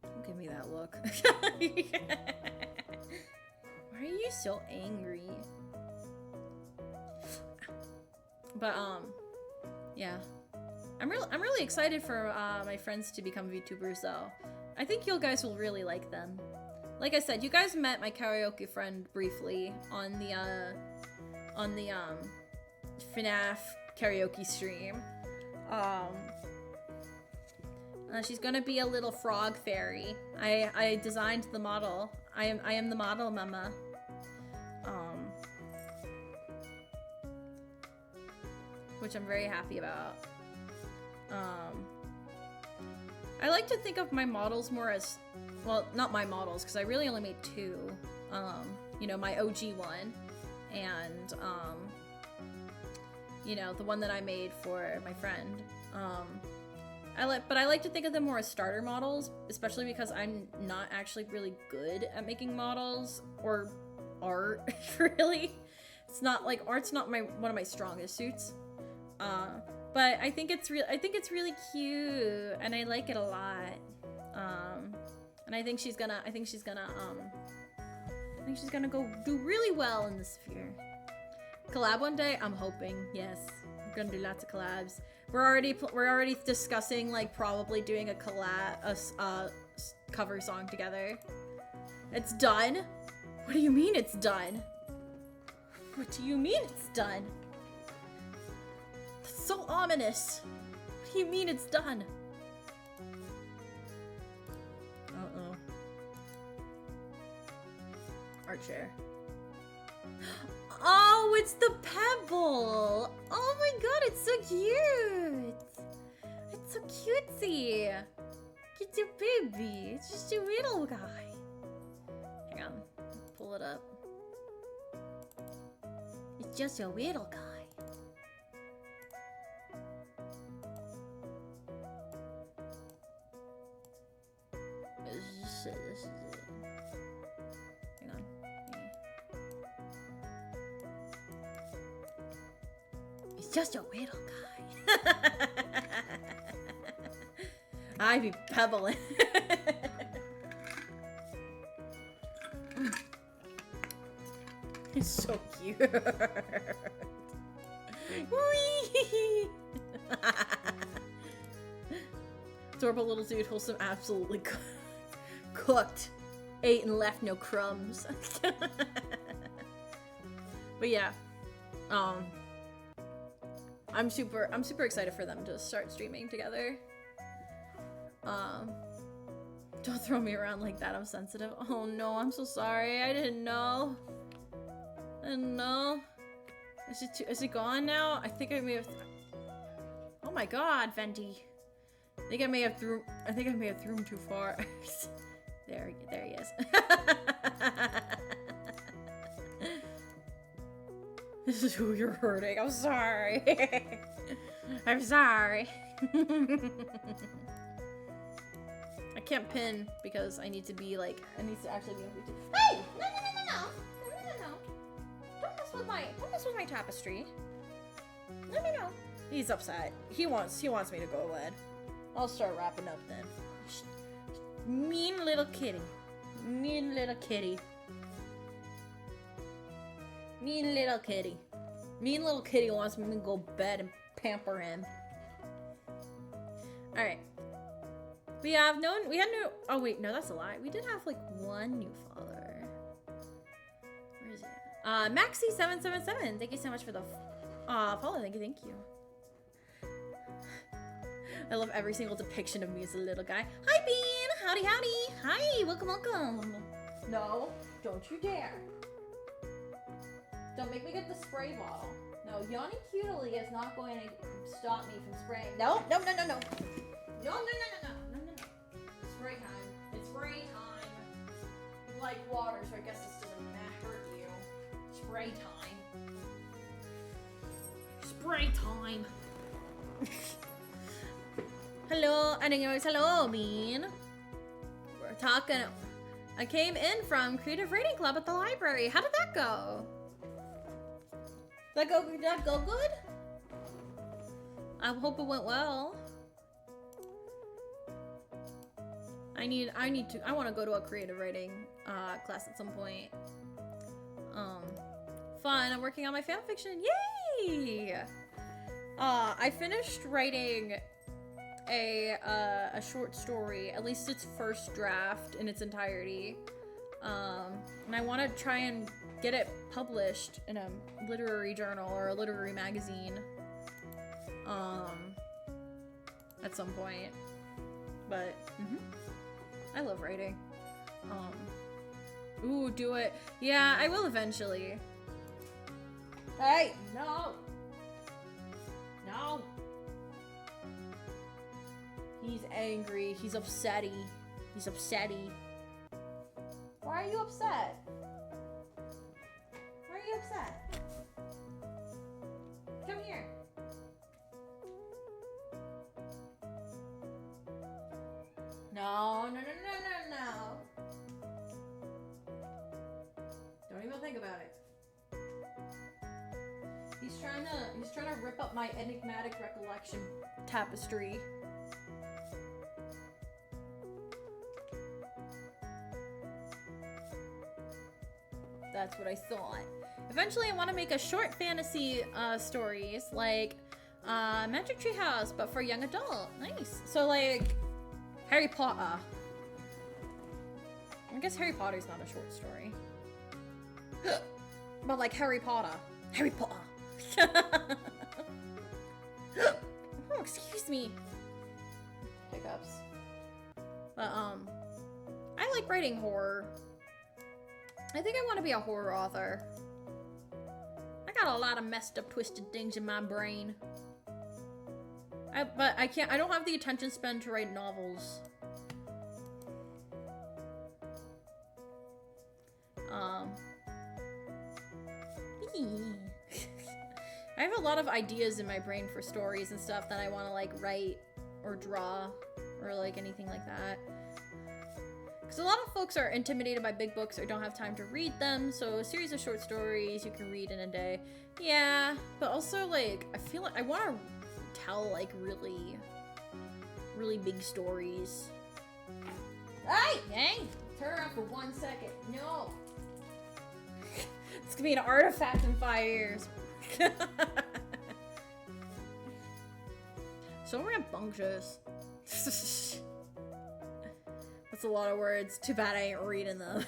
Don't give me that look. Why are you so angry? But yeah. I'm really excited for my friends to become VTubers though. I think you guys will really like them. Like I said, you guys met my karaoke friend briefly on the FNAF karaoke stream. She's gonna be a little frog fairy. I designed the model. I am the model, mama. Which I'm very happy about. I like to think of my models more as, well, not my models, because I really only made two. You know, my OG one, and, you know, the one that I made for my friend. But I like to think of them more as starter models, especially because I'm not actually really good at making models, or art, really. It's not, like, art's not one of my strongest suits. But I think it's really cute, and I like it a lot. And I think she's gonna go do really well in the sphere. Collab one day? I'm hoping. Yes, we're gonna do lots of collabs. We're already discussing like probably doing a cover song together. It's done. What do you mean it's done? What do you mean it's done? That's so ominous. What do you mean it's done? Uh-oh. Art chair. Oh, it's the pebble! Oh my god, it's so cute! It's so cutesy! It's a baby. It's just a little guy. Hang on. Pull it up. It's just a little guy. This is it. Hang on. It's just a little guy. I be pebbling. It's so cute. Whee! Adorable little dude, wholesome, absolutely cooked. Ate and left no crumbs. But yeah, I'm super excited for them to start streaming together. Don't throw me around like that, I'm sensitive. Oh no, I'm so sorry, I didn't know. I didn't know. Is it gone now? I think I may have, oh my god, Venti. I think I may have threw him too far. there he is. This is who you're hurting. I'm sorry. I'm sorry. I can't pin because I need to be like, I need to actually be on YouTube. Hey! No. Don't mess with my tapestry. No. He's upset. He wants me to go ahead. I'll start wrapping up then. Mean little kitty. Mean little kitty. Mean little kitty. Mean little kitty wants me to go to bed and pamper him. Alright. Oh wait, no, that's a lie. We did have like one new follower. Where is he at? Maxi777. Thank you so much for the follow. Thank you. I love every single depiction of me as a little guy. Hi, Bean! Howdy. Hi, welcome. No, don't you dare. Don't make me get the spray bottle. No, yawning cutely is not going to stop me from spraying. No. No. Spray time. It's spray time. You like water, so I guess this doesn't hurt you. Spray time. Spray time. Hello, anyways, hello, Bean. We're talking. I came in from Creative Reading Club at the library. How did that go? Did that go good? I hope it went well. I want to go to a creative writing class at some point. Fun. I'm working on my fan fiction. Yay! I finished writing a short story, at least its first draft in its entirety. And I want to try and get it published in a literary journal or a literary magazine at some point. But I love writing. Ooh, do it. Yeah, I will eventually. Hey, no. He's angry. He's upsetty. Why are you upset? Come here. No. Don't even think about it. He's trying to rip up my enigmatic recollection tapestry. That's what I thought. Eventually I want to make a short fantasy stories like Magic Tree House, but for young adult. Nice. So like Harry Potter. I guess Harry Potter's not a short story. But like Harry Potter. Oh, excuse me. Hiccups. But I like writing horror. I think I want to be a horror author. I got a lot of messed up, twisted things in my brain. But I don't have the attention span to write novels. I have a lot of ideas in my brain for stories and stuff that I want to like write or draw or like anything like that. Because a lot of folks are intimidated by big books or don't have time to read them, so a series of short stories you can read in a day. Yeah, but also like I feel like I want to tell like really big stories. Hey, turn around for 1 second. No. It's gonna be an artifact in 5 years. So rambunctious. That's a lot of words. Too bad I ain't reading them.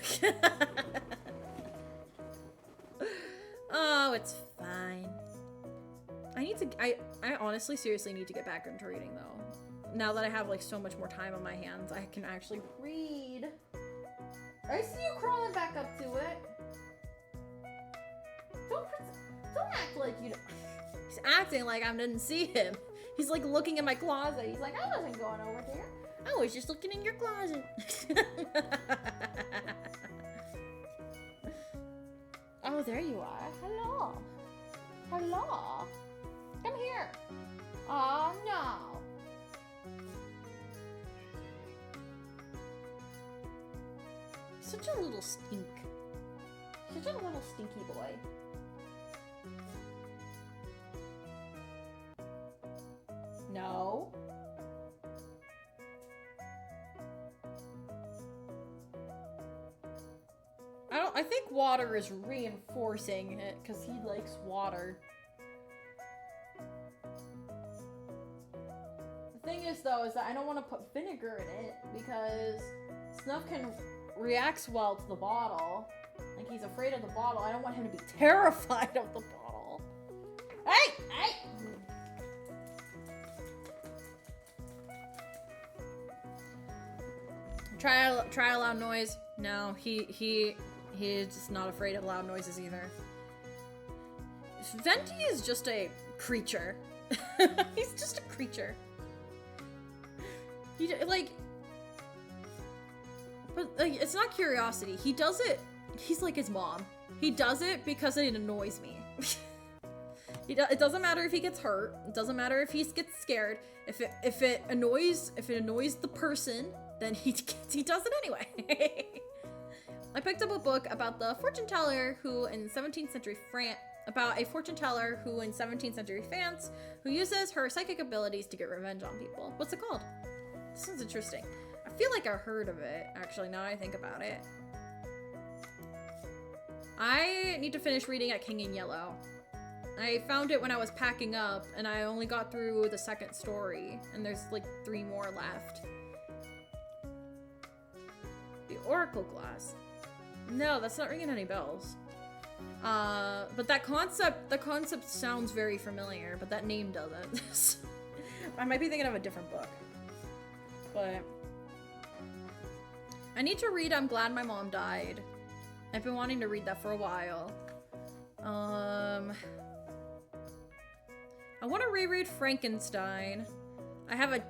Oh, it's fine. I honestly seriously need to get back into reading though. Now that I have like so much more time on my hands, I can actually read. I see you crawling back up to it. Don't act like you don't. He's acting like I didn't see him. He's like looking in my closet. He's like, I wasn't going over there. I was just looking in your closet. Oh, there you are. Hello. Hello. Come here. Oh, no. Such a little stink. Such a little stinky boy. No. I think water is reinforcing it because he likes water. The thing is though is that I don't want to put vinegar in it because Snuff reacts well to the bottle. Like he's afraid of the bottle. I don't want him to be terrified of the bottle. Hey! Hey! Try a loud noise. No, he's just not afraid of loud noises either. Venti is just a creature. He's just a creature. But it's not curiosity. He does it. He's like his mom. He does it because it annoys me. It doesn't matter if he gets hurt. It doesn't matter if he gets scared. If it annoys the person, then he does it anyway. I picked up a book about the fortune teller who in 17th century France who uses her psychic abilities to get revenge on people. What's it called? This sounds interesting. I feel like I heard of it, actually, now that I think about it. I need to finish reading At King in Yellow. I found it when I was packing up, and I only got through the second story, and there's like 3 more left. The Oracle Glass. No, that's not ringing any bells. But the concept sounds very familiar, but that name doesn't. I might be thinking of a different book. But I need to read I'm Glad My Mom Died. I've been wanting to read that for a while. I want to reread Frankenstein. I have a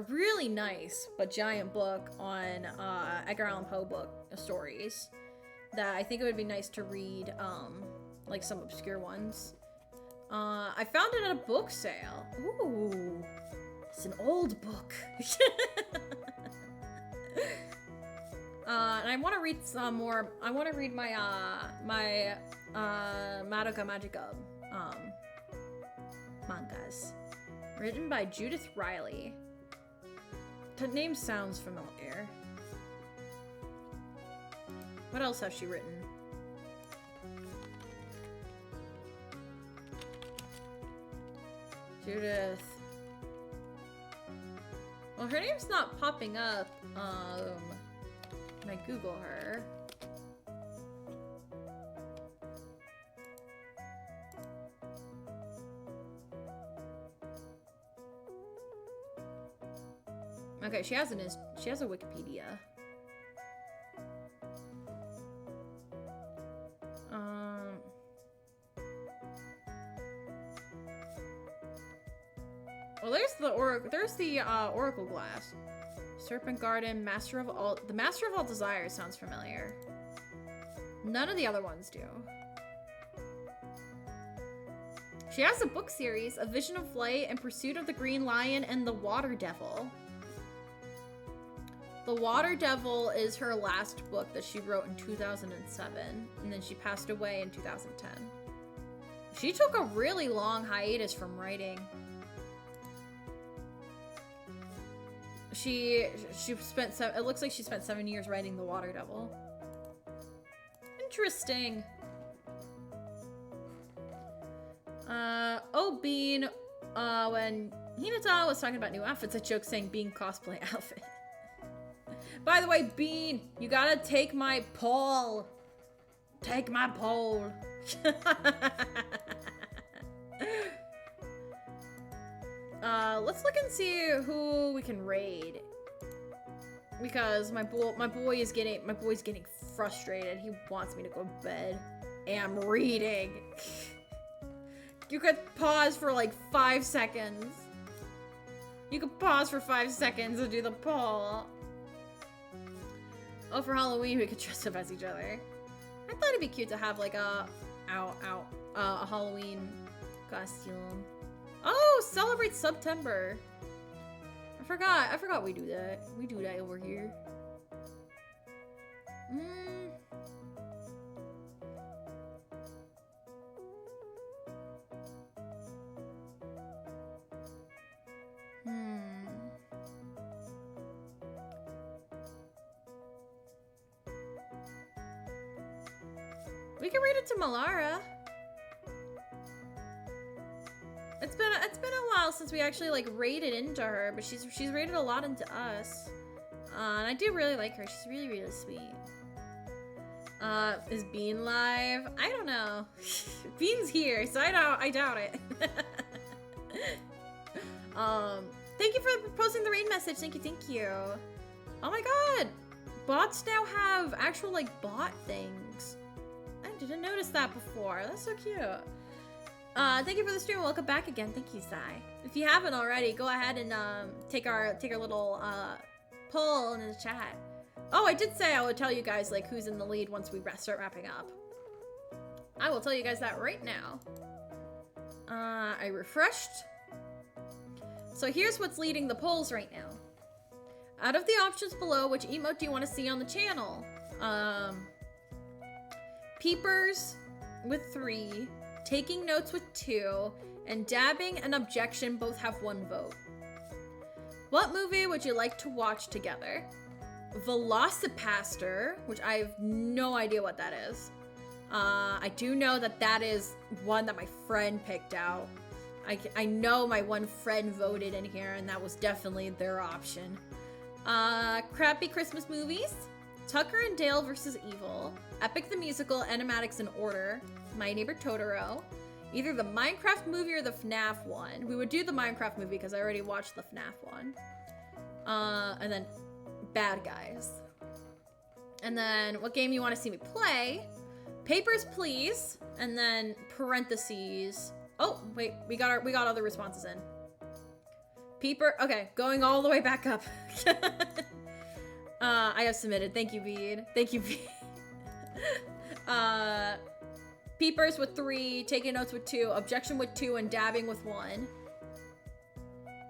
really nice but giant book on Edgar Allan Poe stories that I think it would be nice to read, like some obscure ones. I found it at a book sale. Ooh, it's an old book. And I want to read some more. I want to read my Madoka Magica mangas, written by Judith Riley. The name sounds familiar. What else has she written? Judith. Well, her name's not popping up. When I Google her. Okay, she has a Wikipedia. Well, there's the Oracle Glass. Serpent Garden, the Master of All Desires sounds familiar. None of the other ones do. She has a book series, A Vision of Light, In Pursuit of the Green Lion, and The Water Devil. The Water Devil is her last book that she wrote in 2007, and then she passed away in 2010. She took a really long hiatus from writing. It looks like she spent 7 years writing The Water Devil. Interesting. Oh, Bean, when Hinata was talking about new outfits, a joke saying Bean cosplay outfit. By the way, Bean, you gotta take my poll. Take my poll. Let's look and see who we can raid. Because my boy's getting frustrated. He wants me to go to bed. And I'm reading. You could pause for like 5 seconds. You could pause for 5 seconds and do the poll. Oh, for Halloween we could dress up as each other. I thought it'd be cute to have like a Halloween costume. Oh, celebrate September. I forgot we do that. We do that over here. We can read it to Malara. It's been a while since we actually like raided into her, but she's raided a lot into us. And I do really like her. She's really, really sweet. Is Bean live? I don't know. Bean's here, so I doubt it. Thank you for posting the raid message. Thank you. Oh my god! Bots now have actual like bot things. I didn't notice that before. That's so cute. Thank you for the stream. Welcome back again. Thank you, Sai. If you haven't already, go ahead and take our little poll in the chat. Oh, I did say I would tell you guys like who's in the lead once we start wrapping up. I will tell you guys that right now. I refreshed. So here's what's leading the polls right now. Out of the options below, which emote do you want to see on the channel? Peepers with 3, taking notes with 2, and dabbing and objection both have 1 vote. What movie would you like to watch together? Velocipaster, which I have no idea what that is. I do know that that is one that my friend picked out. I know my one friend voted in here, and that was definitely their option. Crappy Christmas movies, Tucker and Dale vs. Evil, Epic the Musical, Animatics in Order, My Neighbor Totoro, either the Minecraft movie or the FNAF one. We would do the Minecraft movie because I already watched the FNAF one. And then Bad Guys. And then what game you want to see me play? Papers, Please, and then parentheses. Oh, wait, we got other responses in. Peeper, okay, going all the way back up. I have submitted. Thank you, Bead. Thank you, Bead. Peepers with 3, taking notes with 2, objection with 2, and dabbing with 1.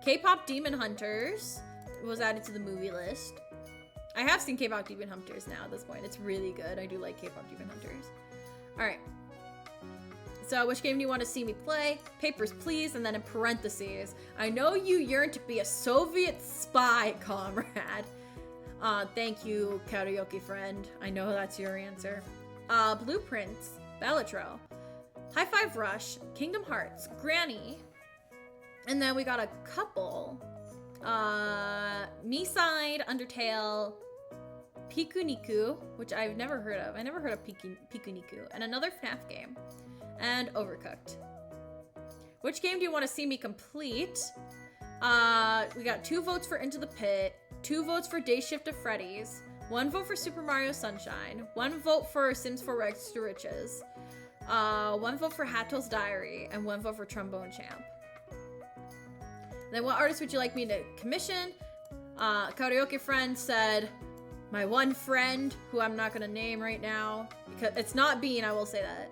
K-pop Demon Hunters was added to the movie list. I have seen K-pop Demon Hunters now at this point. It's really good. I do like K-pop Demon Hunters. All right. So which game do you want to see me play? Papers, Please, and then in parentheses, I know you yearn to be a Soviet spy, comrade. Thank you, karaoke friend. I know that's your answer. Blueprints, Bellatro, High Five Rush, Kingdom Hearts, Granny, and then we got a couple. Me-Side, Undertale, Pikuniku, which I've never heard of. I never heard of Pikuniku, and another FNAF game, and Overcooked. Which game do you want to see me complete? We got 2 votes for Into the Pit, 2 votes for Day Shift of Freddy's, 1 vote for Super Mario Sunshine, 1 vote for Sims 4 Rags to Riches, 1 vote for Hato's Diary, and 1 vote for Trombone Champ. Then what artist would you like me to commission? Karaoke friend said, my one friend, who I'm not gonna name right now, because it's not Bean, I will say that.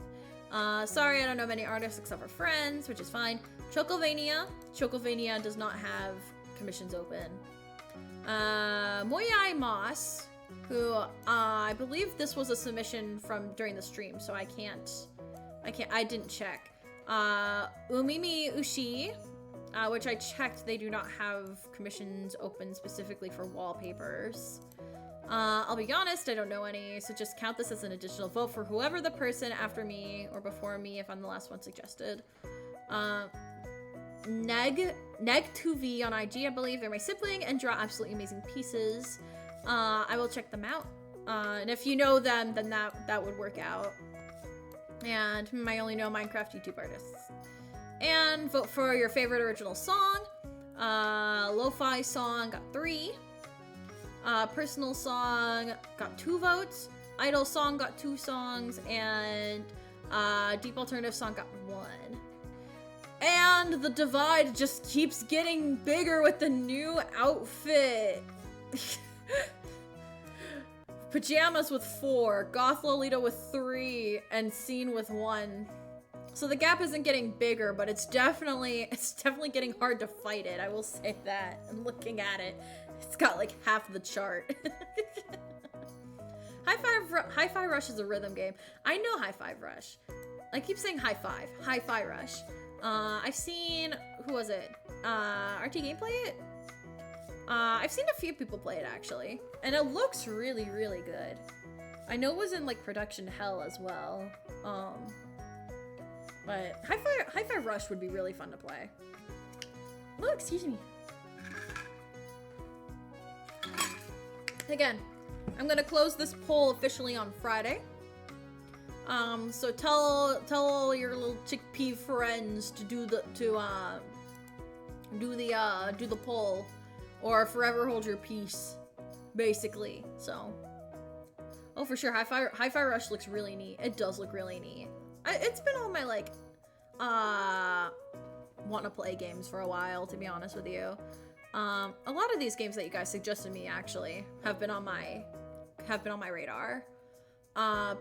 Sorry, I don't know many artists except for friends, which is fine. Chocovania. Chocovania does not have commissions open. Moyai Moss, who I believe this was a submission from during the stream, so I didn't check. Umimi Ushi, which I checked, they do not have commissions open specifically for wallpapers. I'll be honest, I don't know any, so just count this as an additional vote for whoever the person after me or before me if I'm the last one suggested. Neg2V on IG, I believe. They're my sibling and draw absolutely amazing pieces. I will check them out. And if you know them, then that would work out. And I only know Minecraft YouTube artists. And vote for your favorite original song. Lo-fi song got 3. Personal song got 2 votes. Idol song got 2 songs. And deep alternative song got 1. And the divide just keeps getting bigger with the new outfit. Pajamas with 4, Goth Lolita with 3, and Scene with 1. So the gap isn't getting bigger, but it's definitely getting hard to fight it. I will say that. I'm looking at it. It's got like half the chart. Hi-Fi Rush is a rhythm game. I know Hi-Fi Rush. I keep saying Hi-Fi. Hi-Fi Rush. I've seen, who was it? RT Gameplay it? I've seen a few people play it actually, and it looks really, really good. I know it was in like production hell as well. But Hi-Fi Rush would be really fun to play. Oh, excuse me. Again, I'm gonna close this poll officially on Friday. So tell all your little chickpea friends to do the poll, or forever hold your peace, basically. So, oh for sure, Hi-Fi Rush looks really neat. It does look really neat. It's been on my like want to play games for a while, to be honest with you. A lot of these games that you guys suggested me actually have been on my radar.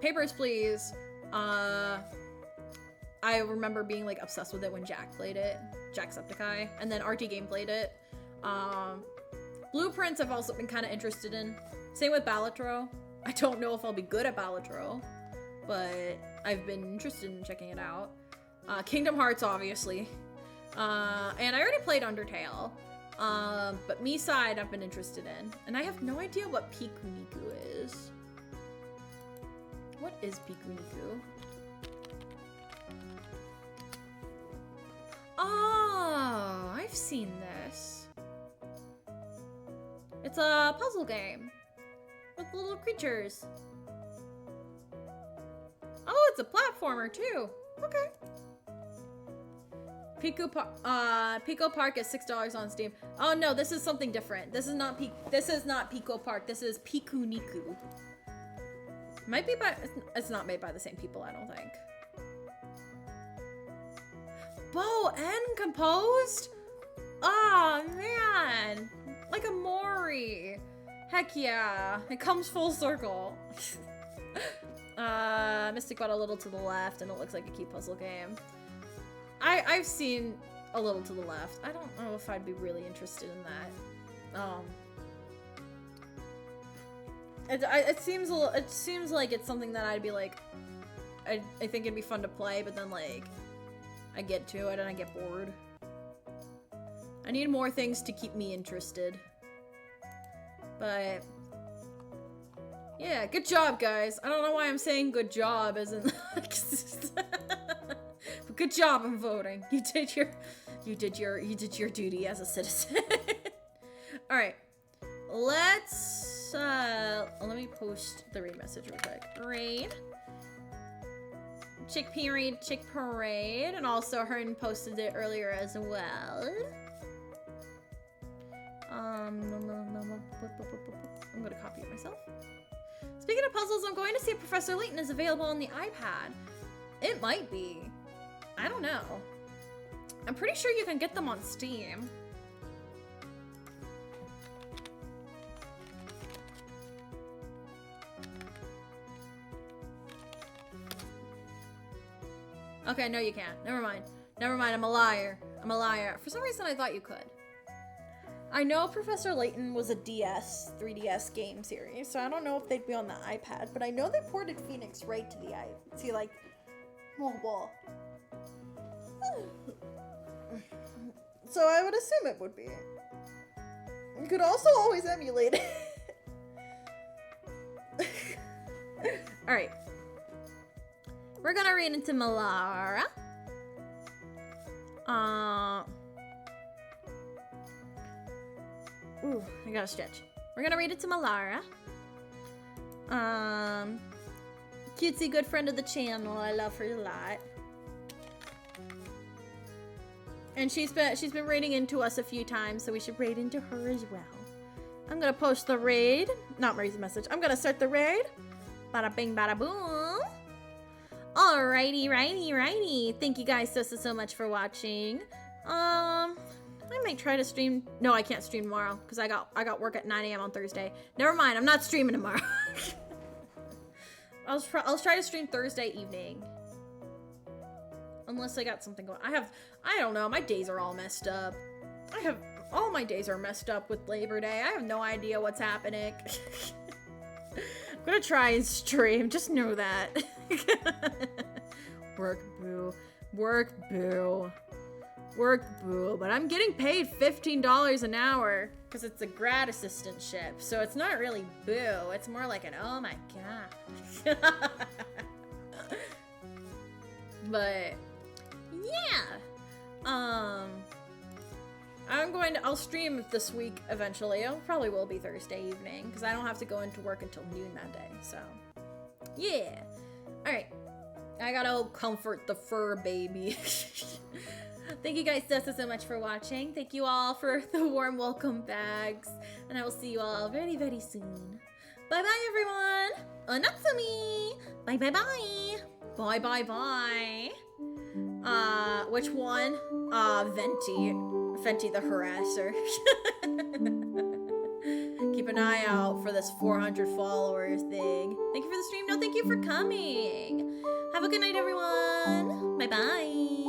Papers, Please. I remember being like obsessed with it when Jack played it, Jacksepticeye, and then RT Game played it. Blueprints I've also been kind of interested in. Same with Balatro. I don't know if I'll be good at Balatro, but I've been interested in checking it out. Kingdom Hearts, obviously. And I already played Undertale. But Mii-side I've been interested in. And I have no idea what Pikuniku is. What is Pikuniku? Oh, I've seen this. It's a puzzle game with little creatures. Oh, it's a platformer too. Okay. Pico Park is $6 on Steam. Oh no, this is something different. This is not Pico Park. This is Pikuniku. Might be by, it's not made by the same people, I don't think. Bow and composed? Oh man, like a Mori. Heck yeah, it comes full circle. Mystic got a little to the left, and it looks like a key puzzle game. I've seen a little to the left. I don't know if I'd be really interested in that. It seems like it's something that I'd be like, I think it'd be fun to play, but then like, I get to it and I get bored. I need more things to keep me interested. But yeah, good job, guys. I don't know why I'm saying good job as in but good job in voting. You did your duty as a citizen. All right. Let's let me post the raid message real quick. Raid. Chickpea raid, Chick Parade, and also Hearn posted it earlier as well. I'm gonna copy it myself. Speaking of puzzles, I'm going to see if Professor Layton is available on the iPad. It might be. I don't know. I'm pretty sure you can get them on Steam. Okay, no you can't. Never mind. Never mind, I'm a liar. I'm a liar. For some reason I thought you could. I know Professor Layton was a 3DS game series, so I don't know if they'd be on the iPad, but I know they ported Phoenix right to the mobile. So I would assume it would be. You could also always emulate it. Alright. We're gonna read into Malara. Ooh, I gotta stretch. We're gonna read it to Malara. Cutesy, good friend of the channel. I love her a lot. And she's been raiding into us a few times, so we should raid into her as well. I'm gonna post the raid. Not Marie's message. I'm gonna start the raid. Bada bing, bada boom. Alrighty, righty. Thank you guys so much for watching. I might try to stream. No, I can't stream tomorrow because I got work at 9 a.m. on Thursday. Never mind. I'm not streaming tomorrow. I'll try to stream Thursday evening. Unless I got something going. I don't know. My days are all messed up. All my days are messed up with Labor Day. I have no idea what's happening. I'm gonna try and stream. Just know that. Work boo. But I'm getting paid $15 an hour because it's a grad assistantship. So it's not really boo. It's more like an oh my gosh. But yeah. I'll stream this week eventually. It probably will be Thursday evening because I don't have to go into work until noon that day. So yeah. All right. I gotta comfort the fur baby. Thank you guys so much for watching. Thank you all for the warm welcome bags. And I will see you all very soon. Bye bye everyone. Natsumi. Bye. Bye. Which one? Venti the harasser. Keep an eye out for this 400 followers thing. Thank you for the stream. No, thank you for coming. Have a good night, everyone. Bye-bye.